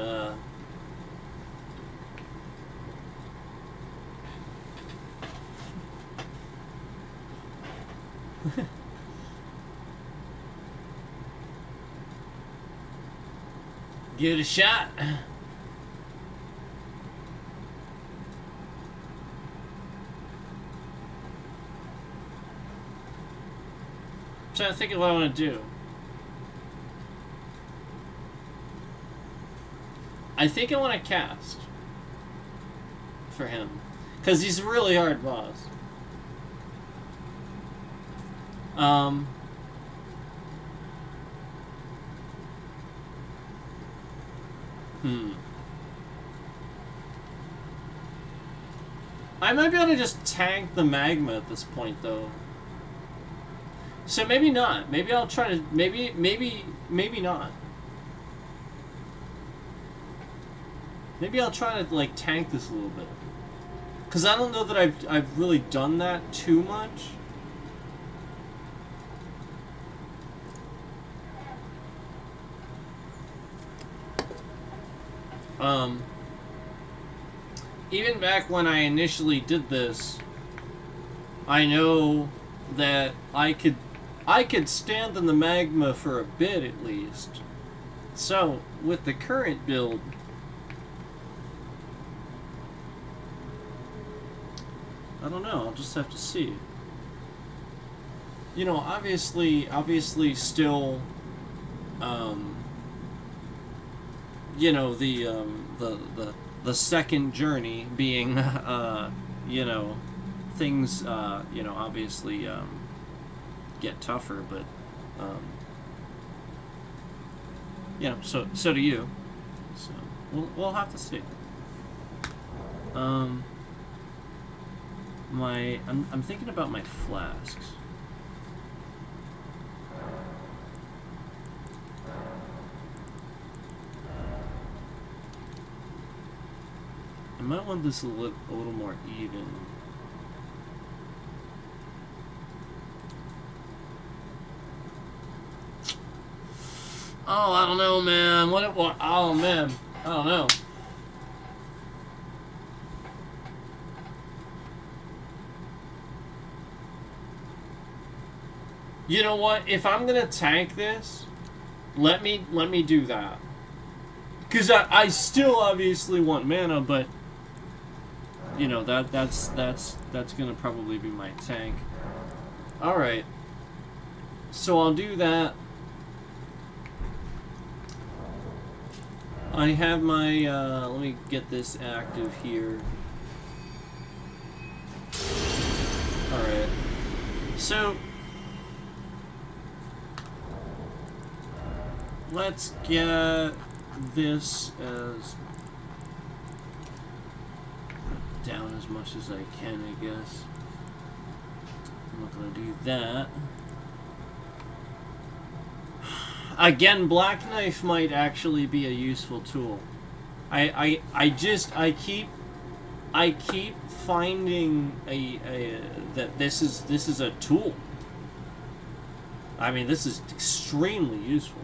give it a shot. I'm trying to think of what I want to do. I think I want to cast for him because he's a really hard boss. I might be able to just tank the magma at this point, though. So maybe not. Maybe I'll try to. Maybe not. Maybe I'll try to like tank this a little bit, cause I don't know that I've really done that too much. Even back when I initially did this, I know that I could stand in the magma for a bit at least. So with the current build, I don't know. I'll just have to see. You know, obviously, still, you know, the second journey being, you know, things, you know, obviously, get tougher, but, you know, so do you. So we'll have to see. I'm thinking about my flasks. I might want this a little more even. Oh, I don't know, man. What? Oh, man. I don't know. You know what? If I'm gonna tank this, let me do that. Cause I still obviously want mana, but you know that's gonna probably be my tank. All right. So I'll do that. I have my. Let me get this active here. All right. So. Let's get this as down as much as I can, I guess. I'm not gonna do that. Again, Black Knife might actually be a useful tool. I keep finding that this is a tool. I mean, this is extremely useful.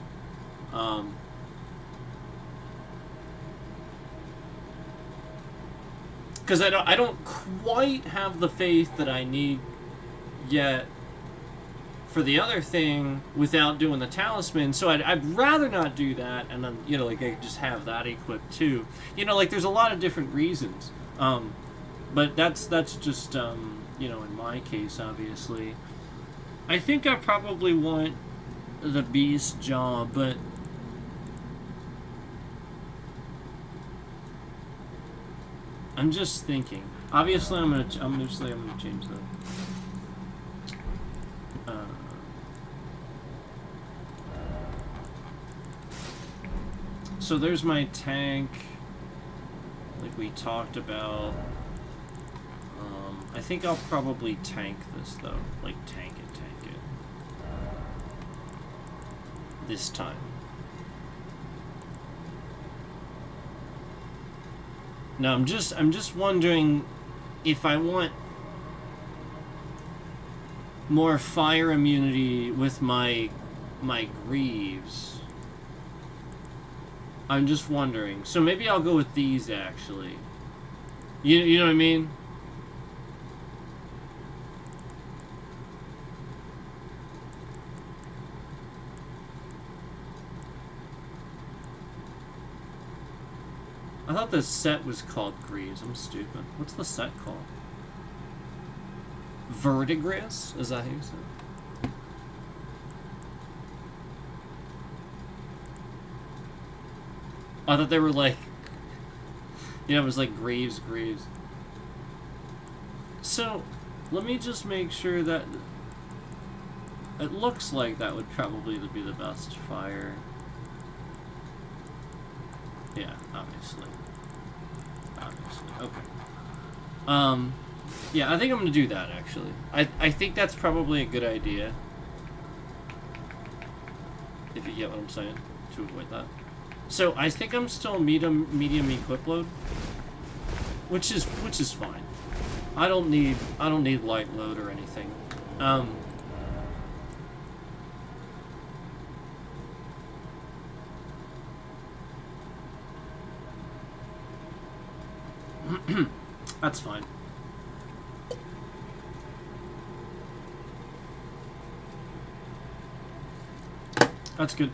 Because I don't quite have the faith that I need yet for the other thing without doing the talisman. So I'd rather not do that, and then, you know, like, I just have that equipped too. You know, like, there's a lot of different reasons. But that's just, you know, in my case, obviously. I think I probably want the beast jaw, but I'm just thinking. Obviously, I'm gonna change that. So there's my tank, like we talked about. I think I'll probably tank this though, like tank it. This time. Now I'm just wondering if I want more fire immunity with my greaves. I'm just wondering. So maybe I'll go with these, actually. You know what I mean? I thought the set was called Greaves. I'm stupid. What's the set called? Verdigris? Is that how you say it? I thought they were like... You know, it was like Greaves. So, let me just make sure that... It looks like that would probably be the best fire. Yeah, obviously. Okay. Yeah, I think I'm gonna do that, actually. I think that's probably a good idea. If you get what I'm saying, to avoid that. So, I think I'm still medium equip load. Which is fine. I don't need light load or anything. That's fine. That's good.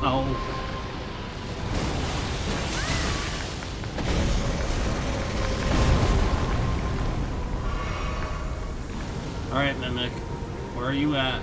Oh. Alright, Mimic. Where are you at?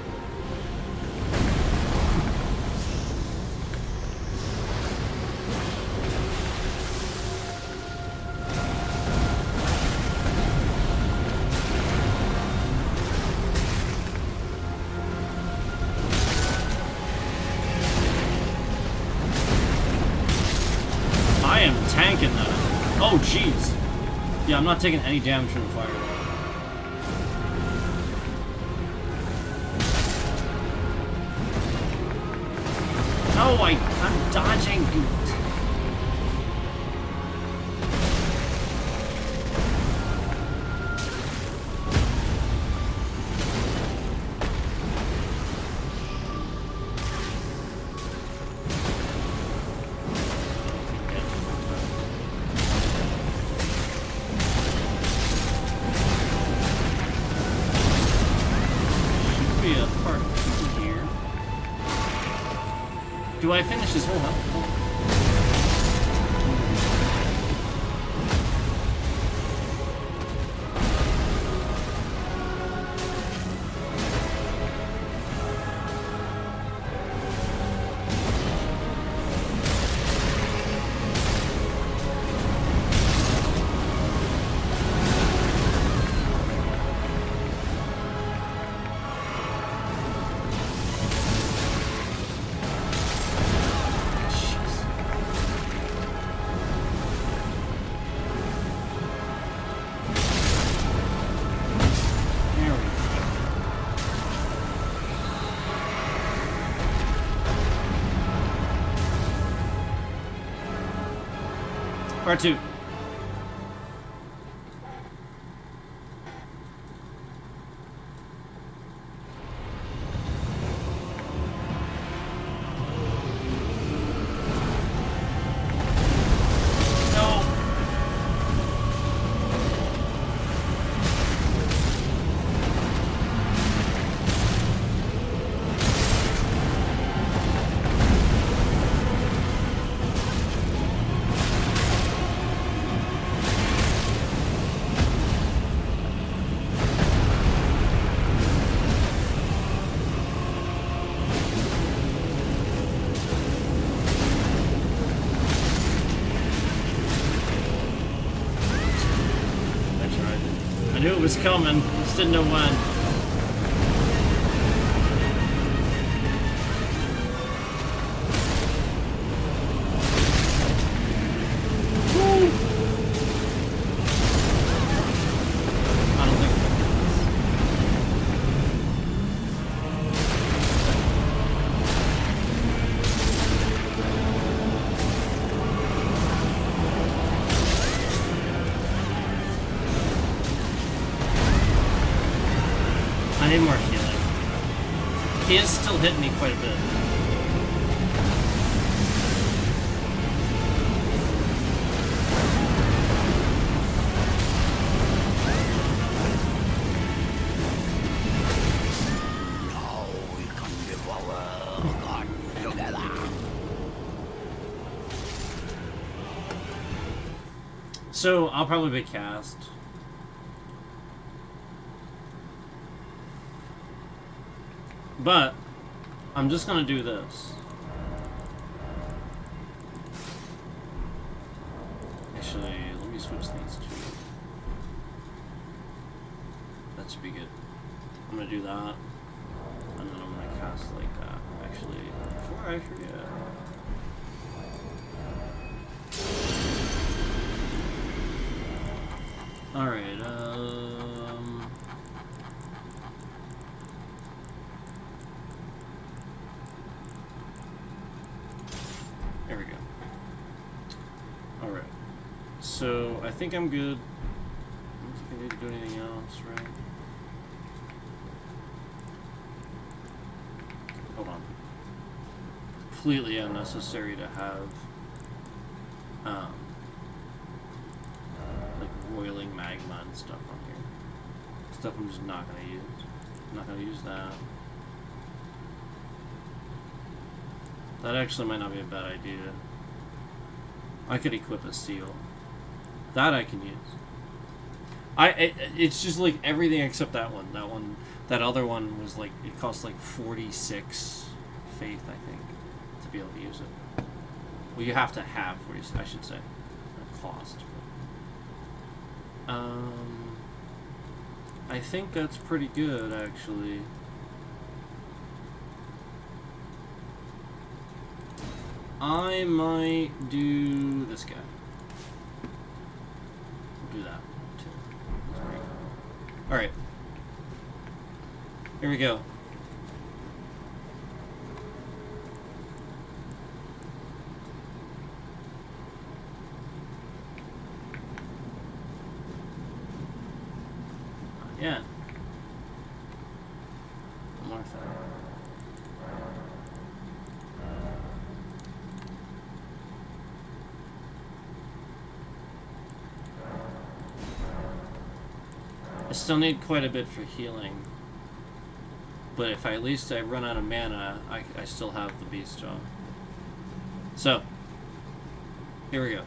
I am tanking that. Oh, jeez. Yeah, I'm not taking any damage from the fire. No, I'm dodging. Do I finish his whole health? Part 2. I knew it was coming, just didn't know when. I don't think I need more healing. He is still hitting me quite a bit. Now we can devour God together. So I'll probably be cast. But I'm just gonna do this. Actually, let me switch these two. That should be good. I'm gonna do that, and then I'm gonna cast like that. Actually, before I forget. All right. There we go. All right. So I think I'm good. I don't think I need to do anything else, right? Hold on. Completely unnecessary to have like roiling magma and stuff on here. Stuff I'm just not gonna use. I'm not gonna use that. That actually might not be a bad idea. I could equip a seal. That I can use. It's just like everything except that one. That other one was like, it cost like 46 faith, I think, to be able to use it. Well, you have to have 46, I should say. Not cost. But. I think that's pretty good, actually. I might do this guy. We'll do that too. Alright. Here we go. Yeah. One more thing. I still need quite a bit for healing. But if at least I run out of mana, I still have the beast jaw. So, here we go.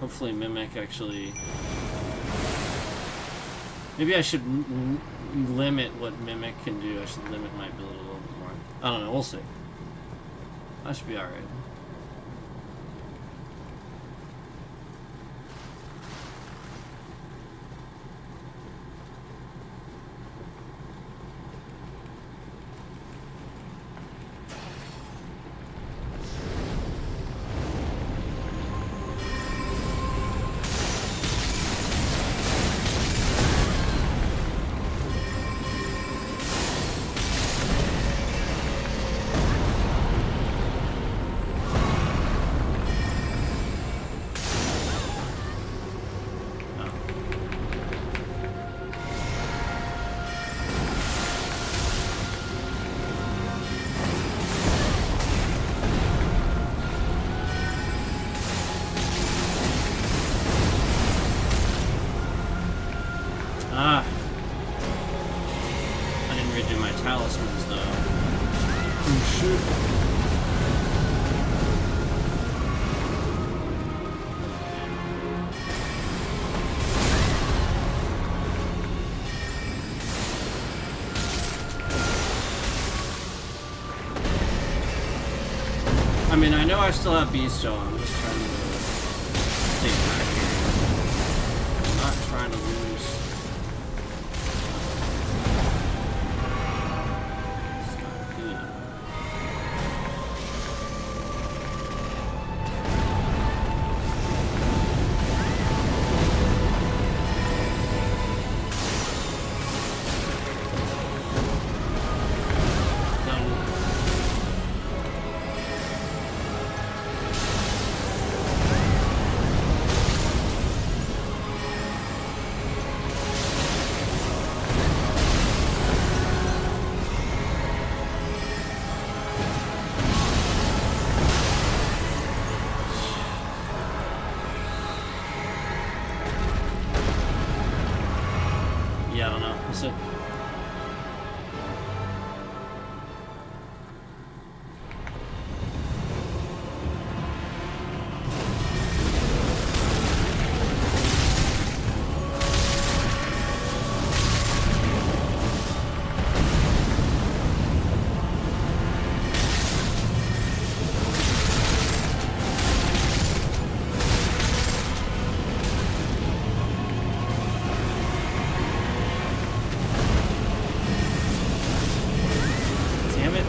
Hopefully Mimic actually... Maybe I should limit what Mimic can do. I should limit my ability a little bit more. I don't know, we'll see. That should be alright. I mean, I know I still have Beast on. I'm just trying to stay back here. I'm not trying to lose. It's not good. Yeah, I don't know. We'll see. Damn it.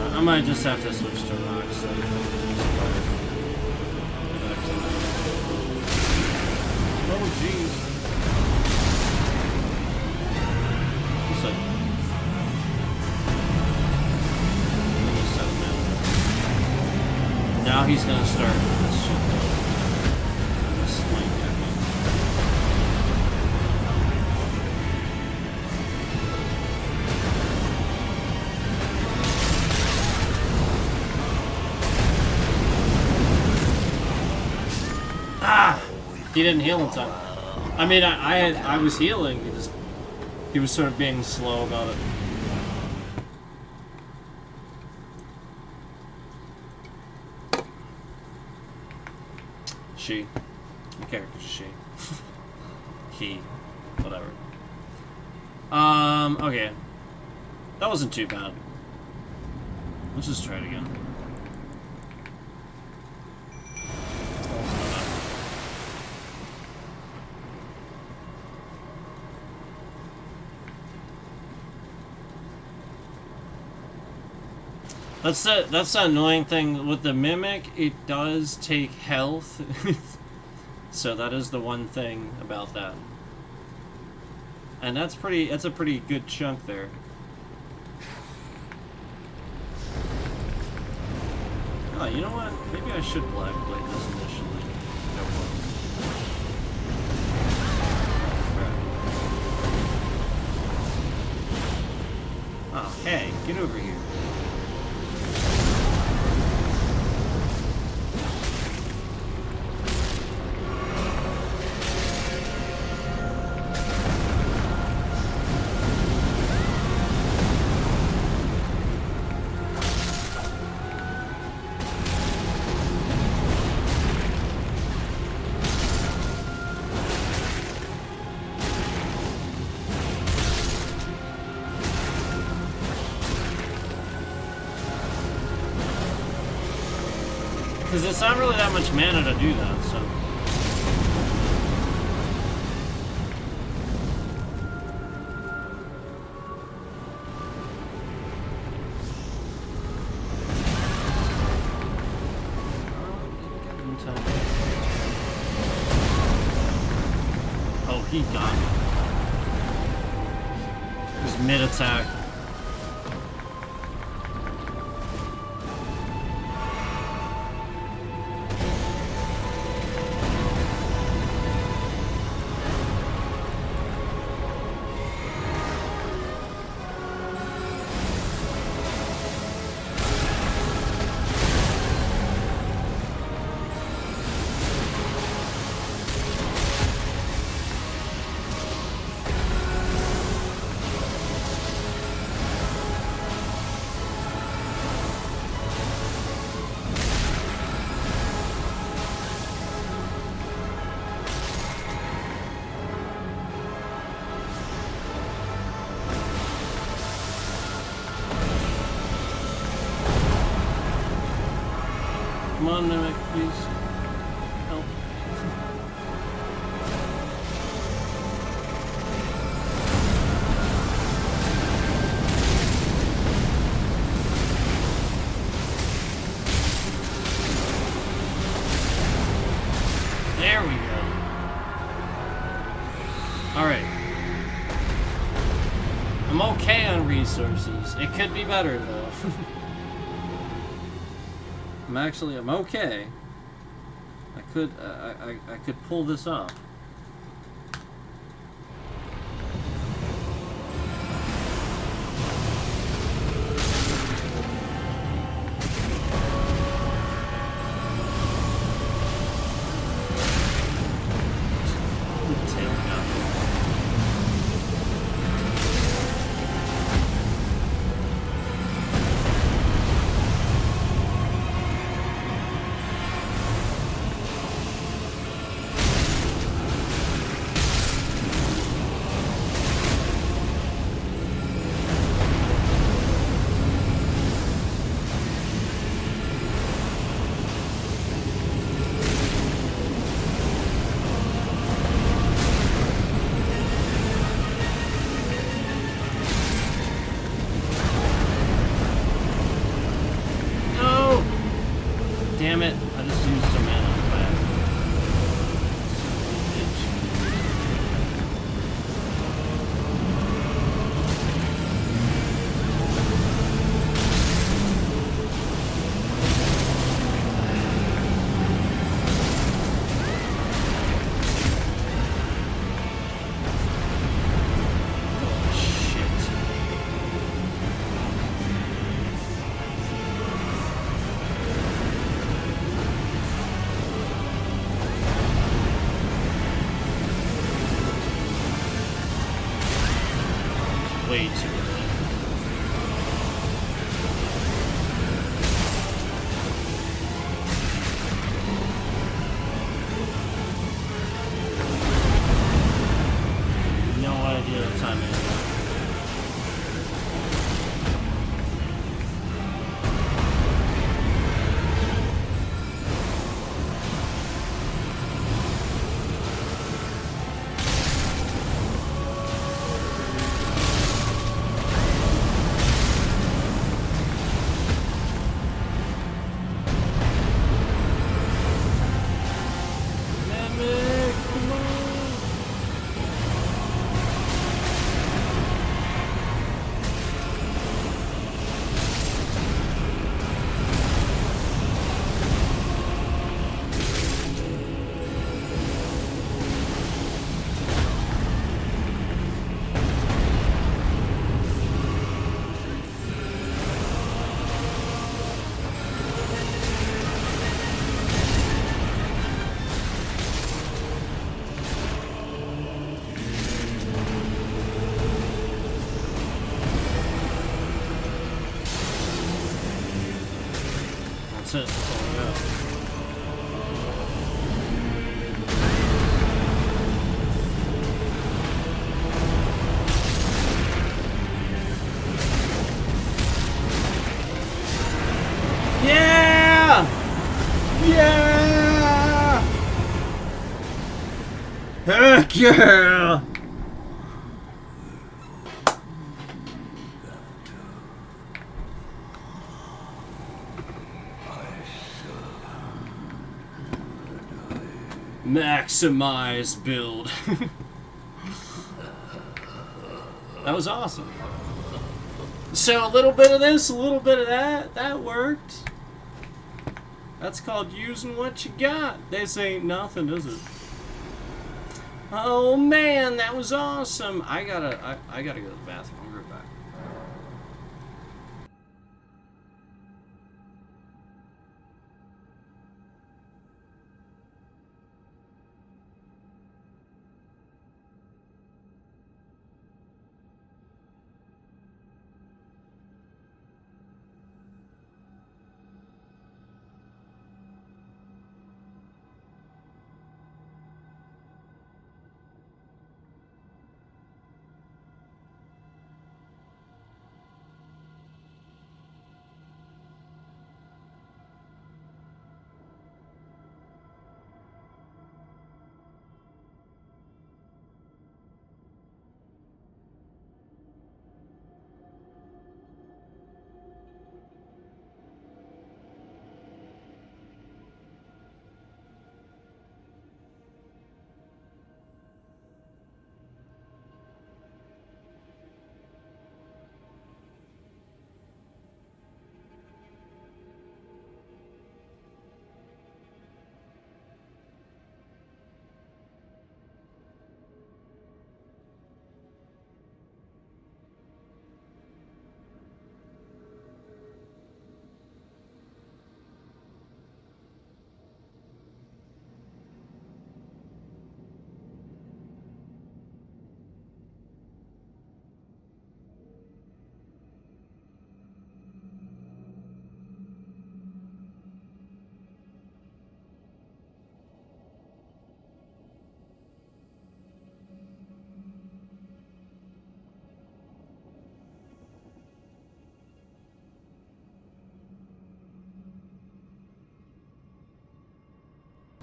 I might just have to switch to rocks. Like, oh jeez. What's up? Now he's gonna start this shit. Swank at me. Ah! He didn't heal in time. I mean, I was healing. He was sort of being slow about it. She. The character's she. He. Whatever. Okay. That wasn't too bad. Let's just try it again. That's the annoying thing with the Mimic. It does take health. So that is the one thing about that. And that's a pretty good chunk there. Oh, you know what? Maybe I should Black Blade this initially. No. Oh, hey, get over here. Because it's not really that much mana to do that, so. Oh, he got me. His Just mid-attack. Come on, Mimic, please. Help. There we go. Alright. I'm okay on resources. It could be better, though. I'm okay. I could pull this off. Tail gun. Damn it, I just used a mana back. Way too early. No idea the time it is. That's it. That's all I got. Yeah! Yeah! Heck yeah! Maximize build. That was awesome. So a little bit of this, a little bit of that. That worked. That's called using what you got. This ain't nothing, is it? Oh man, that was awesome. I gotta go to the bathroom. I'll be right back.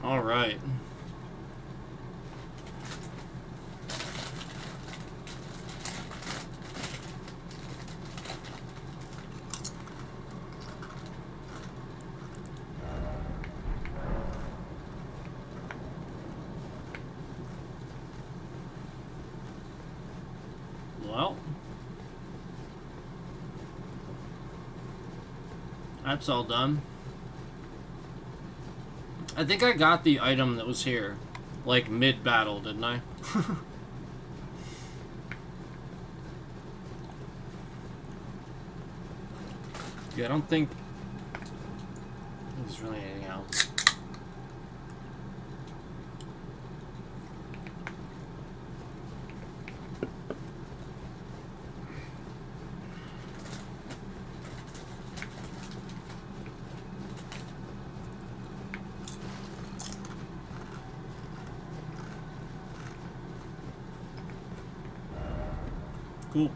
All right. Well, that's all done. I think I got the item that was here, like, mid-battle, didn't I? Yeah, I don't think there's really anything else. Cool.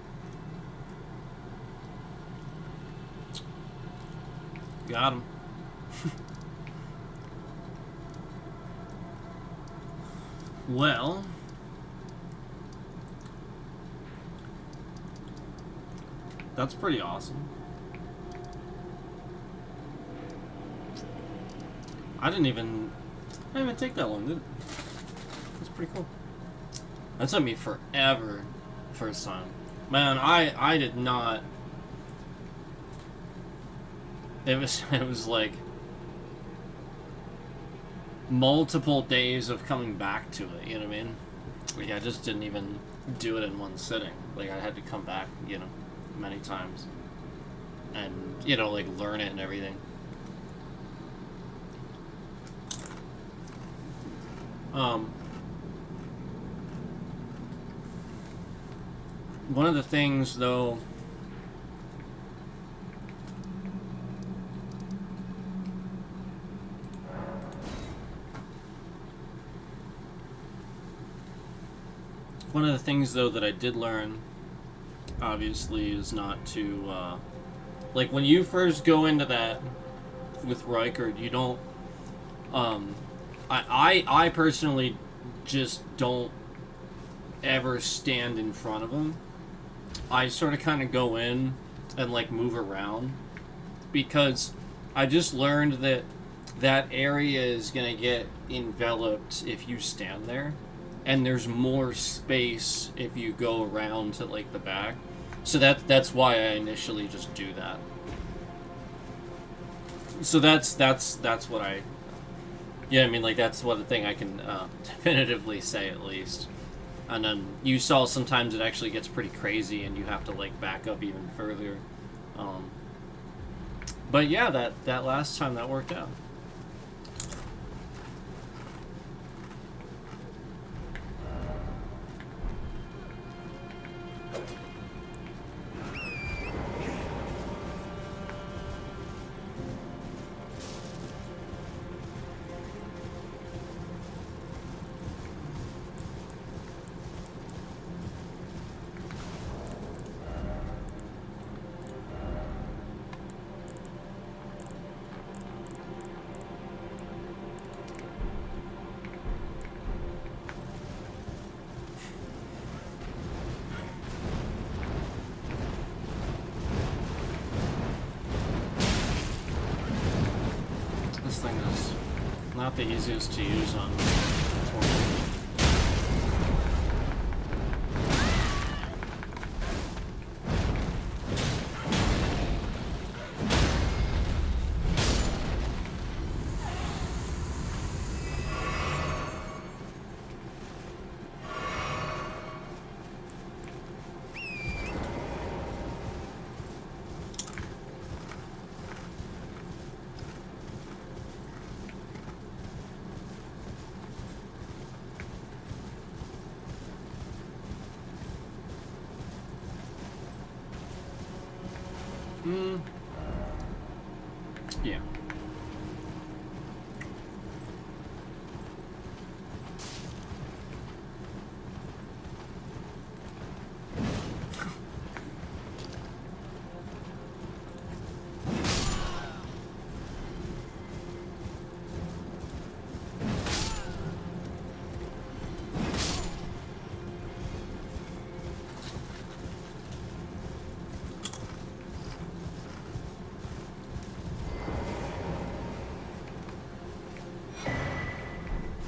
Got him. Well, that's pretty awesome. I didn't even take that long, did it? That's pretty cool. That took me forever first time. Man, I did not. It was like multiple days of coming back to it, you know what I mean? Like, I just didn't even do it in one sitting. Like, I had to come back, you know, many times. And, you know, like, learn it and everything. One of the things, though, that I did learn, obviously, is not to, like, when you first go into that with Riker, you don't, I personally just don't ever stand in front of him. I sort of kind of go in and, like, move around, because I just learned that that area is going to get enveloped if you stand there, and there's more space if you go around to, like, the back. So that's why I initially just do that. So that's what I. Yeah, I mean, like, that's what the thing I can definitively say, at least. And then you saw sometimes it actually gets pretty crazy and you have to, like, back up even further. But yeah, that last time that worked out. This thing is not the easiest to use on. Yeah.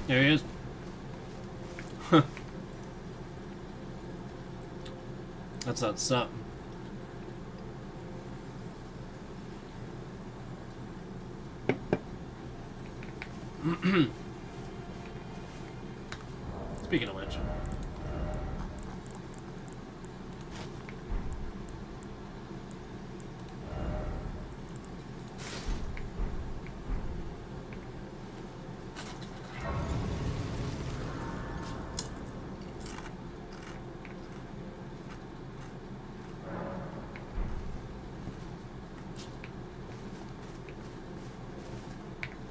There he is. That's what's up. Speaking of which.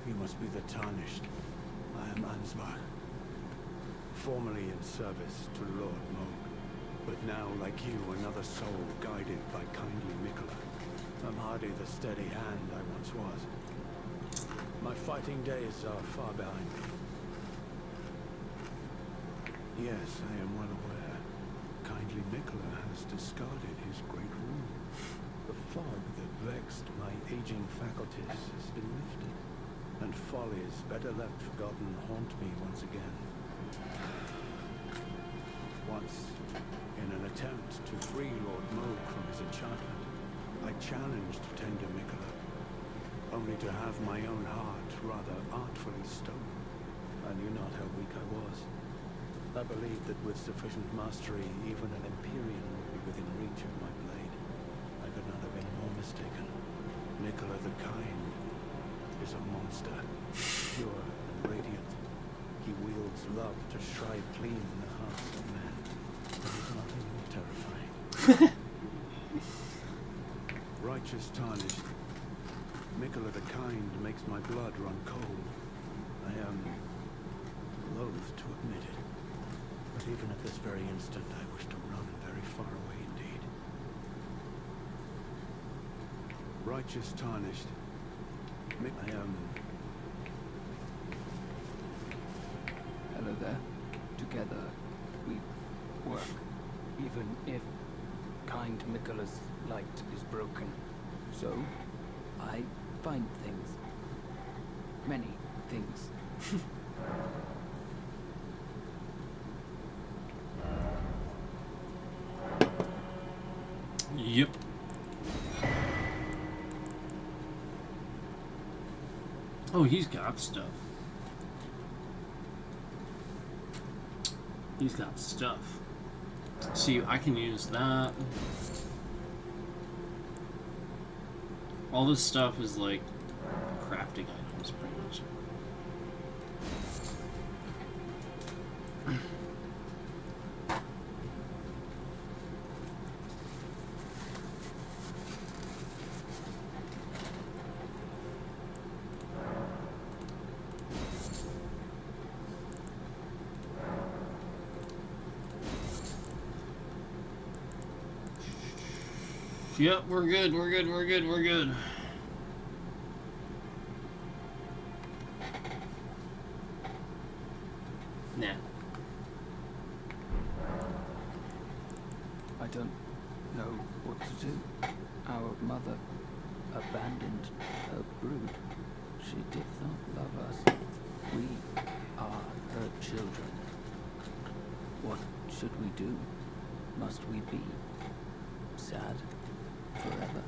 You must be the Tarnished. I am Ansbach. Formerly in service to Lord Moog, but now, like you, another soul guided by kindly Mikola. I'm hardly the steady hand I once was. My fighting days are far behind me. Yes, I am well aware. Kindly Mikola has discarded his great rule. The fog that vexed my aging faculties has been lifted, and follies better left forgotten haunt me once again. Once, in an attempt to free Lord Moog from his enchantment, I challenged tender Mikola, only to have my own heart rather artfully stolen. I knew not how weak I was. I believed that with sufficient mastery, even an Empyrean would be within reach of my blade. I could not have been more mistaken. Mikola the Kind is a monster, pure and radiant. He wields love to shrive clean the hearts of men. There is nothing more terrifying. Righteous Tarnished. Mikola the Kind makes my blood run cold. I am loath to admit it. But even at this very instant, I wish to run very far away indeed. Righteous Tarnished. I am... Hello there. Together, we work. Even if kind Mikola's light is broken. So, I find things. Many things. Yep. Oh, he's got stuff. He's got stuff. See, I can use that. All this stuff is like crafting items, pretty much. Yep, we're good, we're good, we're good, we're good. Nah. I don't know what to do. Our mother abandoned her brood. She did not love us. We are her children. What should we do? Must we be sad forever?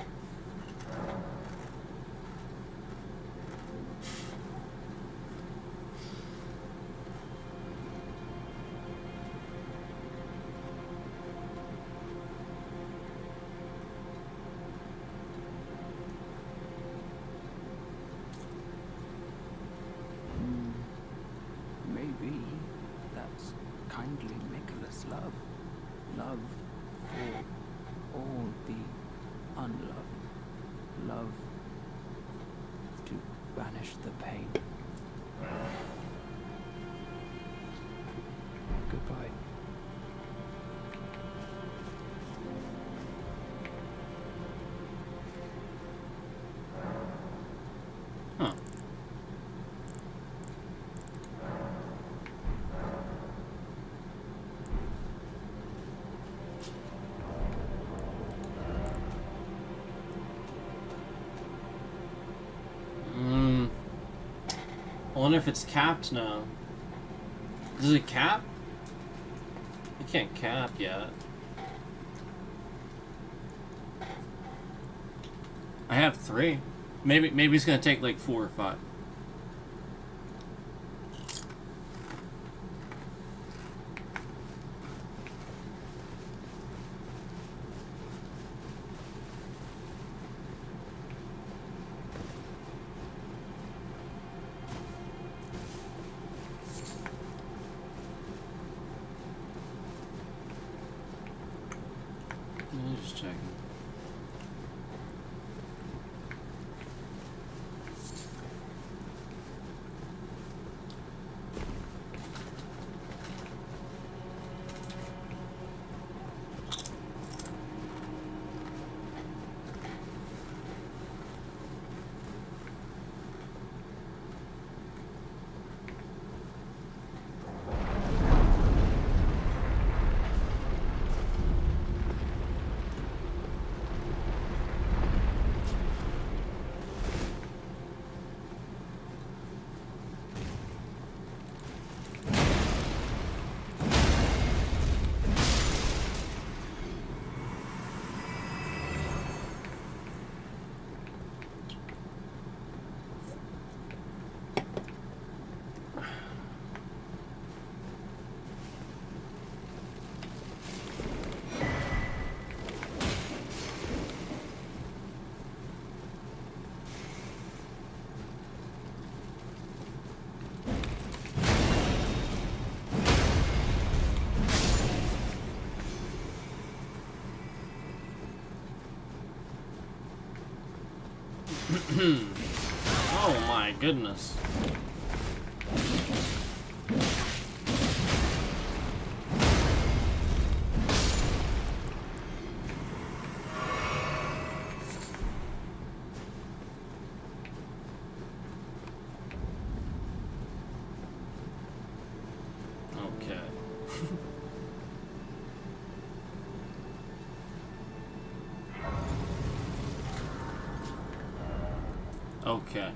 Maybe that's kindly Nicholas' love. Love for all the unloved. Love to banish the pain. Goodbye. Huh. I wonder if it's capped now. Does it cap? It can't cap yet. I have 3. Maybe it's gonna take like 4 or 5. Just checking. Oh my goodness. Okay. Okay.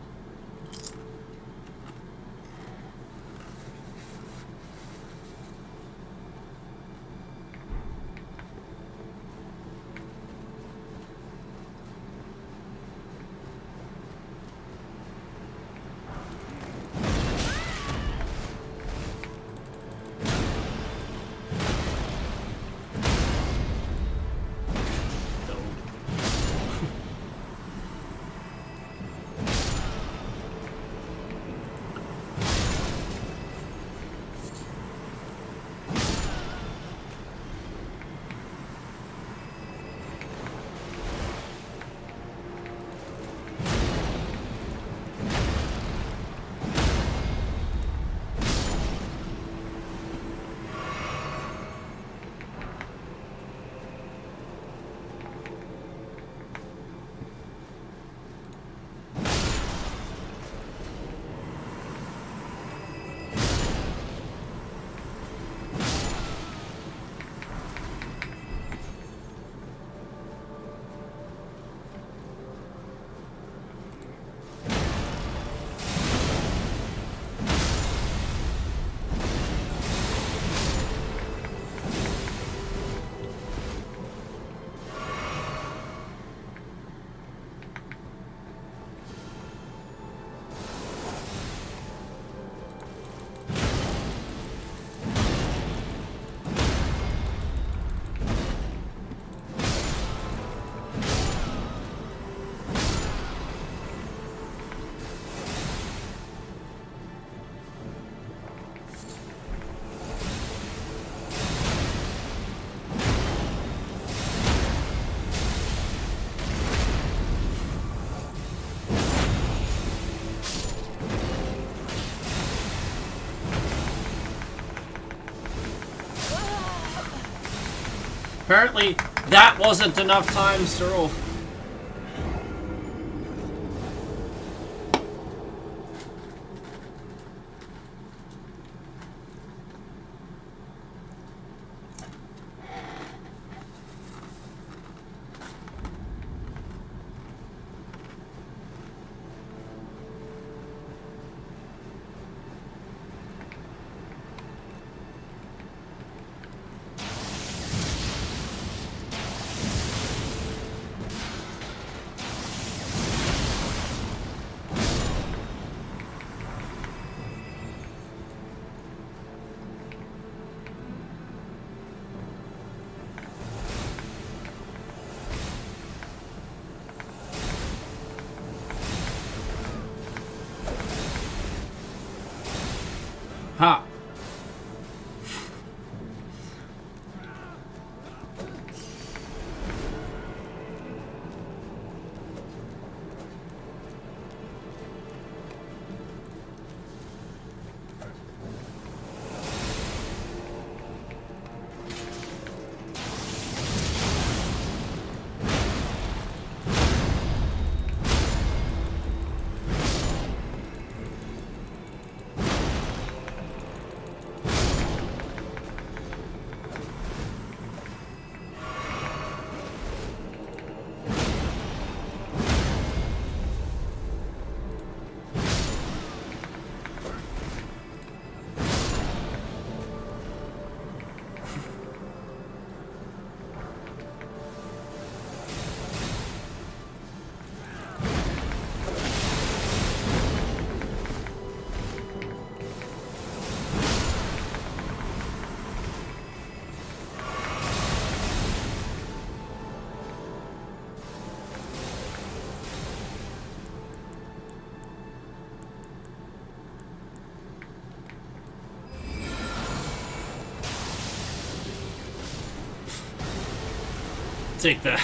Apparently, that wasn't enough time, Cyril. Ha! Take that.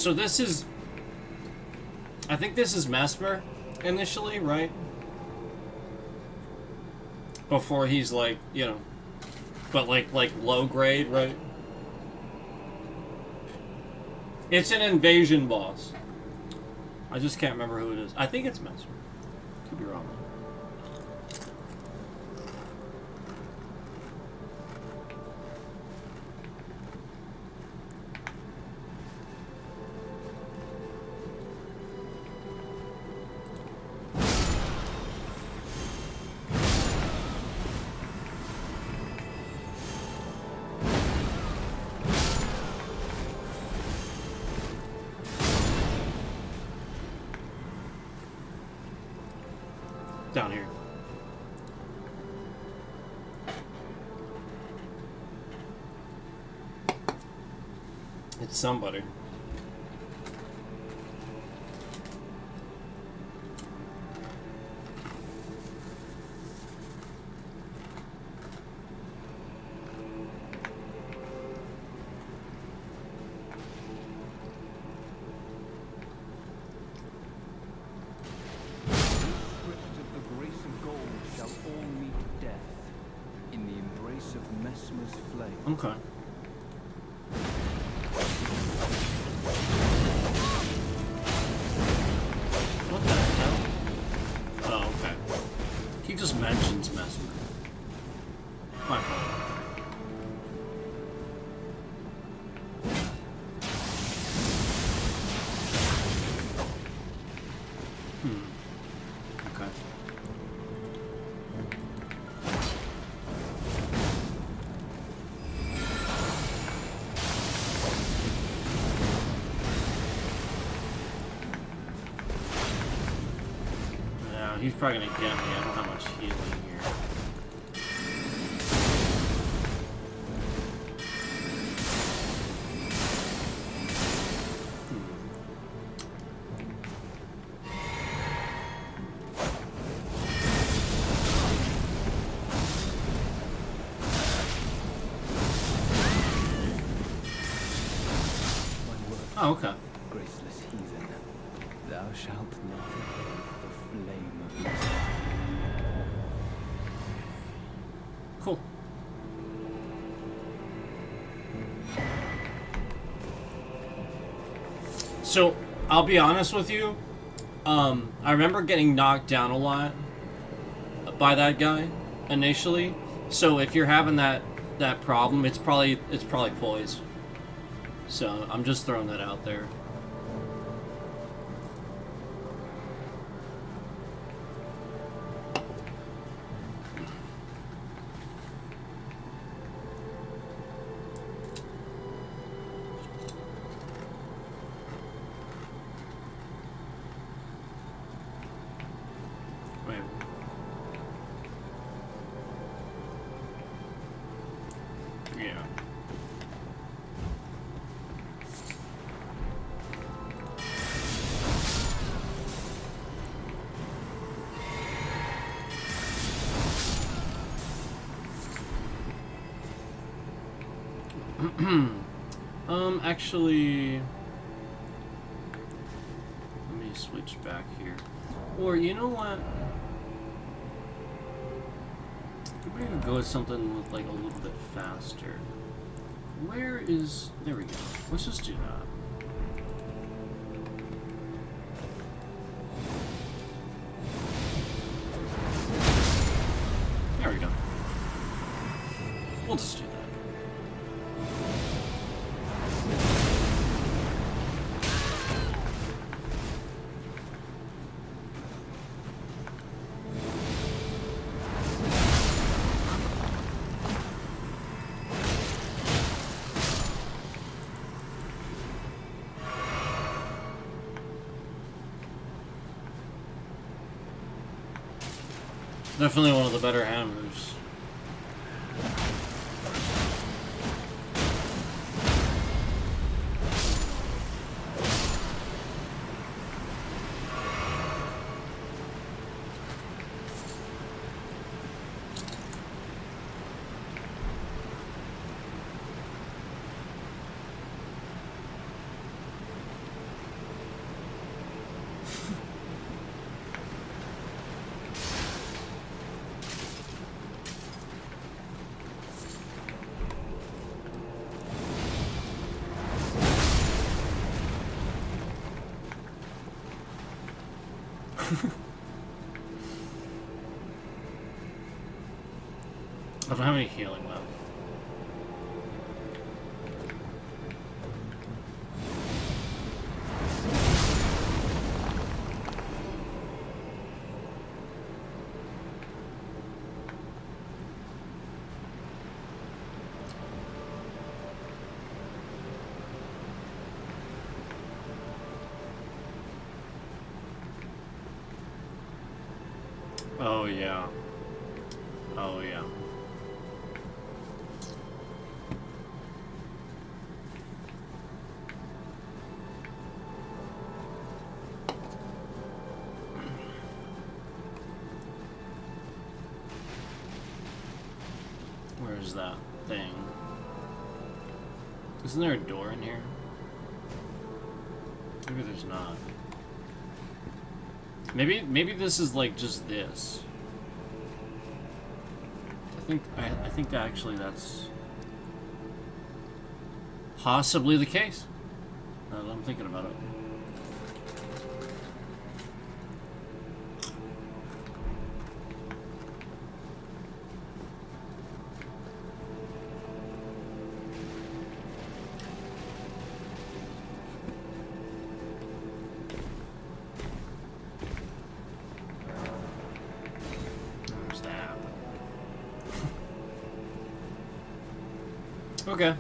So this is... I think this is Mesmer, initially, right? Before he's like, you know... But like low grade, right? It's an invasion boss. I just can't remember who it is. I think it's Mesmer. Could be wrong. Down here. It's somebody. Script of the grace of gold shall all meet death in the embrace of Messmer's flame. Okay. What the hell? Oh, okay. He just mentions Mesmer. My fault. Okay. Yeah, he's probably gonna get me. I don't have much healing here. Oh, okay. Graceless heathen, thou shalt not inhale the flame of Messmer. Cool. So, I'll be honest with you. I remember getting knocked down a lot by that guy initially. So if you're having that problem, it's probably poise. So I'm just throwing that out there. Wait. Yeah. Actually, let me switch back here. Or, you know what? Maybe we could go with something with, like, a little bit faster. Where is... There we go. Let's just do that. There we go. We'll just do that. Definitely one of the better hammers. I don't have any healing left. Oh yeah. Oh yeah. Where's that thing? Isn't there a door in here? Maybe there's not. Maybe this is like just this. I think actually that's possibly the case. Now that I'm thinking about it. There's that. Okay.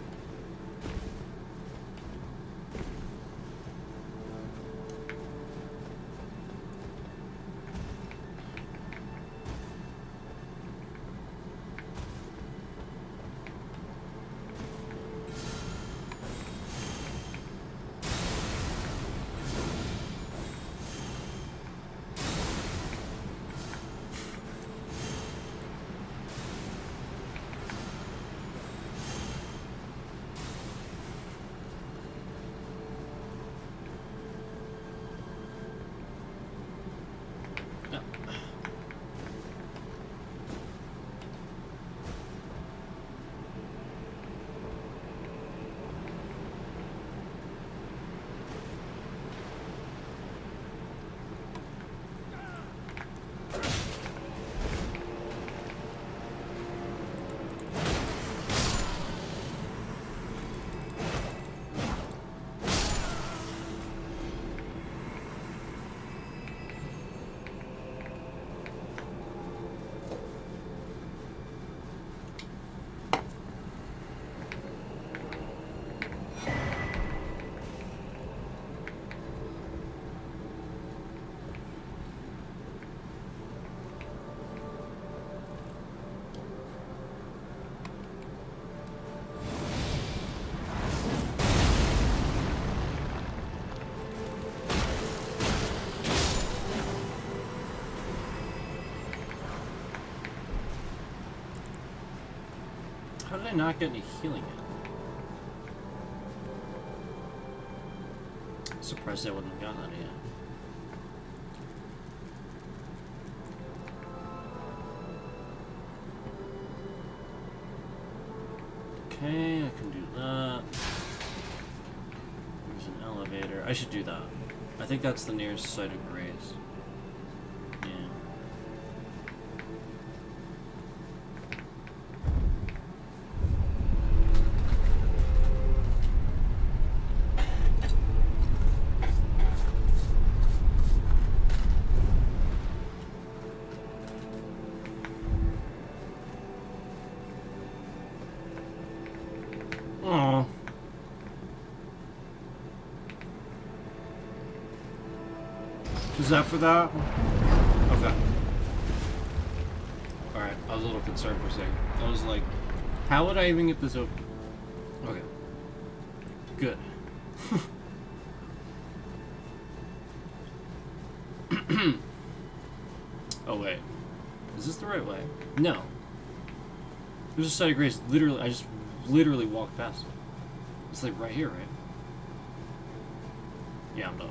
How did I not get any healing yet? Surprised I wouldn't have gotten any yet. Okay, I can do that. There's an elevator. I should do that. I think that's the nearest site of grace. Yeah. Aww. Is that for that? Okay. Alright, I was a little concerned for a second. I was like, how would I even get this open? Okay. Good. Oh wait. Is this the right way? No. There's a site of grace. Literally, I just literally walked past it. It's like right here, right? Yeah, I'm done.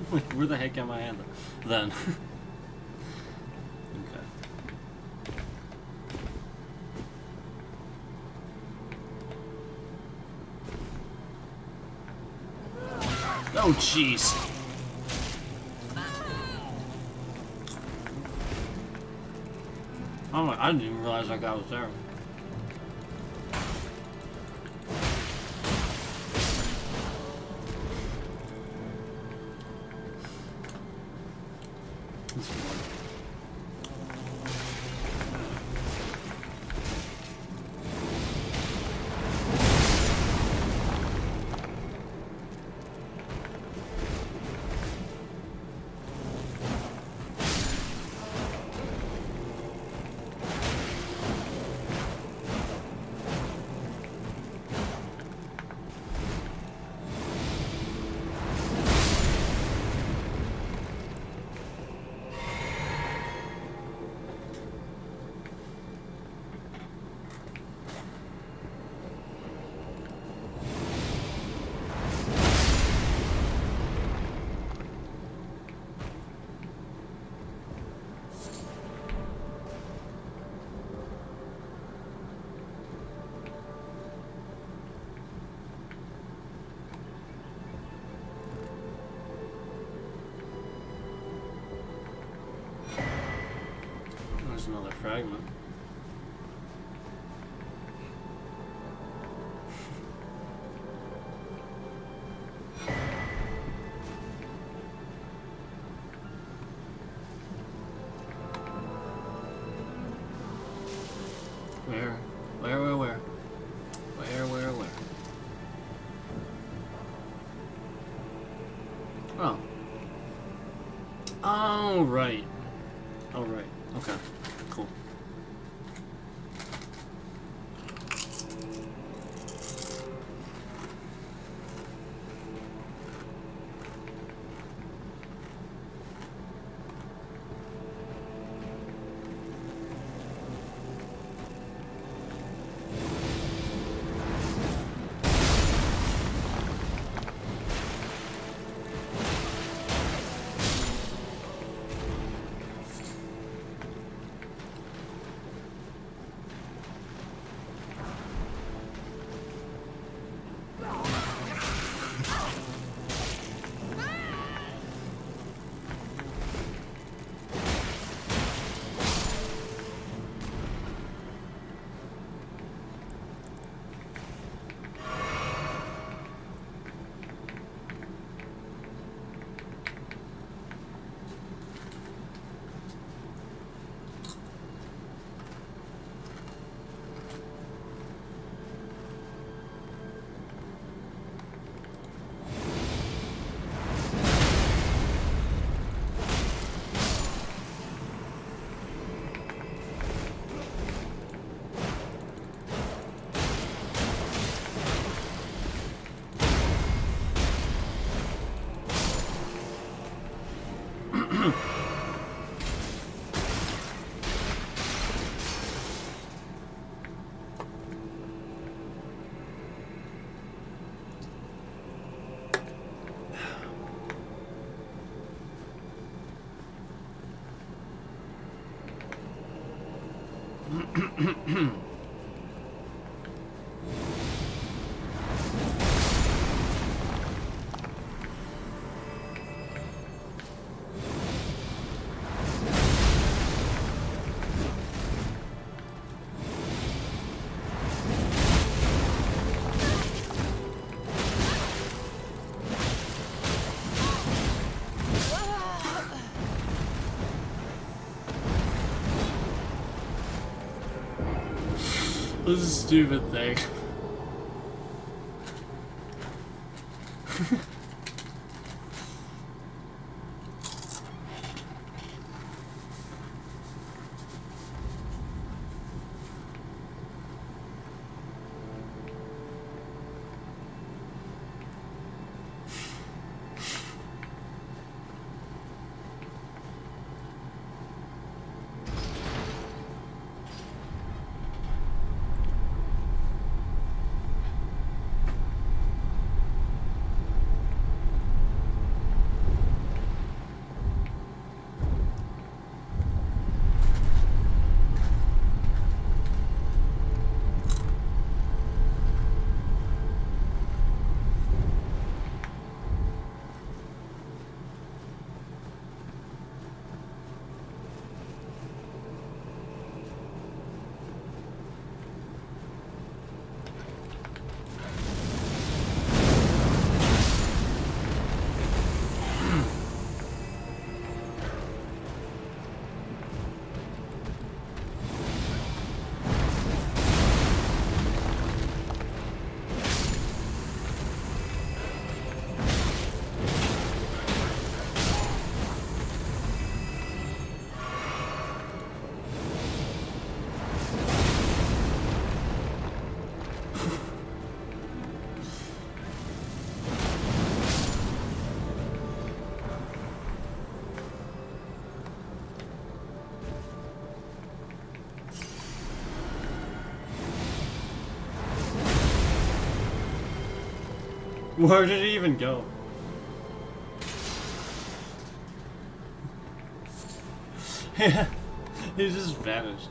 Like, where the heck am I at then? Okay. Oh, jeez. Oh my, I didn't even realize that guy was there. This one. There's another fragment. Where? Oh. Oh, right. Oh, right. Okay. Cool. This is a stupid thing. Where did it even go? Yeah, he just vanished.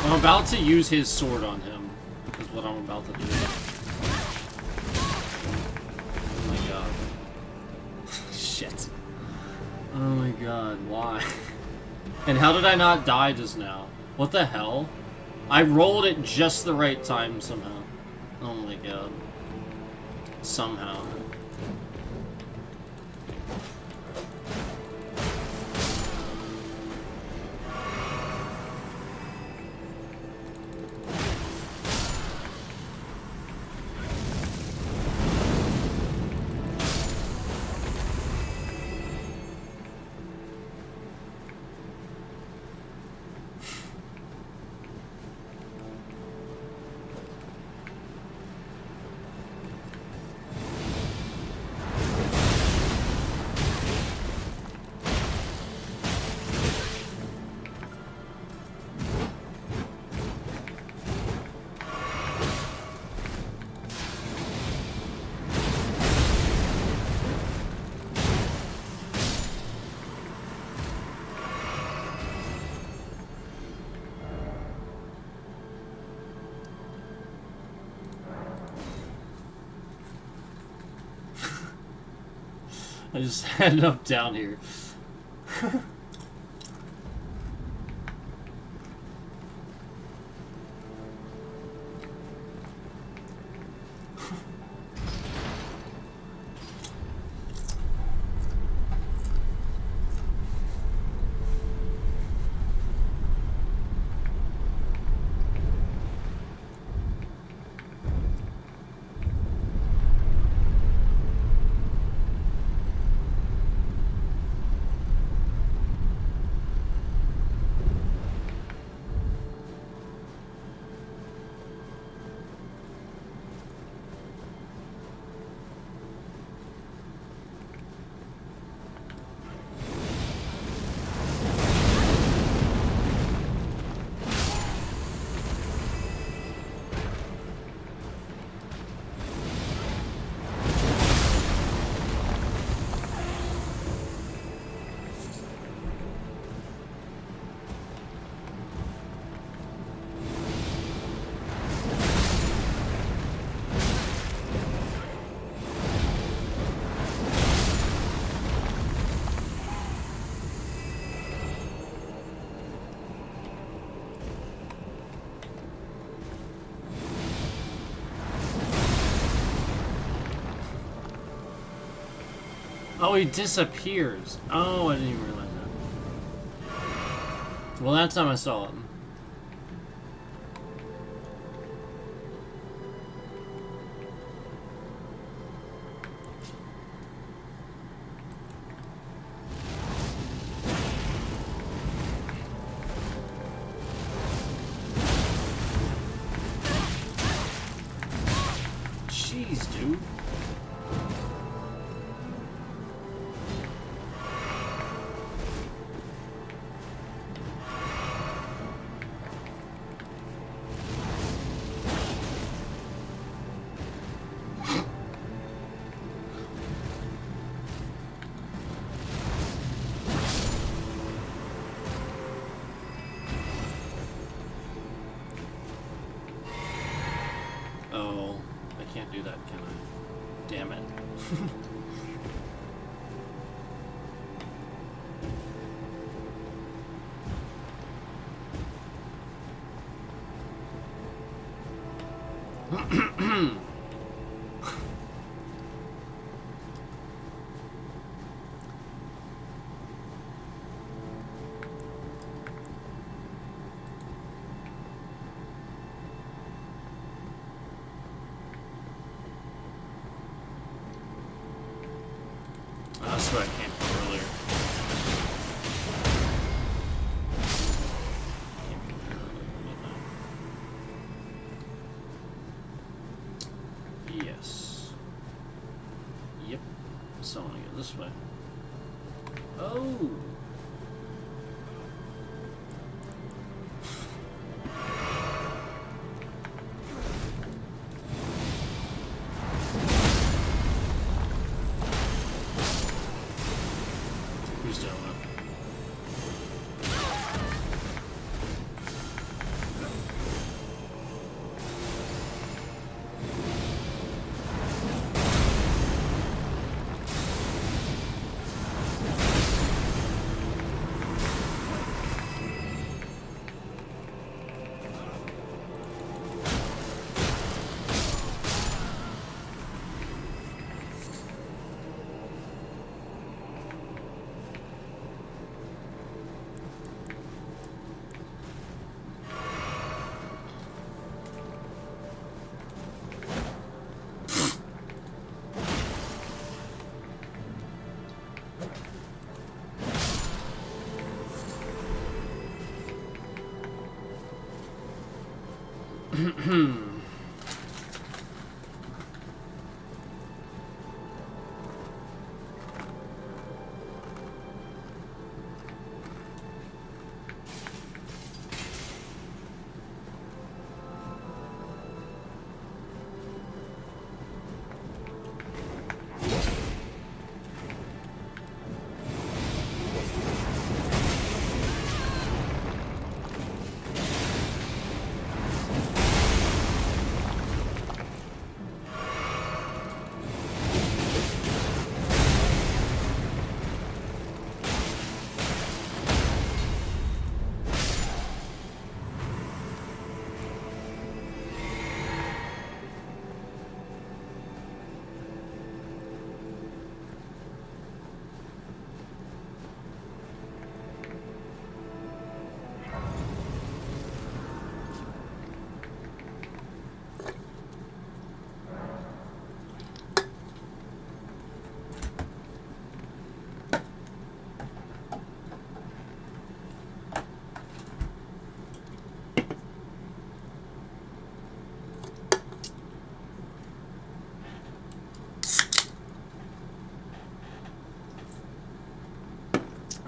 I'm about to use his sword on him, is what I'm about to do. Oh my god. Shit. Oh my god, why? And how did I not die just now? What the hell? I rolled it just the right time somehow. Oh my god. Somehow. I just ended up down here. Oh, he disappears. Oh, I didn't even realize that. Well, that time I saw him. Jeez, dude. Oh, I can't do that, can I? Damn it. That's what I came from earlier. Came from earlier. Yes. Yep. So I want to go this way. Oh. Who's doing it?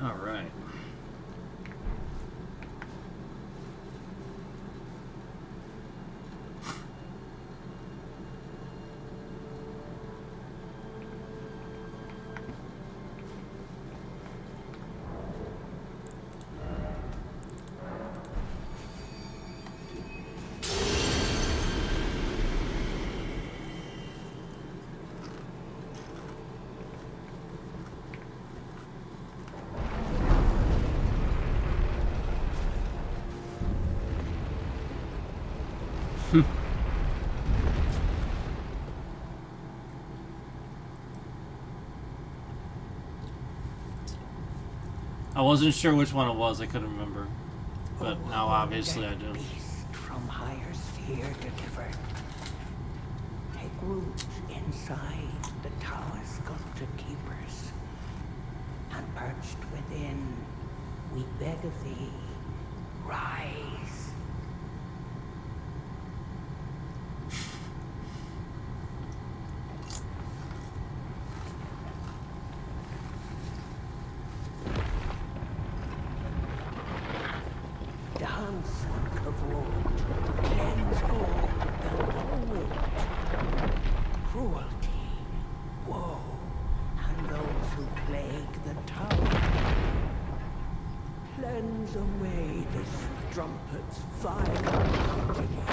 All right. I wasn't sure which one it was. I couldn't remember. But now obviously I do. Beast from higher sphere delivered. Take root inside the tower sculpture keepers. And perched within, we beg of thee, rise. Dance on kavod, cleanse all the old. Cruelty, woe, and those who plague the tower. Cleanse away this trumpet's vile progeny.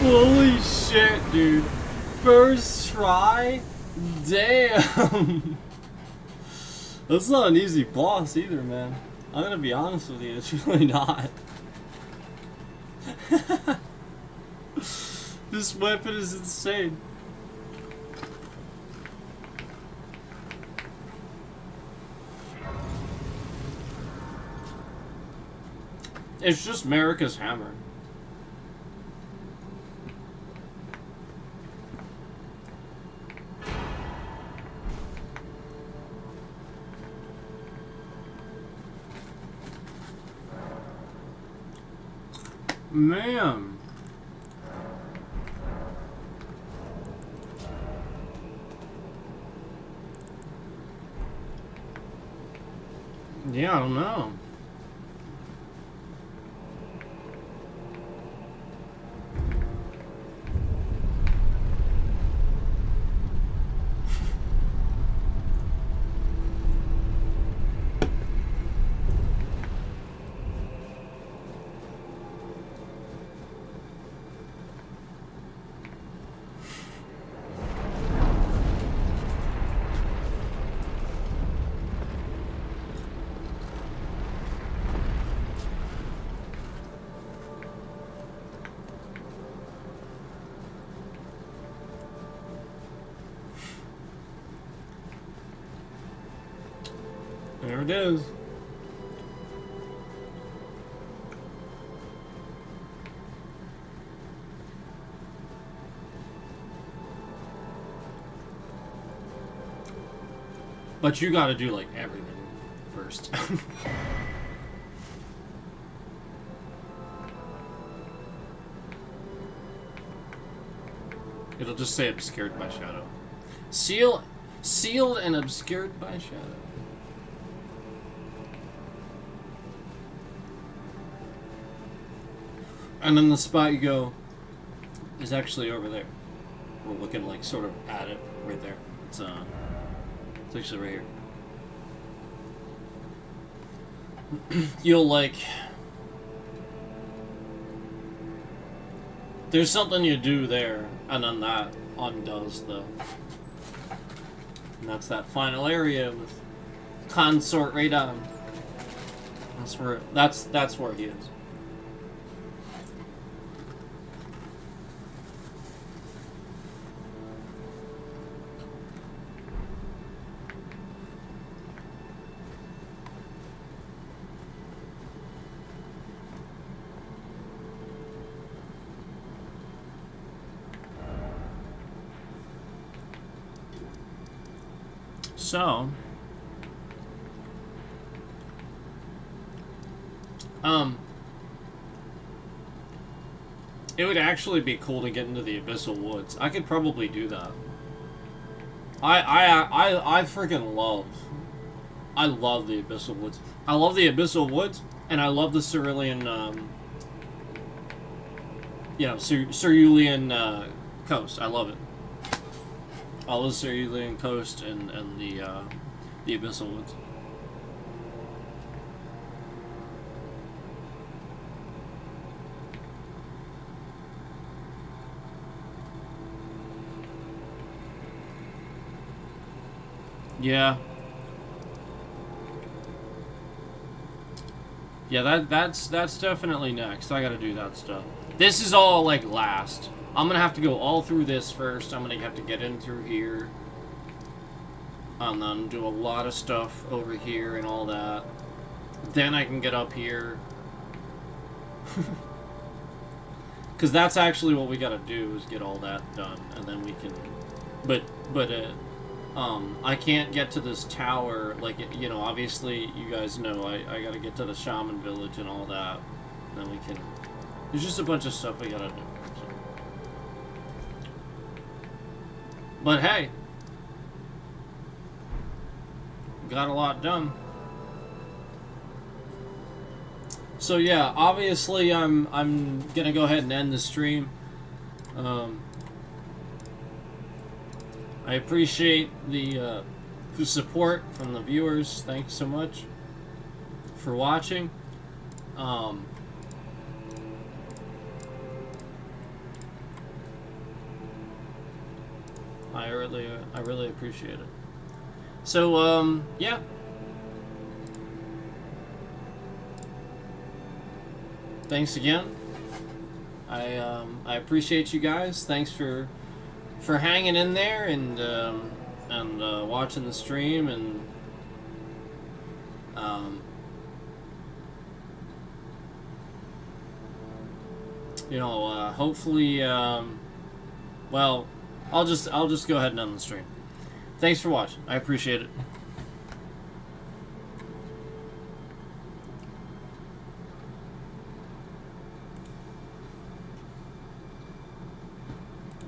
Holy shit, dude. First try? Damn. That's not an easy boss either, man. I'm gonna be honest with you, it's really not. This weapon is insane. It's just Marika's hammer. Man. Yeah, I don't know. There it is. But you gotta do like everything first. It'll just say obscured by shadow. Sealed and obscured by shadow. And then the spot you go is actually over there. We're looking like sort of at it right there. It's actually right here. You'll like there's something you do there and then that undoes the and that's that final area with Consort Radon. That's where he is. So, it would actually be cool to get into the Abyssal Woods. I could probably do that. I freaking love. I love the Abyssal Woods. I love the Abyssal Woods, and I love the Cerulean, Cerulean coast. I love it. All the Cerulean coast and the Abyssal Woods. Yeah. Yeah, that's definitely next. I gotta do that stuff. This is all like last. I'm gonna have to go all through this first. I'm gonna have to get in through here. And then do a lot of stuff over here and all that. Then I can get up here. Because that's actually what we gotta do, is get all that done. And then we can... But I can't get to this tower, like, obviously, you guys know, I gotta get to the Shaman Village and all that. And then we can... There's just a bunch of stuff we gotta do. So. But hey, got a lot done. So yeah, obviously I'm gonna go ahead and end the stream. I appreciate the support from the viewers. Thanks so much for watching. I really appreciate it. So, yeah. Thanks again. I appreciate you guys. Thanks for hanging in there and watching the stream and you know, hopefully, well, I'll just go ahead and end the stream. Thanks for watching. I appreciate it.